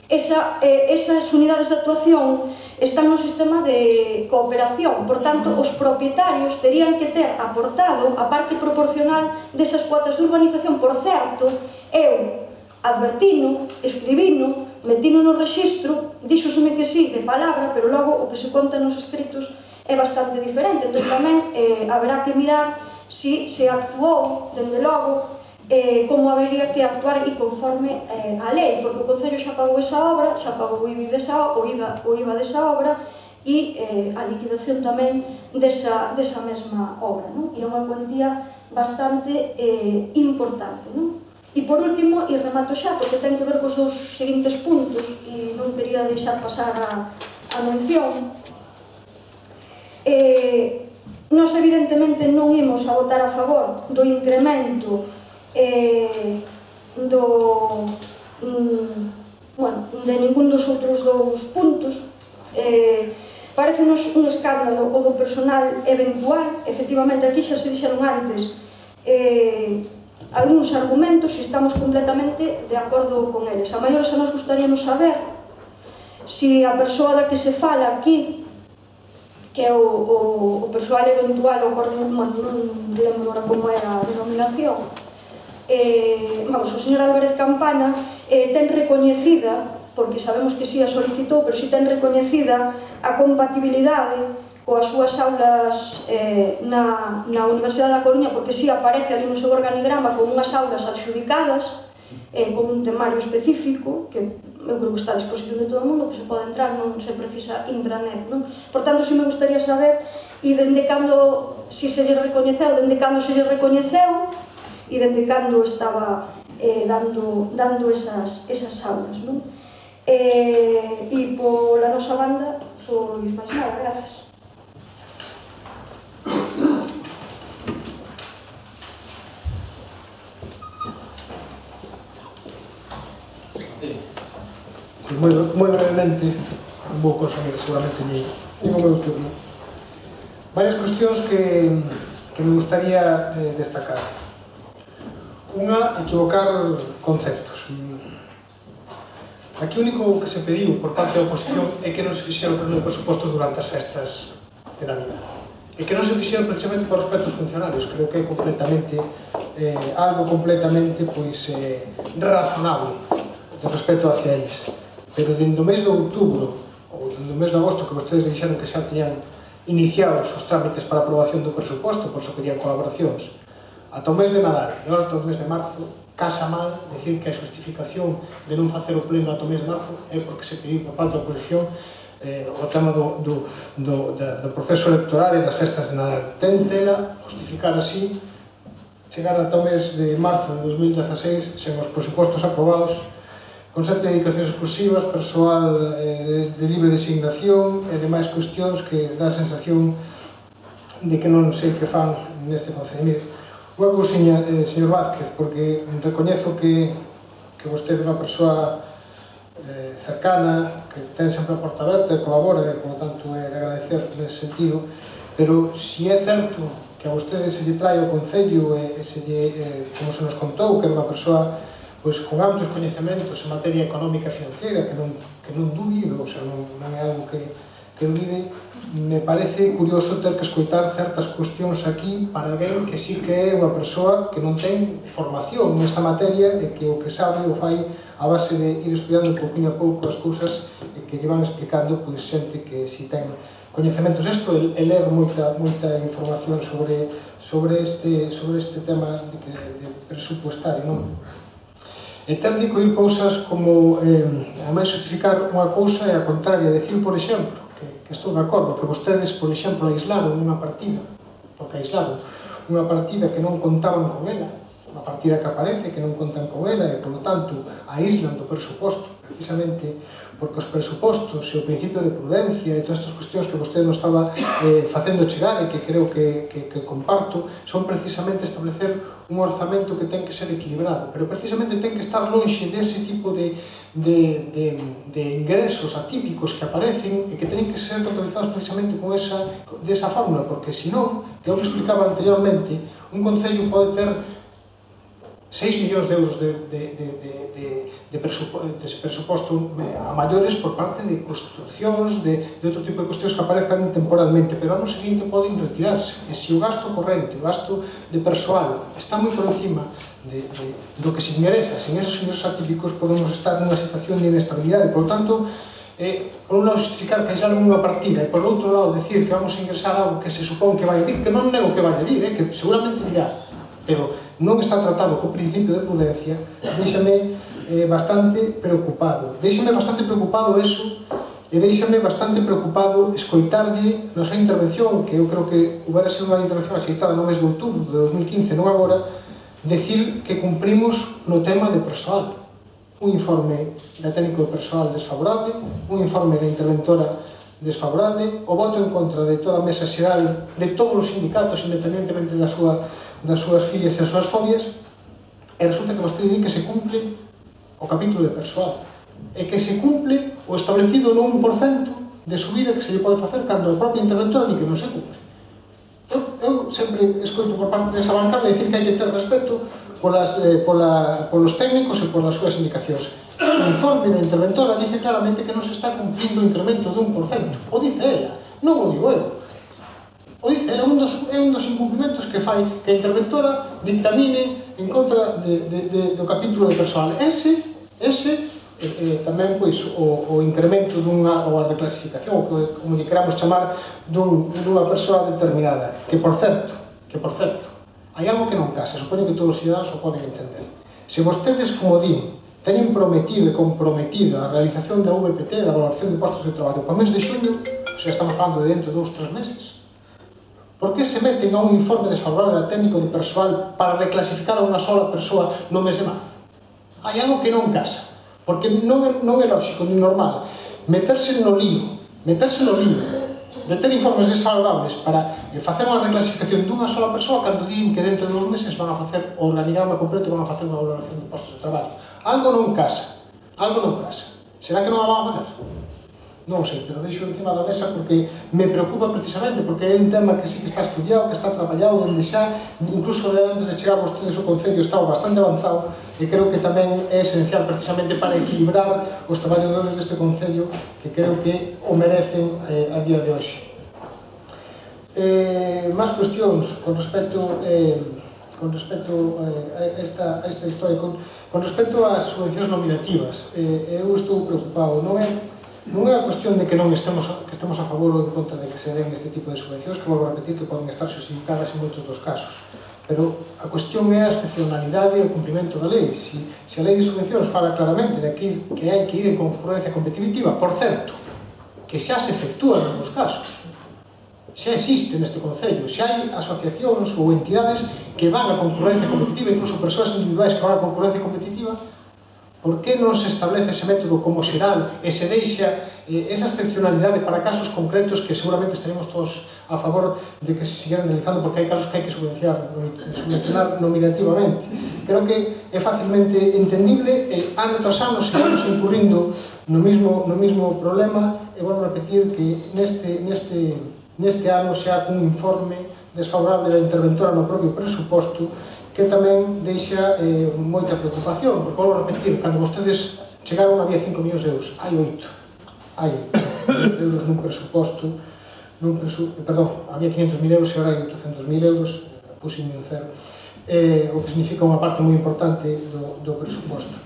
esas unidades de actuación están no sistema de cooperación, por tanto, os propietarios terían que ter aportado a parte proporcional desas cuotas de urbanización. Por certo, eu advertino, escribino, metino no rexistro, díxoseme que sí, de palabra, pero logo o que se conta nos escritos é bastante diferente. Entón tamén haberá que mirar se actuou, dende logo, como habería que actuar e conforme a lei, porque o Concello xa pagou esa obra, xa pagou o IVA desa obra e a liquidación tamén desa mesma obra, non? E é unha cuantía bastante importante, non? E por último, e remato xa, porque ten que ver cos dous seguintes puntos e non quería deixar pasar a mención, nós evidentemente non imos a votar a favor do incremento de ningún dos outros dous puntos. Parecenos un escándalo o do personal eventual. Efectivamente, aquí xa se dixeron antes algúns argumentos e estamos completamente de acordo con eles. A maior xa nos gustaríamos saber se a persoa da que se fala aquí, que é o persoal eventual, non lembro agora como é a denominación, o señor Álvarez Campana ten recoñecida, porque sabemos que si a solicitou, pero si ten recoñecida a compatibilidade coas súas aulas na Universidade da Coruña, porque si aparece ali no seu organigrama con unhas aulas adxudicadas con un temario específico que eu creo que está a disposición de todo o mundo, que se pode entrar, non se precisa intranet, non? Por tanto, si me gustaría saber e dende cando, si se lle recoñeceu, dende cando se lle recoñeceu e dende cando estaba dando esas aulas, non? E pola nosa banda, pois máis nada, grazas. Moi brevemente, non vou consumir seguramente ni o meu turno. Varias cuestións que me gustaría destacar. Unha, equivocar conceptos. Aquí o único que se pediu por parte da oposición é que non se fixeron os presupostos durante as festas de Navidad. E que non se fixeron precisamente por respecto aos funcionarios. Creo que é completamente algo completamente razonable de respecto hacia eles. Pero dende o mes de outubro ou dende o mes de agosto, que vostedes dixeron que xa tenían iniciados os trámites para a aprobación do presuposto, por iso pedían colaboracións, ata o mes de Nadal e ata o mes de marzo, casa mal decir que a justificación de non facer o pleno ata o mes de marzo é porque se pediu por parte da oposición o tema do proceso electoral e das festas de Nadal. Tentela justificar así chegar ata o mes de marzo de 2016 sen os presupostos aprobados, con 7 dedicacións exclusivas, persoal de libre designación e demais cuestións que dá a sensación de que non sei que fan neste concello. Mire, unha cousiña, señor Vázquez, porque recoñezo que vostede é unha persoa cercana, que ten sempre a porta aberta e colabora, e, por lo tanto, é de agradecer nesse sentido, pero si é certo que a vostede se lle trae ao concello e se lle, como se nos contou, que era unha persoa pois con amplios coñecementos en materia económica e financiera, que non dubido, o sea, non é algo que dubide, me parece curioso ter que escoitar certas cuestións aquí para alguén que sí que é unha persoa que non ten formación nesta materia e que o que sabe o fai a base de ir estudiando pouquinho a pouco as cousas e que lle van explicando pois xente que si ten coñecementos isto e ler moita información sobre este tema de presupuestario, non? E ter de coir cousas como, ademais, justificar unha cousa e a contraria, decir, por exemplo, que estou de acordo, que vostedes, por exemplo, aislaron unha partida, porque aislaron unha partida que non contaban con ela, unha partida que aparece, que non contan con ela, e, polo tanto, aíslan do presuposto, precisamente porque os presupostos e o principio de prudencia e todas estas cuestións que vostede nos estaba facendo chegar e que creo que comparto, son precisamente establecer un orzamento que ten que ser equilibrado, pero precisamente ten que estar lonxe dese tipo de ingresos atípicos que aparecen e que tenen que ser contabilizados precisamente con desa fórmula, porque senón, que eu explicaba anteriormente, un concello pode ter 6 millóns de euros de presuposto a maiores por parte de construccións, de outro tipo de cuestións que aparezcan temporalmente, pero ano seguinte poden retirarse. E se o gasto corrente, o gasto de persoal está moi por encima do que se ingresa, sen esos ingresos atípicos podemos estar nunha situación de inestabilidade. Por lo tanto, por un lado justificar que aislaron unha partida e por outro lado decir que vamos a ingresar algo que se supón que vai vir, que non nego que vai vir, que seguramente virá, pero non está tratado co principio de prudencia, déixame bastante preocupado. Déixame bastante preocupado eso e déixame bastante preocupado escoitarlle na súa intervención, que eu creo que houbera sido unha intervención axeitada no mes de outubro de 2015, non agora, decir que cumprimos no tema de persoal. Un informe da técnico de persoal desfavorable, un informe da interventora desfavorable, o voto en contra de toda a mesa xeral, de todos os sindicatos, independentemente das súas filias e as súas fobias, e resulta que vostede di que se cumple o capítulo de persoal, e que se cumple o establecido no 1% de subida que se lle pode facer cando a propia interventora di que non se cumple. Eu sempre escoito por parte desa bancada dicir que hai que ter respeto polos técnicos e polas súas indicacións. O informe da interventora dice claramente que non se está cumplindo o incremento de 1%. O dice ela, non o digo eu. O dice ela, é un dos incumplimentos que fai que a interventora dictamine en contra do capítulo de persoal. Ese tamén o incremento ou a reclasificación, como lle queramos chamar, dunha persoa determinada, que por certo, hai algo que non casa, supoño que todos os cidadanos o poden entender. Se vostedes, como din, teñen prometido e comprometido a realización da VPT, da valoración de postos de traballo, para o mes de xuño, se estamos falando de dentro de 2 ou 3 meses, por que se meten a un informe desfavorable da técnico de persoal para reclasificar a unha sola persoa no mes de marzo? Hai algo que non casa, porque non é lógico ni normal meterse no lío de ter informes desfavorables para facer unha reclasificación dunha sola persoa cando din que dentro de 2 meses van a facer o organigrama completo e van a facer unha valoración de postos de traballo. Algo non casa. Será que non a van a facer? Non sei, pero deixo encima da mesa porque me preocupa precisamente, porque é un tema que sí que está estudiado, que está traballado, onde xa, incluso antes de chegar vostedes ao Concello, estaba bastante avanzado, e creo que tamén é esencial precisamente para equilibrar os traballadores deste Concello, que creo que o merecen a día de hoxe. Más cuestións con respecto a esta historia, con respecto ás subvencións nominativas. Eu estou preocupado, non é a cuestión de que non estemos a favor ou en contra de que se den este tipo de subvencións, que volvo a repetir que poden estar xustificadas en moitos dos casos, pero a cuestión é a excepcionalidade e o cumprimento da lei. Se a lei de subvencións fala claramente de que hai que ir en concurrencia competitiva, por certo, que xa se efectúa en algunos casos, xa existe neste Concello, xa hai asociacións ou entidades que van a concurrencia competitiva, incluso persoas individuais que van a concurrencia competitiva. Por que non se establece ese método como xeral e se deixa esa excepcionalidade para casos concretos que seguramente estaremos todos a favor de que se sigan realizando, porque hai casos que hai que subvencionar nominativamente? Creo que é facilmente entendible e ano tras ano seguimos incurrindo no mismo problema, e volvo a repetir que neste ano xa un informe desfavorable da interventora no propio presuposto que tamén deixa moita preocupación, porque volvo a repetir, cando vostedes chegaron había 5 millóns de euros, hai 8 millóns de euros nun presuposto, perdón, había 500.000 euros e agora hai 800.000 euros, pusime un cero, o que significa unha parte moi importante do presuposto.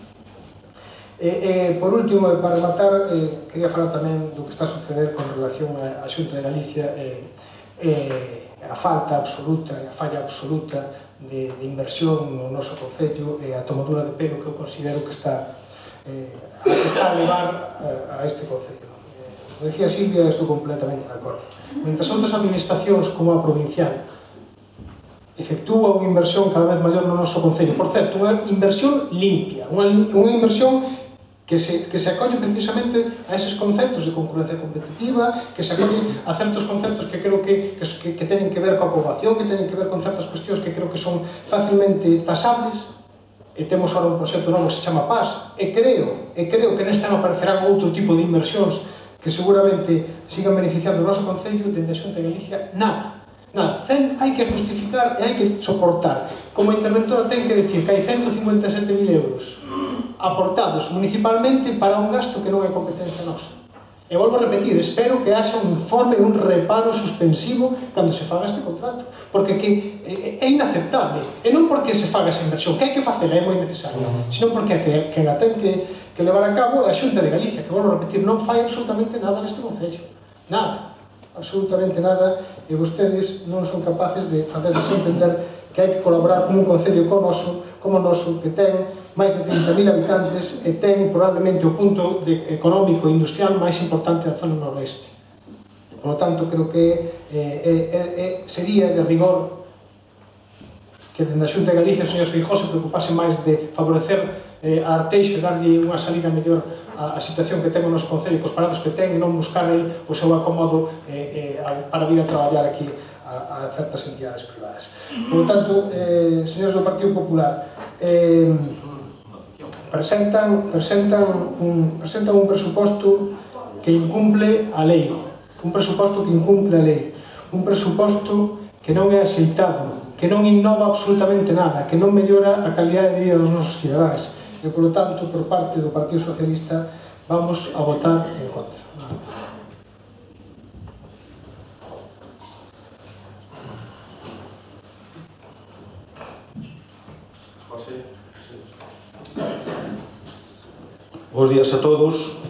Por último, para rematar, quería falar tamén do que está a suceder con relación á Xunta de Galicia, a falta absoluta, a falla absoluta de inversión no noso concello e a tomadura de pelo que eu considero que está a levar a este concello. Como decía Silvia, estou completamente de acordo. Mentre outras administracións como a provincial efectúa unha inversión cada vez maior no noso concello, por certo, unha inversión limpia, unha inversión que se acolle precisamente a eses conceptos de concurrencia competitiva, que se acolle a certos conceptos que creo que teñen que ver coa poboación, que teñen que ver con certas cuestións que creo que son facilmente tasables, e temos ahora un proxecto novo que se chama PAS, e creo que neste ano aparecerán outro tipo de inversións que seguramente sigan beneficiando o noso concello. Dende a Xunta de Galicia, nada. Hai que justificar e hai que soportar. Como interventora ten que decir que hai 157.000 euros aportados municipalmente para un gasto que non é competencia nosa. E volvo a repetir, espero que haxa un informe, un reparo suspensivo cando se faga este contrato, porque é inaceptable, e non porque se faga esa inversión, que hai que facela, é moi necesaria, sino porque quen a ten que levar a cabo é a Xunta de Galicia, que volvo a repetir, non fai absolutamente nada neste concello, nada, absolutamente nada, e vostedes non son capaces de facerles entender que hai que colaborar con un concello como o noso, que ten máis de 30.000 habitantes e ten probablemente o punto económico e industrial máis importante da zona noroeste. Por lo tanto, creo que sería de rigor que dende a Xunta de Galicia o señor Feijóo se preocupase máis de favorecer a Arteixo e darlle unha salida mellor a situación que ten o noso concello cos parados que ten e non buscar o seu acomodo para vir a traballar aquí a certas entidades privadas. Por lo tanto, señores do Partido Popular, presentan un presuposto que incumple a lei, un presuposto que non é axeitado, que non innova absolutamente nada, que non mellora a calidade de vida dos nosos cidadáns, e, por lo tanto, por parte do Partido Socialista, vamos a votar en contra. Bos días a todos.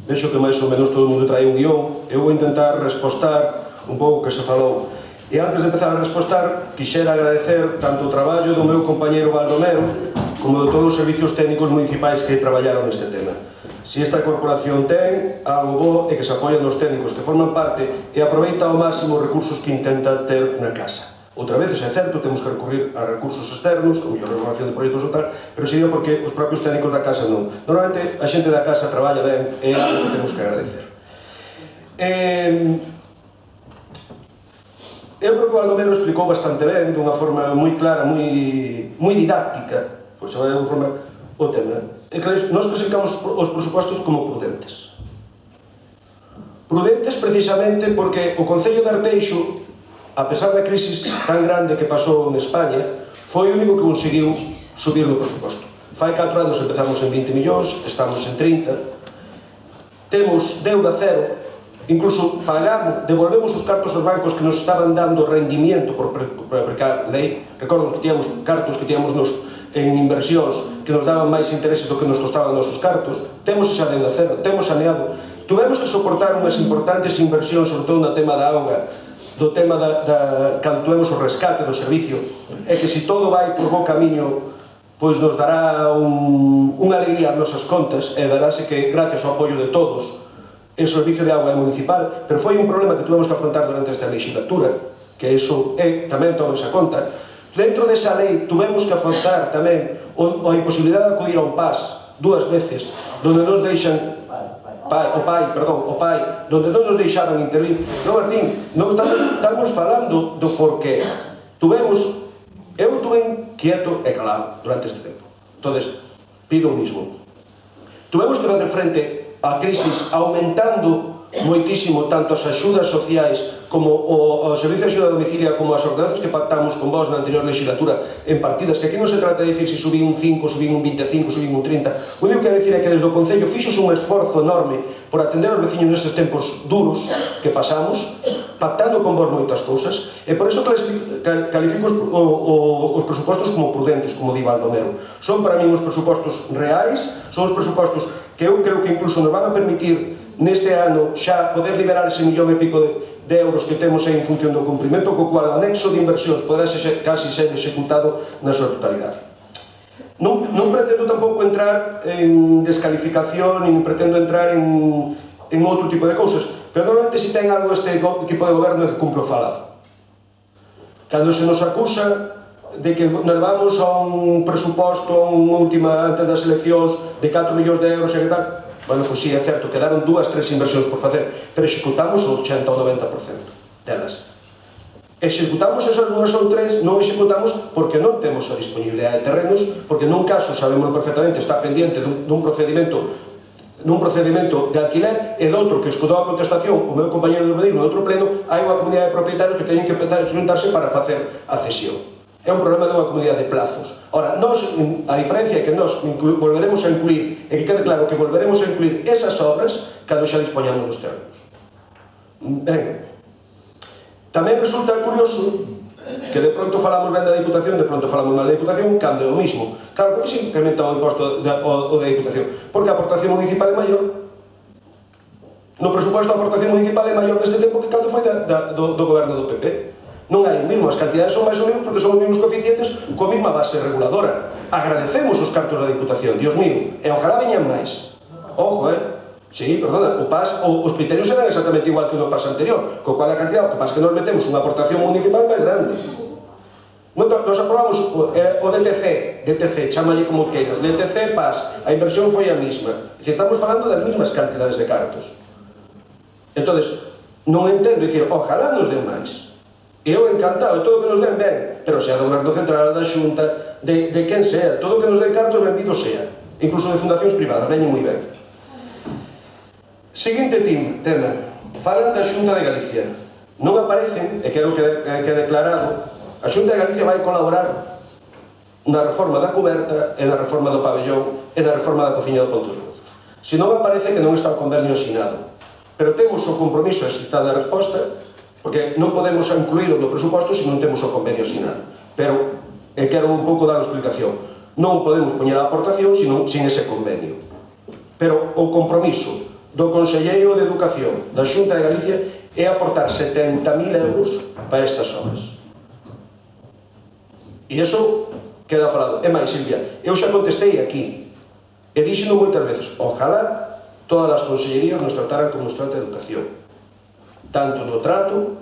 Vexo que máis ou menos todo o mundo trae un guión. Eu vou intentar respostar un pouco o que se falou. E antes de empezar a respostar, quixera agradecer tanto o traballo do meu compañeiro Baldomero como de todos os servicios técnicos municipais que traballaron neste tema. Si esta corporación ten algo bo é que se apoian os técnicos que forman parte e aproveita ao máximo os recursos que intenta ter na casa. Outra vez, é certo, temos que recurrir a recursos externos, como a elaboración de proxectos ou tal, pero sería porque os propios técnicos da casa non. Normalmente, a xente da casa traballa ben e é algo que temos que agradecer. Eu creo que o Baldomero explicou bastante ben, dunha forma moi clara, moi didáctica, por chamar de unha forma, o tema. E que nós clasificamos os presupostos como prudentes. Prudentes precisamente porque o Concello de Arteixo, a pesar da crisis tan grande que pasou en España, foi o único que conseguiu subir no presuposto. Fai 4 anos empezamos en 20 millóns, estamos en 30, temos deuda cero, incluso pagamos, devolvemos os cartos aos bancos que nos estaban dando rendimiento por aplicar lei. Recordo que tíamos cartos que tíamos en inversións que nos daban máis intereses do que nos costaban os nosos cartos. Temos esa deuda cero, temos saneado. Tuvemos que soportar unhas importantes inversións, sobre todo no tema da auga, do tema cando tuvemos o rescate do servicio, é que se todo vai por bo camiño, pois nos dará unha alegría ás nosas contas e daráse que, gracias ao apoio de todos, o servicio de auga é municipal, pero foi un problema que tuvemos que afrontar durante esta legislatura, que iso é tamén toda esa conta. Dentro desa lei tuvemos que afrontar tamén a imposibilidade de acudir a un PAS 2 veces, donde nos deixan o pai, donde non nos deixaron intervir. Non, Martín, non estamos falando do porqué. Eu estuve quieto e calado durante este tempo. Entonces, pido o mismo. Tuvemos que fazer frente á crisis aumentando moitísimo tanto as axudas sociais como o servicio de axuda a domicilia, como as ordenanzas que pactamos con vos na anterior legislatura en partidas, que aquí non se trata de dicir se subín un 5, subín un 25, subín un 30. O único que decir é que desde o Concello fixos un esforzo enorme por atender aos veciños nestes tempos duros que pasamos, pactando con vos moitas cousas, e por iso califico os presupostos como prudentes, como di Baldomero. Son para min os presupostos reais, son os presupostos que eu creo que incluso nos van a permitir neste ano xa poder liberar ese millón e pico de de euros que temos en función do cumprimento, co cual o anexo de inversións poderá casi ser executado na súa totalidade. Non pretendo tampouco entrar en descalificación, nin pretendo entrar en outro tipo de cousas, pero normalmente si ten algo este equipo de goberno que cumpre o falado. Cando se nos acusa de que nos vamos a un presuposto antes das eleccións de 4 millóns de euros e que tal, bueno, pois sí, é certo, quedaron 2, 3 inversións por facer, pero executamos o 80 ou 90% delas. Executamos esas 2 ou 3, non executamos porque non temos a disponibilidade de terrenos, porque nun caso, sabemos perfectamente, está pendiente dun procedimento de alquiler, e doutro que escudou a contestación o meu compañero de Medino no outro pleno, hai unha comunidade de propietarios que teñen que empezar a xuntarse para facer a cesión. É un problema de unha comunidade de plazos. Ora, a diferencia é que nós volveremos a incluir, e que quede claro que volveremos a incluir esas obras cando xa dispoñamos dos terrenos. Ben, tamén resulta curioso que de pronto falamos ben da Diputación, de pronto falamos mal da Diputación, cando é o mismo. Claro, por que se incrementa o imposto o da Diputación? Porque a aportación municipal é maior. No presuposto a aportación municipal é maior neste tempo que cando foi do goberno do PP. Non hai o mismo, as cantidades son máis ou menos porque son os mesmos coeficientes coa mesma base reguladora. Agradecemos os cartos da Diputación, Dios mío, e ojalá veñan máis. Ojo, sí, perdona, os criterios eran exactamente igual que no PAS anterior, co cual a cantidad, o que pasa que nos metemos unha aportación municipal máis grande. Nos aprobamos o DTC, chámalle como queiras, DTC, PAS, a inversión foi a mesma. Estamos falando das mesmas cantidades de cartos. Entón, non entendo, dicir, ojalá nos den máis. Eu encantado, todo o que nos den ben, pero sea do goberno central, da xunta, de quen sea, todo o que nos den cartos, benvido sea. Incluso de fundacións privadas, veñen moi ben. Seguinte tema, falan da Xunta de Galicia. Non aparecen, e quero que declarado, a Xunta de Galicia vai colaborar na reforma da cuberta, e na reforma do pabellón, e na reforma da cociña do Pontos de Luzos. Se non aparece que non está o convenio asinado. Pero temos o compromiso de citar a resposta, porque non podemos incluílo no presuposto se non temos o convenio asinado. Pero, quero un pouco dar a explicación, non podemos poñer a aportación sin ese convenio. Pero o compromiso do Conselleiro de Educación da Xunta de Galicia é aportar 70.000 euros para estas obras. E iso queda falado. É máis, Silvia, eu xa contestei aquí, e dixeno moitas veces, ojalá todas as consellerías nos trataran como nos trata a educación, tanto no trato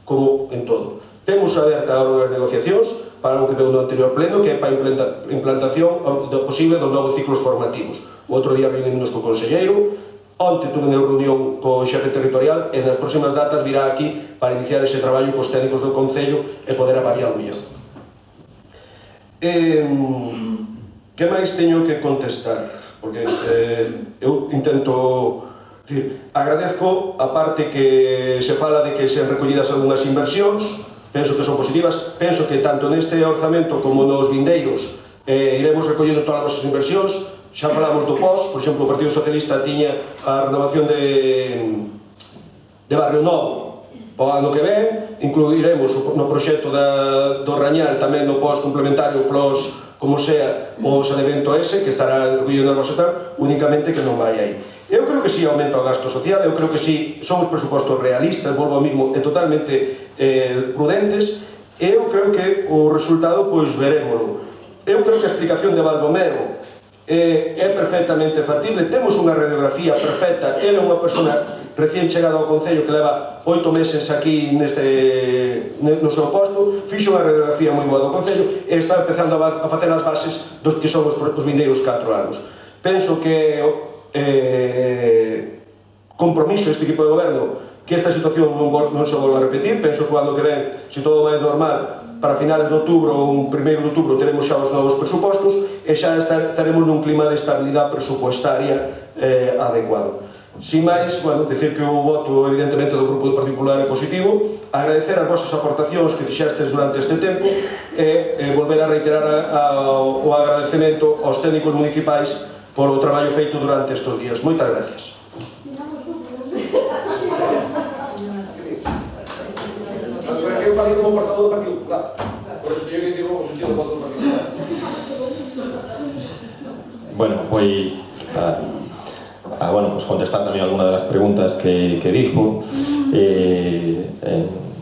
como en todo. Temos aberta as negociacións para o que veu no anterior pleno, que é para a implantación posible dos novos ciclos formativos. O outro día reunimos co conselleiro, onte tuve unha reunión co xefe territorial, e nas próximas datas virá aquí para iniciar ese traballo cos técnicos do Concello e poder avaliar o mellor. Que máis teño que contestar? Porque eu intento... agradezco a parte que se fala de que se han recollidas algunhas inversións, penso que son positivas, penso que tanto neste orzamento como nos vindeiros iremos recollendo todas as nosas inversións. Xa falamos do POS, por exemplo, o Partido Socialista tiña a renovación de Barrio Novo o ano que ven, incluiremos no proxecto do Rañal tamén no POS complementario PLOS, como sea, o saneamento ese, que estará recollido na nosa tal, únicamente que non vai aí. Eu creo que sí aumenta o gasto social, eu creo que sí son os presupostos realistas, volvo ao mismo, e totalmente prudentes, e eu creo que o resultado, pois, verémolo. Eu creo que a explicación de Baldomero é perfectamente factible, temos unha radiografía perfecta, ela é unha persona recién chegada ao Concello que leva 8 meses aquí no seu posto, fixo unha radiografía moi boa do Concello e está empezando a facer as bases dos que son os vindeiros 4 anos. Penso que compromiso este equipo de goberno que esta situación non se volva a repetir. Penso que o ano que ven, se todo vai normal, para finales de outubro ou 1º de outubro teremos xa os novos presupostos e xa estaremos nun clima de estabilidade presupuestaria adecuado. Sin máis, bueno, decir que o voto evidentemente do Grupo do Partido Popular é positivo, agradecer as vosas aportacións que fixestes durante este tempo e volver a reiterar o agradecemento aos técnicos municipais polo traballo feito durante estes días. Moitas gracias. Eu falei como portavoz do Partido Popular, por eso teño que dicir o sentido do voto do Partido Popular. Bueno, voy a contestar también algunas de las preguntas que dijo. En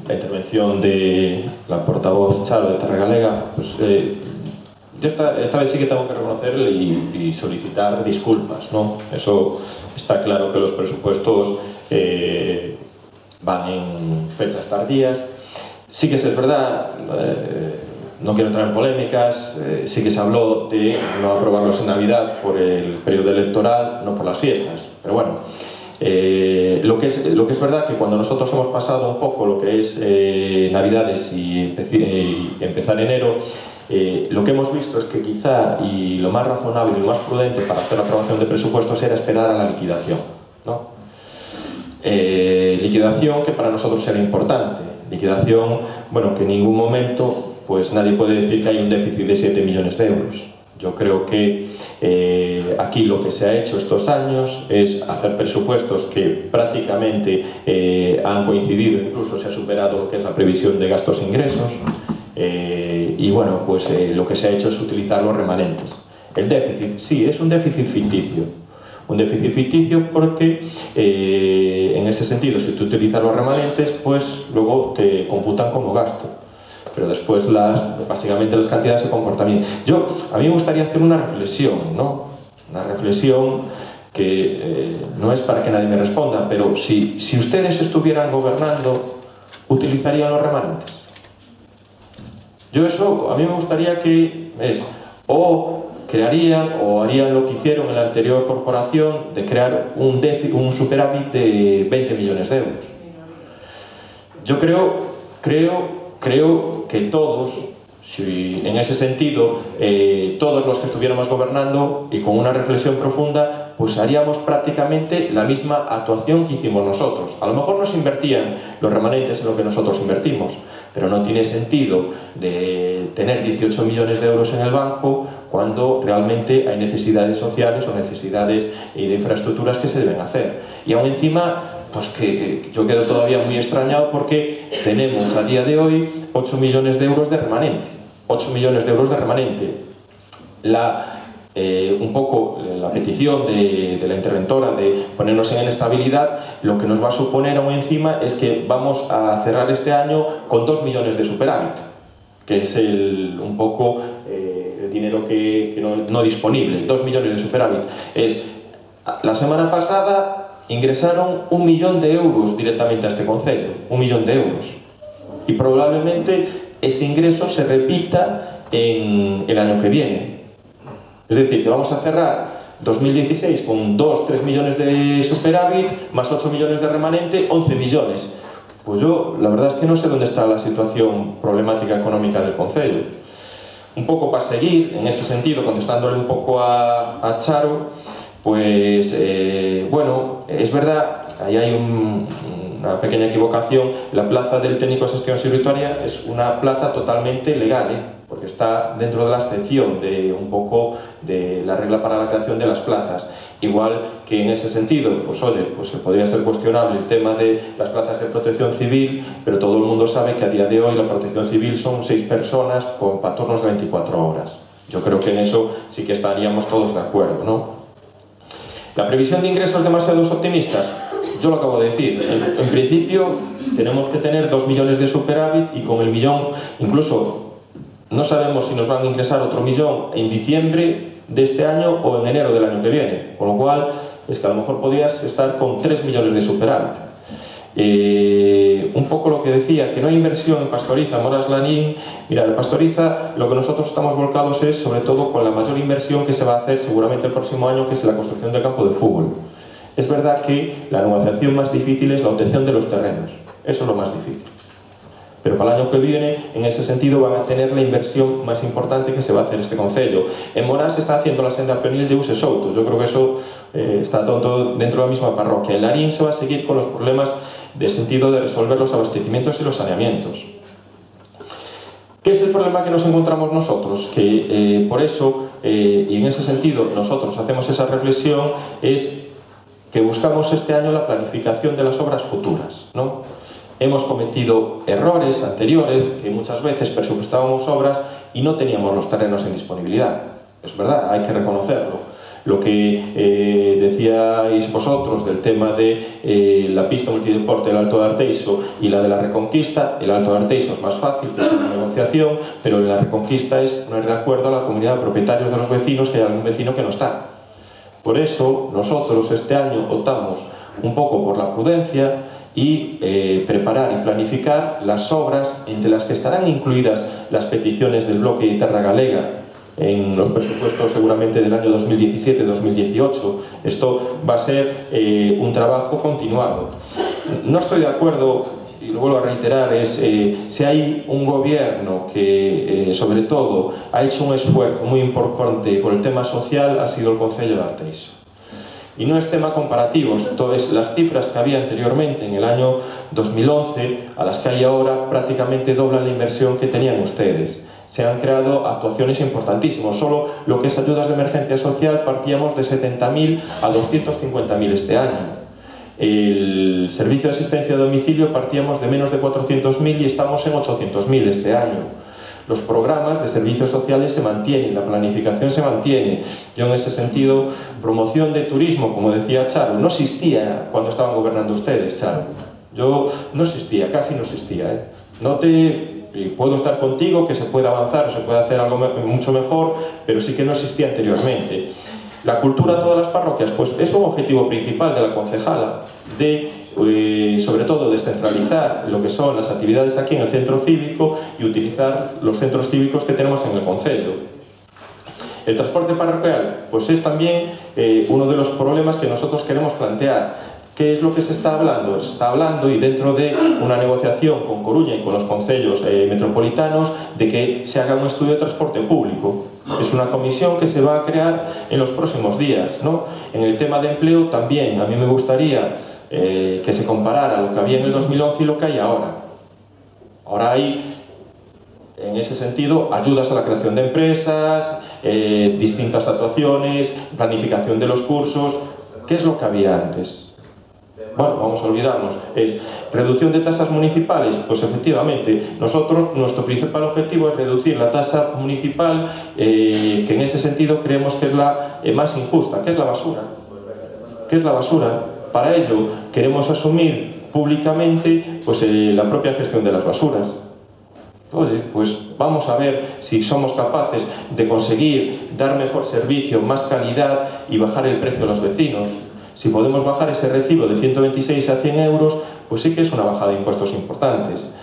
la intervención de la portavoz Charo de Terra Galega, pues, yo esta vez sí que tengo que reconocerle y solicitar disculpas, ¿no? Eso está claro, que los presupuestos van en fechas tardías. Sí que es verdad, no quiero entrar en polémicas, sí que se habló de no aprobarlos en Navidad por el periodo electoral, no por las fiestas, pero bueno. Lo que es verdad, que cuando nosotros hemos pasado un poco lo que es Navidades y empezar enero, lo que hemos visto es que quizá, y lo más razonable y lo más prudente para hacer la aprobación de presupuestos, era esperar a la liquidación, ¿no? Liquidación que para nosotros era importante, liquidación, bueno, que en ningún momento pues nadie puede decir que hay un déficit de 7 millones de euros. Yo creo que aquí lo que se ha hecho estos años es hacer presupuestos que prácticamente han coincidido, incluso se ha superado lo que es la previsión de gastos e ingresos, y bueno, pues lo que se ha hecho es utilizar los remanentes. El déficit, sí, es un déficit ficticio. Un déficit ficticio porque en ese sentido, si tú utilizas los remanentes, pues luego te computan como gasto. Pero después básicamente las cantidades se comportan bien. A mí me gustaría hacer una reflexión, ¿no? Una reflexión que no es para que nadie me responda, pero si ustedes estuvieran gobernando, ¿utilizarían los remanentes? A mí me gustaría que crearían o harían lo que hicieron en la anterior corporación, de crear un superávit de 20 millones de euros. Yo creo que todos, si en ese sentido, todos los que estuviéramos gobernando y con una reflexión profunda, pues haríamos prácticamente la misma actuación que hicimos nosotros. A lo mejor nos invertían los remanentes en lo que nosotros invertimos, pero no tiene sentido de tener 18 millones de euros en el banco cuando realmente hay necesidades sociales o necesidades de infraestructuras que se deben hacer. Y aún encima, pues que yo quedo todavía muy extrañado porque tenemos a día de hoy 8 millones de euros de remanente. 8 millones de euros de remanente. Un poco la petición de la interventora de ponernos en estabilidad, lo que nos va a suponer aún encima es que vamos a cerrar este año con 2 millones de superávit, que es un poco el dinero que no disponible. 2 millones de superávit. La semana pasada ingresaron 1 millón de euros directamente a este concello, 1 millón de euros. Y probablemente ese ingreso se repita en el año que viene. Es decir, que vamos a cerrar 2016 con 2-3 millones de superávit, más 8 millones de remanente, 11 millones. Pues yo, la verdad es que no sé dónde está la situación problemática económica del concello. Un poco para seguir, en ese sentido, contestándole un poco a Charo, pues, bueno, es verdad, ahí hay una pequeña equivocación. La plaza del técnico de gestión securitaria es una plaza totalmente legal, porque está dentro de la excepción de un poco de la regla para la creación de las plazas. Igual que en ese sentido, pues oye, pues podría ser cuestionable el tema de las plazas de protección civil, pero todo el mundo sabe que a día de hoy la protección civil son 6 personas para turnos de 24 horas. Yo creo que en eso sí que estaríamos todos de acuerdo, ¿no? La previsión de ingresos demasiado optimistas, yo lo acabo de decir. En principio tenemos que tener 2 millones de superávit y con el millón, incluso no sabemos si nos van a ingresar otro millón en diciembre de este año o en enero del año que viene, con lo cual es que a lo mejor podías estar con 3 millones de superávit. Un poco lo que decía, que no hay inversión en Pastoriza, Moras Lanín. Mira, en Pastoriza lo que nosotros estamos volcados es sobre todo con la mayor inversión que se va a hacer seguramente el próximo año, que es la construcción del campo de fútbol. Es verdad que la negociación más difícil es la obtención de los terrenos, eso es lo más difícil. Pero para el año que viene, en ese sentido, van a tener la inversión más importante que se va a hacer este concello. En Morás se está haciendo la senda penil de Use Souto. Yo creo que eso está todo dentro de la misma parroquia. En Larín se va a seguir con los problemas de sentido de resolver los abastecimientos y los saneamientos. ¿Qué es el problema que nos encontramos nosotros? Que por eso, y en ese sentido, nosotros hacemos esa reflexión, es que buscamos este año la planificación de las obras futuras, ¿no? Hemos cometido errores anteriores, que muchas veces presupuestábamos obras y no teníamos los terrenos en disponibilidad. Es verdad, hay que reconocerlo. Lo que decíais vosotros del tema de la pista multideporte del Alto de Arteixo y la de la Reconquista, el Alto de Arteixo es más fácil, que es una negociación, pero en la Reconquista es poner de acuerdo a la comunidad de propietarios de los vecinos, que hay algún vecino que no está. Por eso nosotros este año optamos un poco por la prudencia y preparar y planificar las obras entre las que estarán incluidas las peticiones del bloque de Terra Galega en los presupuestos seguramente del año 2017-2018. Esto va a ser un trabajo continuado. No estoy de acuerdo, y lo vuelvo a reiterar, si hay un gobierno que sobre todo ha hecho un esfuerzo muy importante por el tema social, ha sido el Concello de Arteixo. Y no es tema comparativo, esto es las cifras que había anteriormente en el año 2011 a las que hay ahora prácticamente doblan la inversión que tenían ustedes. Se han creado actuaciones importantísimas. Solo lo que es ayudas de emergencia social partíamos de 70.000 a 250.000 este año. El servicio de asistencia a domicilio partíamos de menos de 400.000 y estamos en 800.000 este año. Los programas de servicios sociales se mantienen, la planificación se mantiene. Yo en ese sentido, promoción de turismo, como decía Charo, no existía cuando estaban gobernando ustedes, Charo. Yo no existía, casi no existía. Puedo estar contigo, que se puede avanzar, se puede hacer algo mucho mejor, pero sí que no existía anteriormente. La cultura a todas las parroquias, pues es un objetivo principal de la concejala, sobre todo descentralizar lo que son las actividades aquí en el centro cívico y utilizar los centros cívicos que tenemos en el concello. El transporte parroquial, pues es también uno de los problemas que nosotros queremos plantear. ¿Qué es lo que se está hablando? Se está hablando, y dentro de una negociación con Coruña y con los concellos metropolitanos, de que se haga un estudio de transporte público. Es una comisión que se va a crear en los próximos días, ¿no? En el tema de empleo también, a mí me gustaría que se comparara lo que había en el 2011 y lo que hay ahora. Ahora hay, en ese sentido, ayudas a la creación de empresas, distintas actuaciones, planificación de los cursos. ¿Qué es lo que había antes? Bueno, vamos a olvidarnos. ¿Es reducción de tasas municipales? Pues efectivamente, nuestro principal objetivo es reducir la tasa municipal, que en ese sentido creemos que es la más injusta, que es la basura. ¿Qué es la basura? Para ello queremos asumir públicamente pues, la propia gestión de las basuras. Oye, pues vamos a ver si somos capaces de conseguir dar mejor servicio, más calidad y bajar el precio a los vecinos. Si podemos bajar ese recibo de 126 a 100 euros, pues sí que es una bajada de impuestos importantes.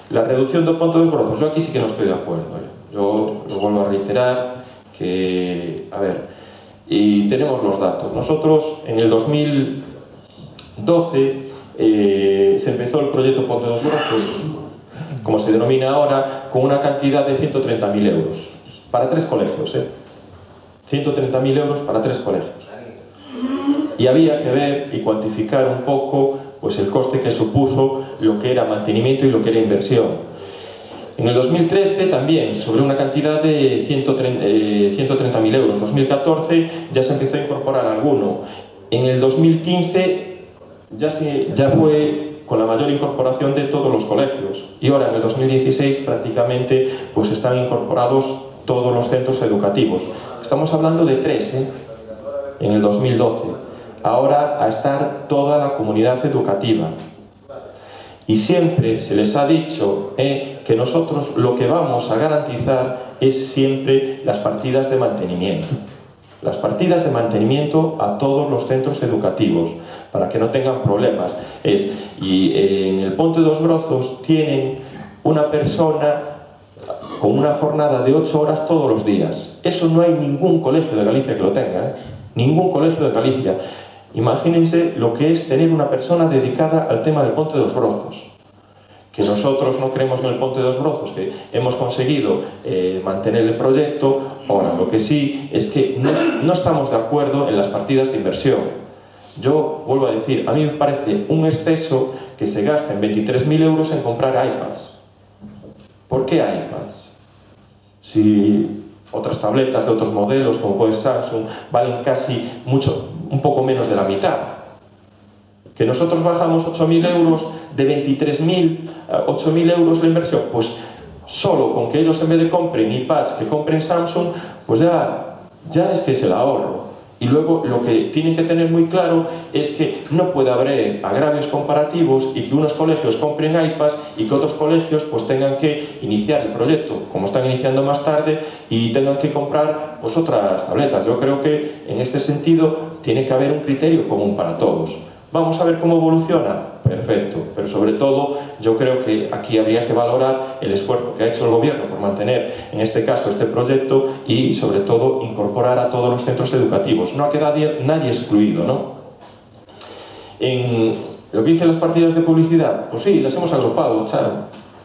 La reducción de puntos de desbrozos, yo aquí sí que no estoy de acuerdo. Yo lo vuelvo a reiterar que, a ver, y tenemos los datos. Nosotros en el 2012 se empezó el proyecto Ponte dos Brazos, como se denomina ahora, con una cantidad de 130.000 euros para 3 colegios. 130.000 euros para 3 colegios. Y había que ver y cuantificar un poco pues, el coste que supuso lo que era mantenimiento y lo que era inversión. En el 2013 también, sobre una cantidad de 130.000 euros. En 2014 ya se empezó a incorporar alguno. En el 2015 ya fue con la mayor incorporación de todos los colegios. Y ahora en el 2016 prácticamente pues, están incorporados todos los centros educativos. Estamos hablando de 3, en el 2012. Ahora a estar toda la comunidad educativa. Y siempre se les ha dicho que nosotros lo que vamos a garantizar es siempre las partidas de mantenimiento. Las partidas de mantenimiento a todos los centros educativos, para que no tengan problemas. Y en el Ponte dos Brazos tienen una persona con una jornada de 8 horas todos los días. Eso no hay ningún colegio de Galicia que lo tenga, ningún colegio de Galicia. Imagínense lo que es tener una persona dedicada al tema del Ponte dos Brazos. Que nosotros no creemos en el Ponte dos Brazos, que hemos conseguido mantener el proyecto. Ahora, lo que sí es que no estamos de acuerdo en las partidas de inversión. Yo vuelvo a decir, a mí me parece un exceso que se gasten 23.000 euros en comprar iPads. ¿Por qué iPads? Si otras tabletas de otros modelos, como puede Samsung, valen casi un poco menos de la mitad. Que nosotros bajamos 8.000 euros, de 23.000 a 8.000 euros la inversión, pues solo con que ellos en vez de compren iPads, que compren Samsung, pues ya es que es el ahorro. Y luego lo que tienen que tener muy claro es que no puede haber agravios comparativos y que unos colegios compren iPads y que otros colegios pues tengan que iniciar el proyecto, como están iniciando más tarde, y tengan que comprar pues otras tabletas. Yo creo que en este sentido tiene que haber un criterio común para todos. ¿Vamos a ver cómo evoluciona? Perfecto, pero sobre todo yo creo que aquí habría que valorar el esfuerzo que ha hecho el gobierno por mantener, en este caso, este proyecto y sobre todo incorporar a todos los centros educativos. No ha quedado nadie excluido, ¿no? En lo que dicen las partidas de publicidad, pues sí, las hemos agrupado, ¿saben?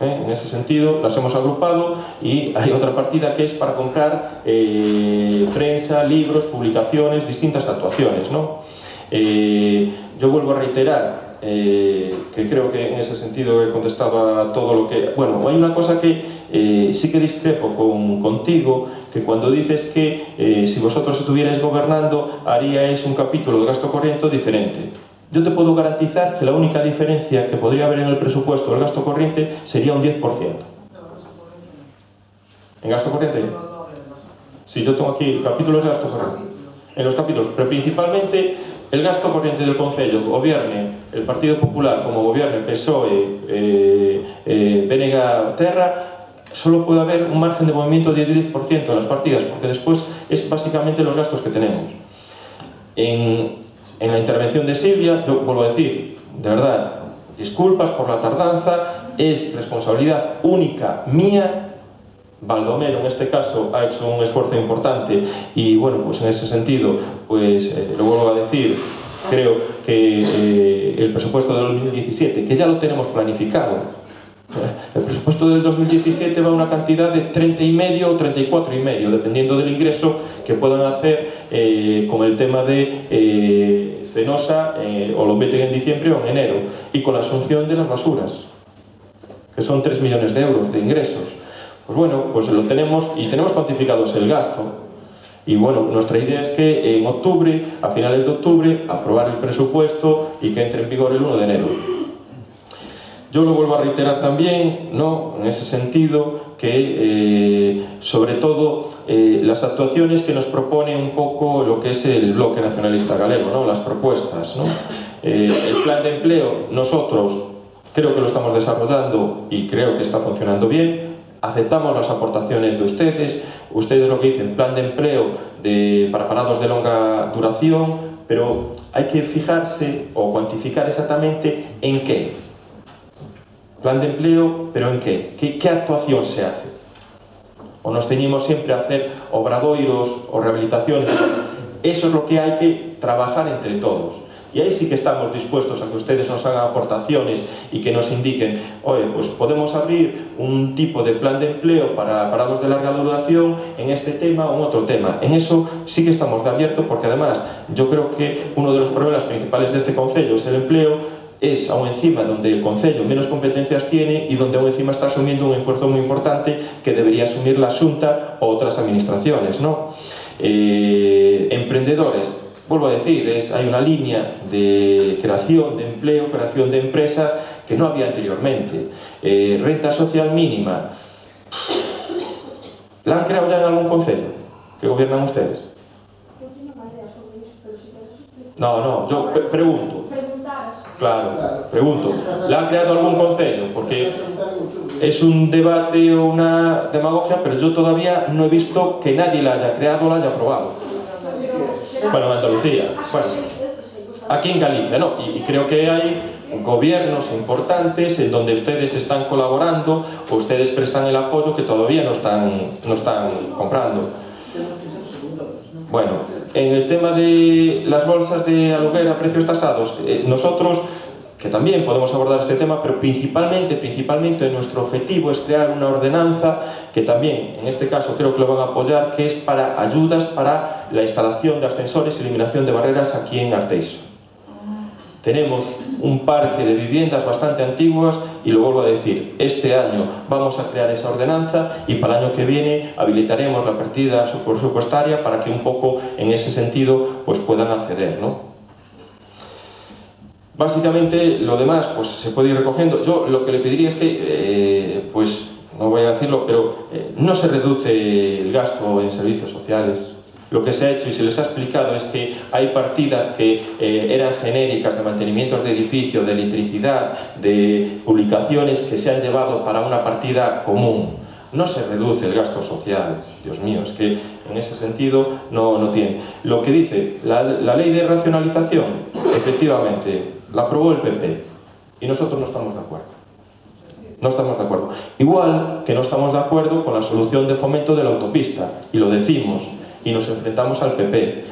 En ese sentido, las hemos agrupado y hay otra partida que es para comprar prensa, libros, publicaciones, distintas actuaciones, ¿no? Yo vuelvo a reiterar que creo que en ese sentido he contestado a todo lo que... Bueno, hay una cosa que sí que discrepo contigo, que cuando dices que si vosotros estuvierais gobernando haríais un capítulo de gasto corriente diferente. Yo te puedo garantizar que la única diferencia que podría haber en el presupuesto del gasto corriente sería un 10%. ¿En gasto corriente? Sí, yo tengo aquí capítulos de gasto corriente. En los capítulos, pero principalmente el gasto corriente del Concello, gobierne el Partido Popular como gobierne el PSOE, BNG Terra, solo puede haber un margen de movimiento de 10% en las partidas, porque después es básicamente los gastos que tenemos. En la intervención de Silvia, yo vuelvo a decir, de verdad, disculpas por la tardanza, es responsabilidad única mía. Baldomero, en este caso, ha hecho un esfuerzo importante y, bueno, pues en ese sentido, pues lo vuelvo a decir, creo que el presupuesto del 2017, que ya lo tenemos planificado, el presupuesto del 2017 va a una cantidad de 30,5 o 34,5, dependiendo del ingreso que puedan hacer con el tema de Fenosa, o lo meten en diciembre o en enero, y con la asunción de las basuras, que son 3 millones de euros de ingresos. Pues bueno, pues lo tenemos y tenemos cuantificados el gasto. Y bueno, nuestra idea es que en octubre, a finales de octubre, aprobar el presupuesto y que entre en vigor el 1 de enero. Yo lo vuelvo a reiterar también, ¿no? En ese sentido, que sobre todo las actuaciones que nos propone un poco lo que es el bloque nacionalista galego, ¿no? Las propuestas, ¿no? El plan de empleo, nosotros creo que lo estamos desarrollando y creo que está funcionando bien. Aceptamos las aportaciones de ustedes lo que dicen, plan de empleo para parados de longa duración, pero hay que fijarse o cuantificar exactamente en qué. Plan de empleo, pero en qué. ¿Qué actuación se hace? O nos ceñimos siempre a hacer obradoiros o rehabilitaciones. Eso es lo que hay que trabajar entre todos. Y ahí sí que estamos dispuestos a que ustedes nos hagan aportaciones y que nos indiquen, oye, pues podemos abrir un tipo de plan de empleo para parados de larga duración en este tema o en otro tema. En eso sí que estamos de abierto, porque además yo creo que uno de los problemas principales de este concello es el empleo, es aún encima donde el concello menos competencias tiene y donde aún encima está asumiendo un esfuerzo muy importante que debería asumir la Xunta o otras administraciones, ¿no? Emprendedores. Vuelvo a decir, hay una línea de creación de empleo, creación de empresas que no había anteriormente. Renta social mínima. ¿La han creado ya en algún concello que gobiernan ustedes? No, yo pregunto. Claro, pregunto. ¿La han creado algún concello? Porque es un debate o una demagogia, pero yo todavía no he visto que nadie la haya creado o la haya aprobado. Bueno, en Andalucía, bueno, aquí en Galicia, ¿no? Y creo que hay gobiernos importantes en donde ustedes están colaborando o ustedes prestan el apoyo que todavía no están comprando. Bueno, en el tema de las bolsas de aluguer a precios tasados, nosotros, que también podemos abordar este tema, pero principalmente nuestro objetivo es crear una ordenanza que también, en este caso, creo que lo van a apoyar, que es para ayudas para la instalación de ascensores y eliminación de barreras aquí en Arteixo. Tenemos un parque de viviendas bastante antiguas y lo vuelvo a decir, este año vamos a crear esa ordenanza y para el año que viene habilitaremos la partida presupuestaria para que un poco en ese sentido pues puedan acceder, ¿no? Básicamente lo demás pues se puede ir recogiendo. Yo lo que le pediría es que, pues no voy a decirlo, pero no se reduce el gasto en servicios sociales, Lo que se ha hecho y se les ha explicado es que hay partidas que eran genéricas de mantenimientos de edificio, de electricidad, de publicaciones que se han llevado para una partida común. No se reduce el gasto social, Dios mío, es que en ese sentido no tiene. Lo que dice la ley de racionalización, efectivamente, la aprobó el PP y nosotros no estamos de acuerdo. No estamos de acuerdo. Igual que no estamos de acuerdo con la solución de fomento de la autopista, y lo decimos, y nos enfrentamos al PP.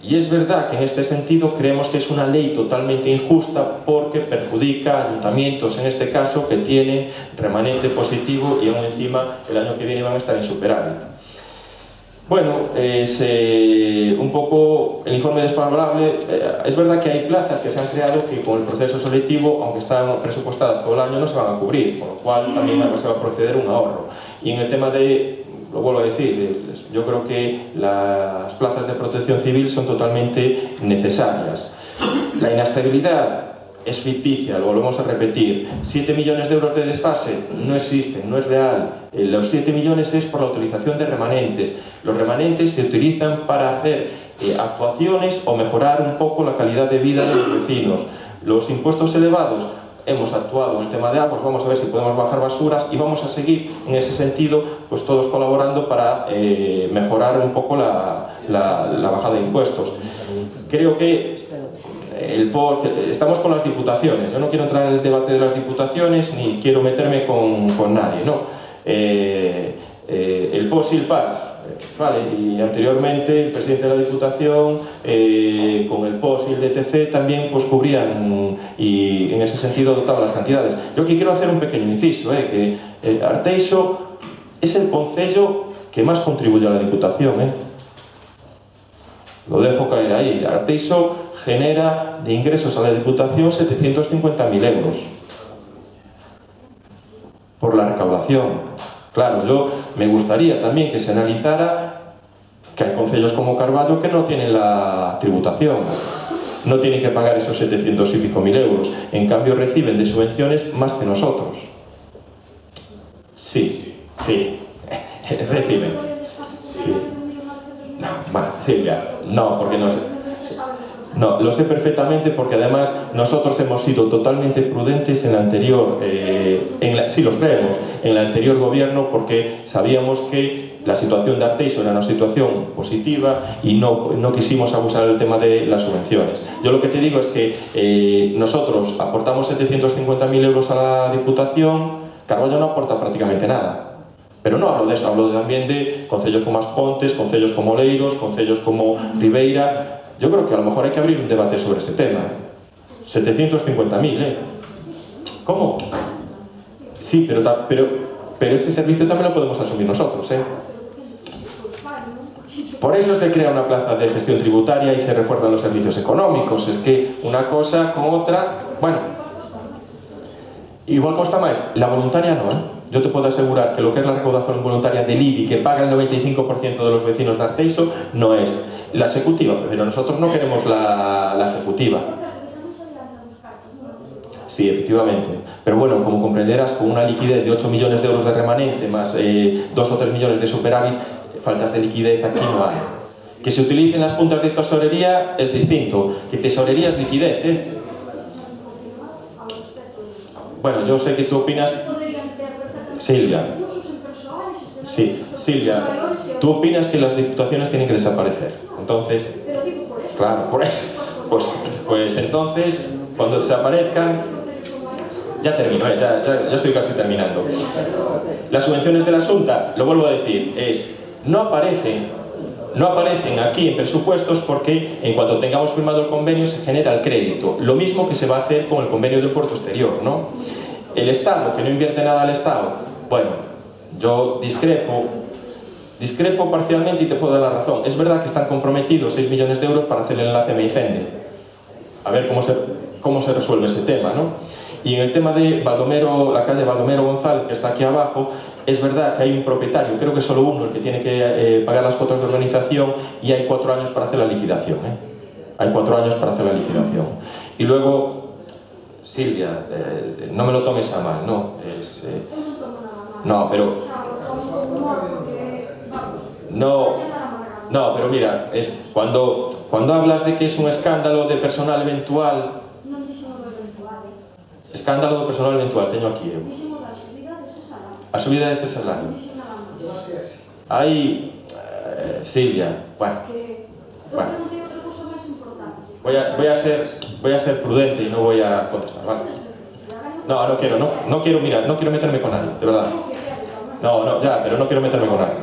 Y es verdad que en este sentido creemos que es una ley totalmente injusta porque perjudica a ayuntamientos, en este caso, que tienen remanente positivo y aún encima el año que viene van a estar en superávit. Bueno, un poco el informe desfavorable. Es verdad que hay plazas que se han creado que con el proceso selectivo, aunque están presupuestadas todo el año, no se van a cubrir, con lo cual también se va a proceder un ahorro. Y en el tema de, lo vuelvo a decir, yo creo que las plazas de protección civil son totalmente necesarias. La inestabilidad es ficticia, lo volvemos a repetir. 7 millones de euros de desfase no existen, no es real. Los 7 millones es por la utilización de remanentes. Los remanentes se utilizan para hacer actuaciones o mejorar un poco la calidad de vida de los vecinos. Los impuestos elevados, hemos actuado en el tema de aguas, vamos a ver si podemos bajar basuras y vamos a seguir en ese sentido, pues todos colaborando para mejorar un poco la bajada de impuestos. Creo que estamos con las diputaciones. Yo no quiero entrar en el debate de las diputaciones ni quiero meterme con nadie, ¿no? El POS y el PAS, vale, y anteriormente el presidente de la Diputación con el POS y el DTC también pues cubrían y en ese sentido dotaban las cantidades. Yo aquí quiero hacer un pequeño inciso, que Arteixo es el concello que más contribuye a la Diputación, lo dejo caer ahí. Arteixo genera de ingresos a la Diputación 750.000 euros por la recaudación. Claro, yo me gustaría también que se analizara que hay concellos como Carballo que no tienen la tributación, no tienen que pagar esos 700 y pico mil euros, en cambio reciben de subvenciones más que nosotros. Sí, reciben. Sí. No, bueno, Silvia, no, porque no sé. No, lo sé perfectamente porque además nosotros hemos sido totalmente prudentes en la anterior, sí los creemos, en el anterior gobierno porque sabíamos que la situación de Arteixo era una situación positiva y no quisimos abusar del tema de las subvenciones. Yo lo que te digo es que nosotros aportamos 750.000 euros a la Diputación, Carballo no aporta prácticamente nada. Pero no hablo de eso, hablo también de concellos como As Pontes, concellos como Oleiros, concellos como Ribeira. Yo creo que a lo mejor hay que abrir un debate sobre ese tema. 750.000, ¿Cómo? Sí, pero ese servicio también lo podemos asumir nosotros, Por eso se crea una plaza de gestión tributaria y se refuerzan los servicios económicos. Es que una cosa con otra, bueno, igual costa más. La voluntaria no, Yo te puedo asegurar que lo que es la recaudación voluntaria del IBI, que paga el 95% de los vecinos de Arteixo, no es la ejecutiva, pero nosotros no queremos la ejecutiva. Sí, efectivamente. Pero bueno, como comprenderás, con una liquidez de 8 millones de euros de remanente, más 2 o 3 millones de superávit, faltas de liquidez aquí no hay. Que se utilicen las puntas de tesorería es distinto, que tesorería es liquidez, Bueno, yo sé que tú opinas... Silvia. Sí, Silvia, tú opinas que las diputaciones tienen que desaparecer. Entonces, claro, por eso. Pues entonces, cuando desaparezcan, ya termino, ya estoy casi terminando. Las subvenciones de la Xunta, lo vuelvo a decir, no aparecen aquí en presupuestos porque en cuanto tengamos firmado el convenio se genera el crédito. Lo mismo que se va a hacer con el convenio del puerto exterior, ¿no? El Estado, que no invierte nada al Estado, bueno, yo discrepo parcialmente y te puedo dar la razón. Es verdad que están comprometidos 6 millones de euros para hacer el enlace Meifende. A ver cómo se resuelve ese tema, ¿no? Y en el tema de Baldomero, la calle Baldomero González, que está aquí abajo, es verdad que hay un propietario, creo que solo uno el que tiene que pagar las cuotas de organización y hay 4 años para hacer la liquidación, Hay 4 años para hacer la liquidación. Y luego, Silvia, no me lo tomes a mal, no, no, pero... No, No, pero mira, cuando hablas de que es un escándalo de personal eventual... Non dixemos do eventual, Escándalo de personal eventual, teño aquí eu. dixemos da subida dese salario. A subida deste salario. Dixen nada máis. Aí, Silvia, bueno, Que eu preguntei outra cousa máis importante. voy a ser prudente y no voy a contestar, ¿vale? No quiero, mira, no quiero meterme con nadie, de verdad. No, ya, pero no quiero meterme con nadie.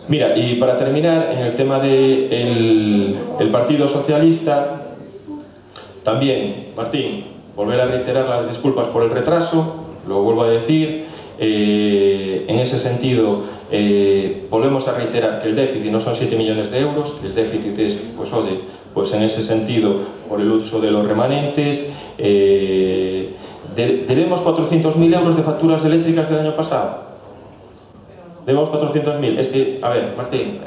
Mira, y para terminar, en el tema del Partido Socialista, también, Martín, volver a reiterar las disculpas por el retraso, lo vuelvo a decir, en ese sentido, volvemos a reiterar que el déficit no son 7 millones de euros, que el déficit es, pues en ese sentido, por el uso de los remanentes. Debemos 400.000 euros de facturas eléctricas del año pasado. Debemos 400.000. Es que, a ver, Martín,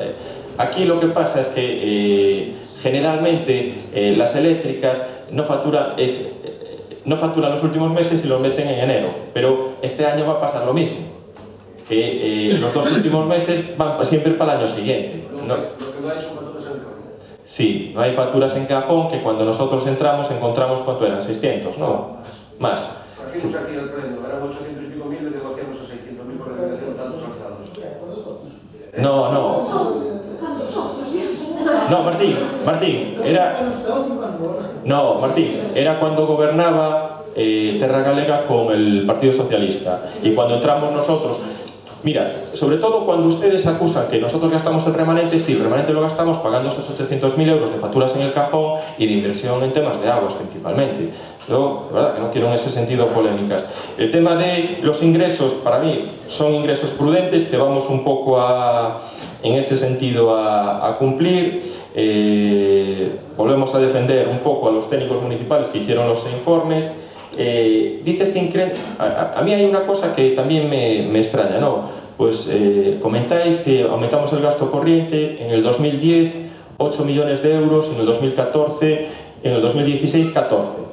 aquí lo que pasa es que generalmente las eléctricas no facturan los últimos meses y los meten en enero, pero este año va a pasar lo mismo, que los 2 últimos meses van siempre para el año siguiente. Lo que no hay son facturas en el cajón. Sí, no hay facturas en cajón, que cuando nosotros encontramos ¿cuánto eran? 600, ¿no? Más. Hicimos aquí el pleno, eran 800 y pico mil, le negociamos a 600.000 por realización tantos alzados. No, Martín, era cuando gobernaba Terra Galega con el Partido Socialista. Y cuando entramos nosotros, mira, sobre todo cuando ustedes acusan que nosotros gastamos el remanente, sí, el remanente lo gastamos pagando esos 800.000 euros de facturas en el cajón y de inversión en temas de aguas principalmente. Yo, la verdad, que no quiero en ese sentido polémicas. El tema de los ingresos, para mí, son ingresos prudentes que vamos un poco en ese sentido a cumplir. Volvemos a defender un poco a los técnicos municipales que hicieron los informes. Dices que a mí hay una cosa que también me extraña, ¿no? Pues comentáis que aumentamos el gasto corriente en el 2010 8 millones de euros, en el 2014, en el 2016 14.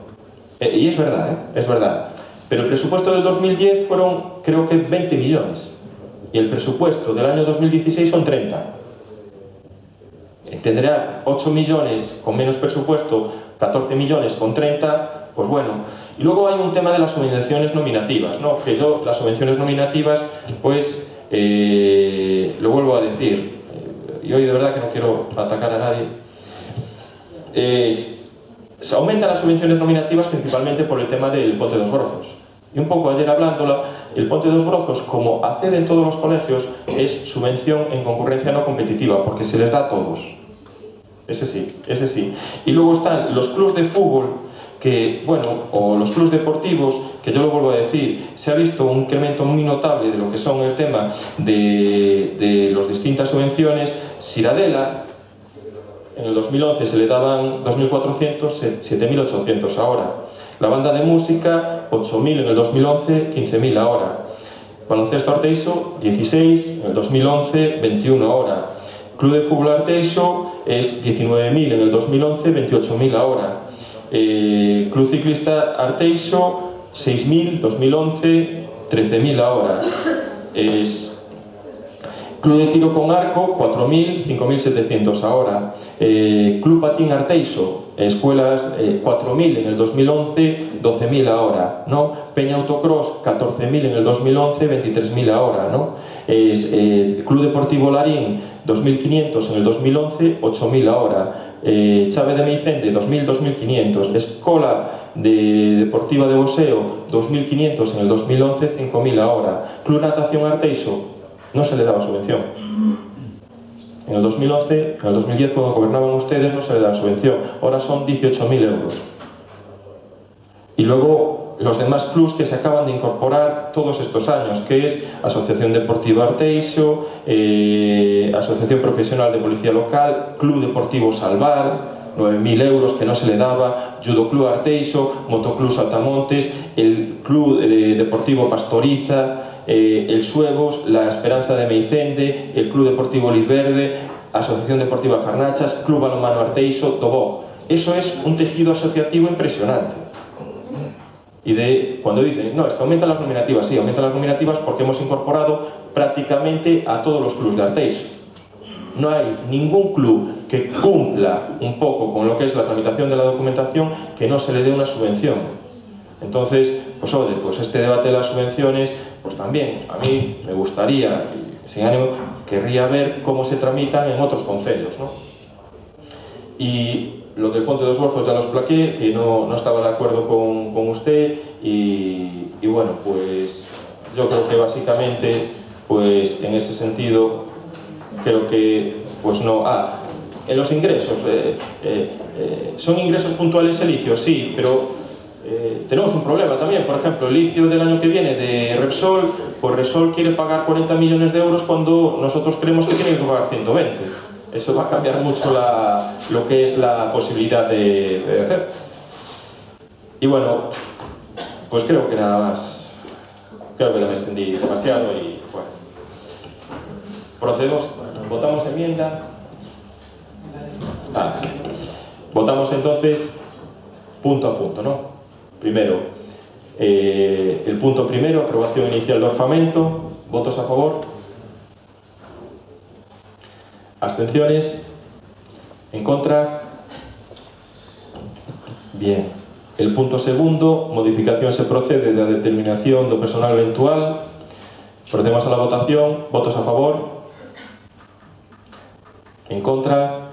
Y es verdad, es verdad. Pero el presupuesto del 2010 fueron, creo que 20 millones. Y el presupuesto del año 2016 son 30. Entenderá, 8 millones con menos presupuesto, 14 millones con 30, pues bueno. Y luego hay un tema de las subvenciones nominativas, ¿no? Que yo, las subvenciones nominativas, pues, lo vuelvo a decir, y hoy de verdad que no quiero atacar a nadie, se aumentan las subvenciones nominativas principalmente por el tema del Ponte dos Brozos. Y un poco ayer hablándola, el Ponte dos Brozos, como accede en todos los colegios, es subvención en concurrencia no competitiva, porque se les da a todos. Ese sí. Y luego están los clubs de fútbol, que, bueno, o los clubs deportivos, que yo lo vuelvo a decir, se ha visto un incremento muy notable de lo que son el tema de las distintas subvenciones. Ciradela, en el 2011 se le daban 2.400, 7.800 ahora. La banda de música, 8.000 en el 2011, 15.000 ahora. Baloncesto Arteixo, 16, en el 2011, 21 ahora. Club de fútbol Arteixo es 19.000 en el 2011, 28.000 ahora. Club ciclista Arteixo, 6.000, 2011, 13.000 ahora. Club de tiro con arco, 4.000, 5.700 ahora. Club patín Arteixo, escuelas, 4.000 en el 2011, 12.000 ahora, ¿no? Peña autocross, 14.000 en el 2011, 23.000 ahora, ¿no? Club deportivo Larín, 2.500 en el 2011, 8.000 ahora. Chave de Meicende, 2.000, 2.500. Escola deportiva de boxeo, 2.500 en el 2011, 5.000 ahora. Club natación Arteixo, no se le daba subvención. En el 2011, en el 2010, cuando gobernaban ustedes, no se le daba subvención. Ahora son 18.000 euros. Y luego los demás clubs que se acaban de incorporar todos estos años, que es Asociación Deportiva Arteixo, Asociación Profesional de Policía Local, Club Deportivo Salvar, 9.000 euros que no se le daba, Judo Club Arteixo, Motoclub Saltamontes, el Club Deportivo Pastoriza, el Suevos, la Esperanza de Meicende, el Club Deportivo Lisverde, Asociación Deportiva Jarnachas, Club Balonmano Arteixo, Tobó. Eso es un tejido asociativo impresionante. Y cuando dicen, no, es que aumentan las nominativas, sí, aumentan las nominativas porque hemos incorporado prácticamente a todos los clubs de Arteixo. no hay ningún club que cumpla un poco con lo que es la tramitación de la documentación que no se le dé una subvención. Entonces, pues oye, pues este debate de las subvenciones, pues también a mí me gustaría, sin ánimo, querría ver cómo se tramitan en otros concellos, ¿no? Y lo del Ponte dos Borzos ya lo expliqué, que no estaba de acuerdo con usted y bueno, pues yo creo que básicamente, pues en ese sentido, creo que, pues no... en los ingresos, ¿son ingresos puntuales el ICIO? Sí, pero tenemos un problema también. Por ejemplo, el ICIO del año que viene de Repsol, pues Repsol quiere pagar 40 millones de euros cuando nosotros creemos que tiene que pagar 120. Eso va a cambiar mucho lo que es la posibilidad de hacer. Y bueno, pues creo que nada más. Creo que no me extendí demasiado y bueno. Procedemos, votamos enmienda. Votamos entonces punto a punto, ¿no? Primero, el punto primero, aprobación inicial de orfamento. ¿Votos a favor? ¿Abstenciones? ¿En contra? Bien. El punto segundo, modificación se procede da determinación do personal eventual. Procedemos a la votación. ¿Votos a favor? ¿En contra?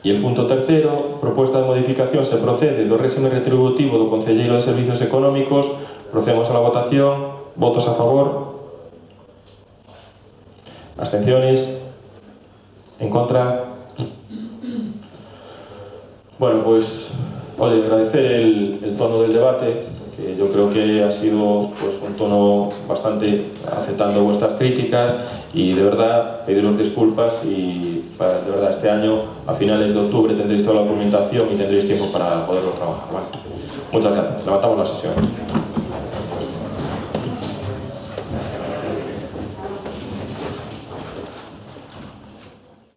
E el punto terceiro, propuesta de modificación se procede do réxime retributivo do Concelleiro de Servicios Económicos. Procedemos a la votación. Votos a favor? ¿Abstenciones? ¿En contra? Bueno, pues, oye, agradecer el tono del debate, que yo creo que ha sido pues, un tono bastante aceptando vuestras críticas y de verdad pediros disculpas y de verdad este año a finales de octubre tendréis toda la documentación y tendréis tiempo para poderlo trabajar, ¿vale? Muchas gracias. Levantamos la sesión.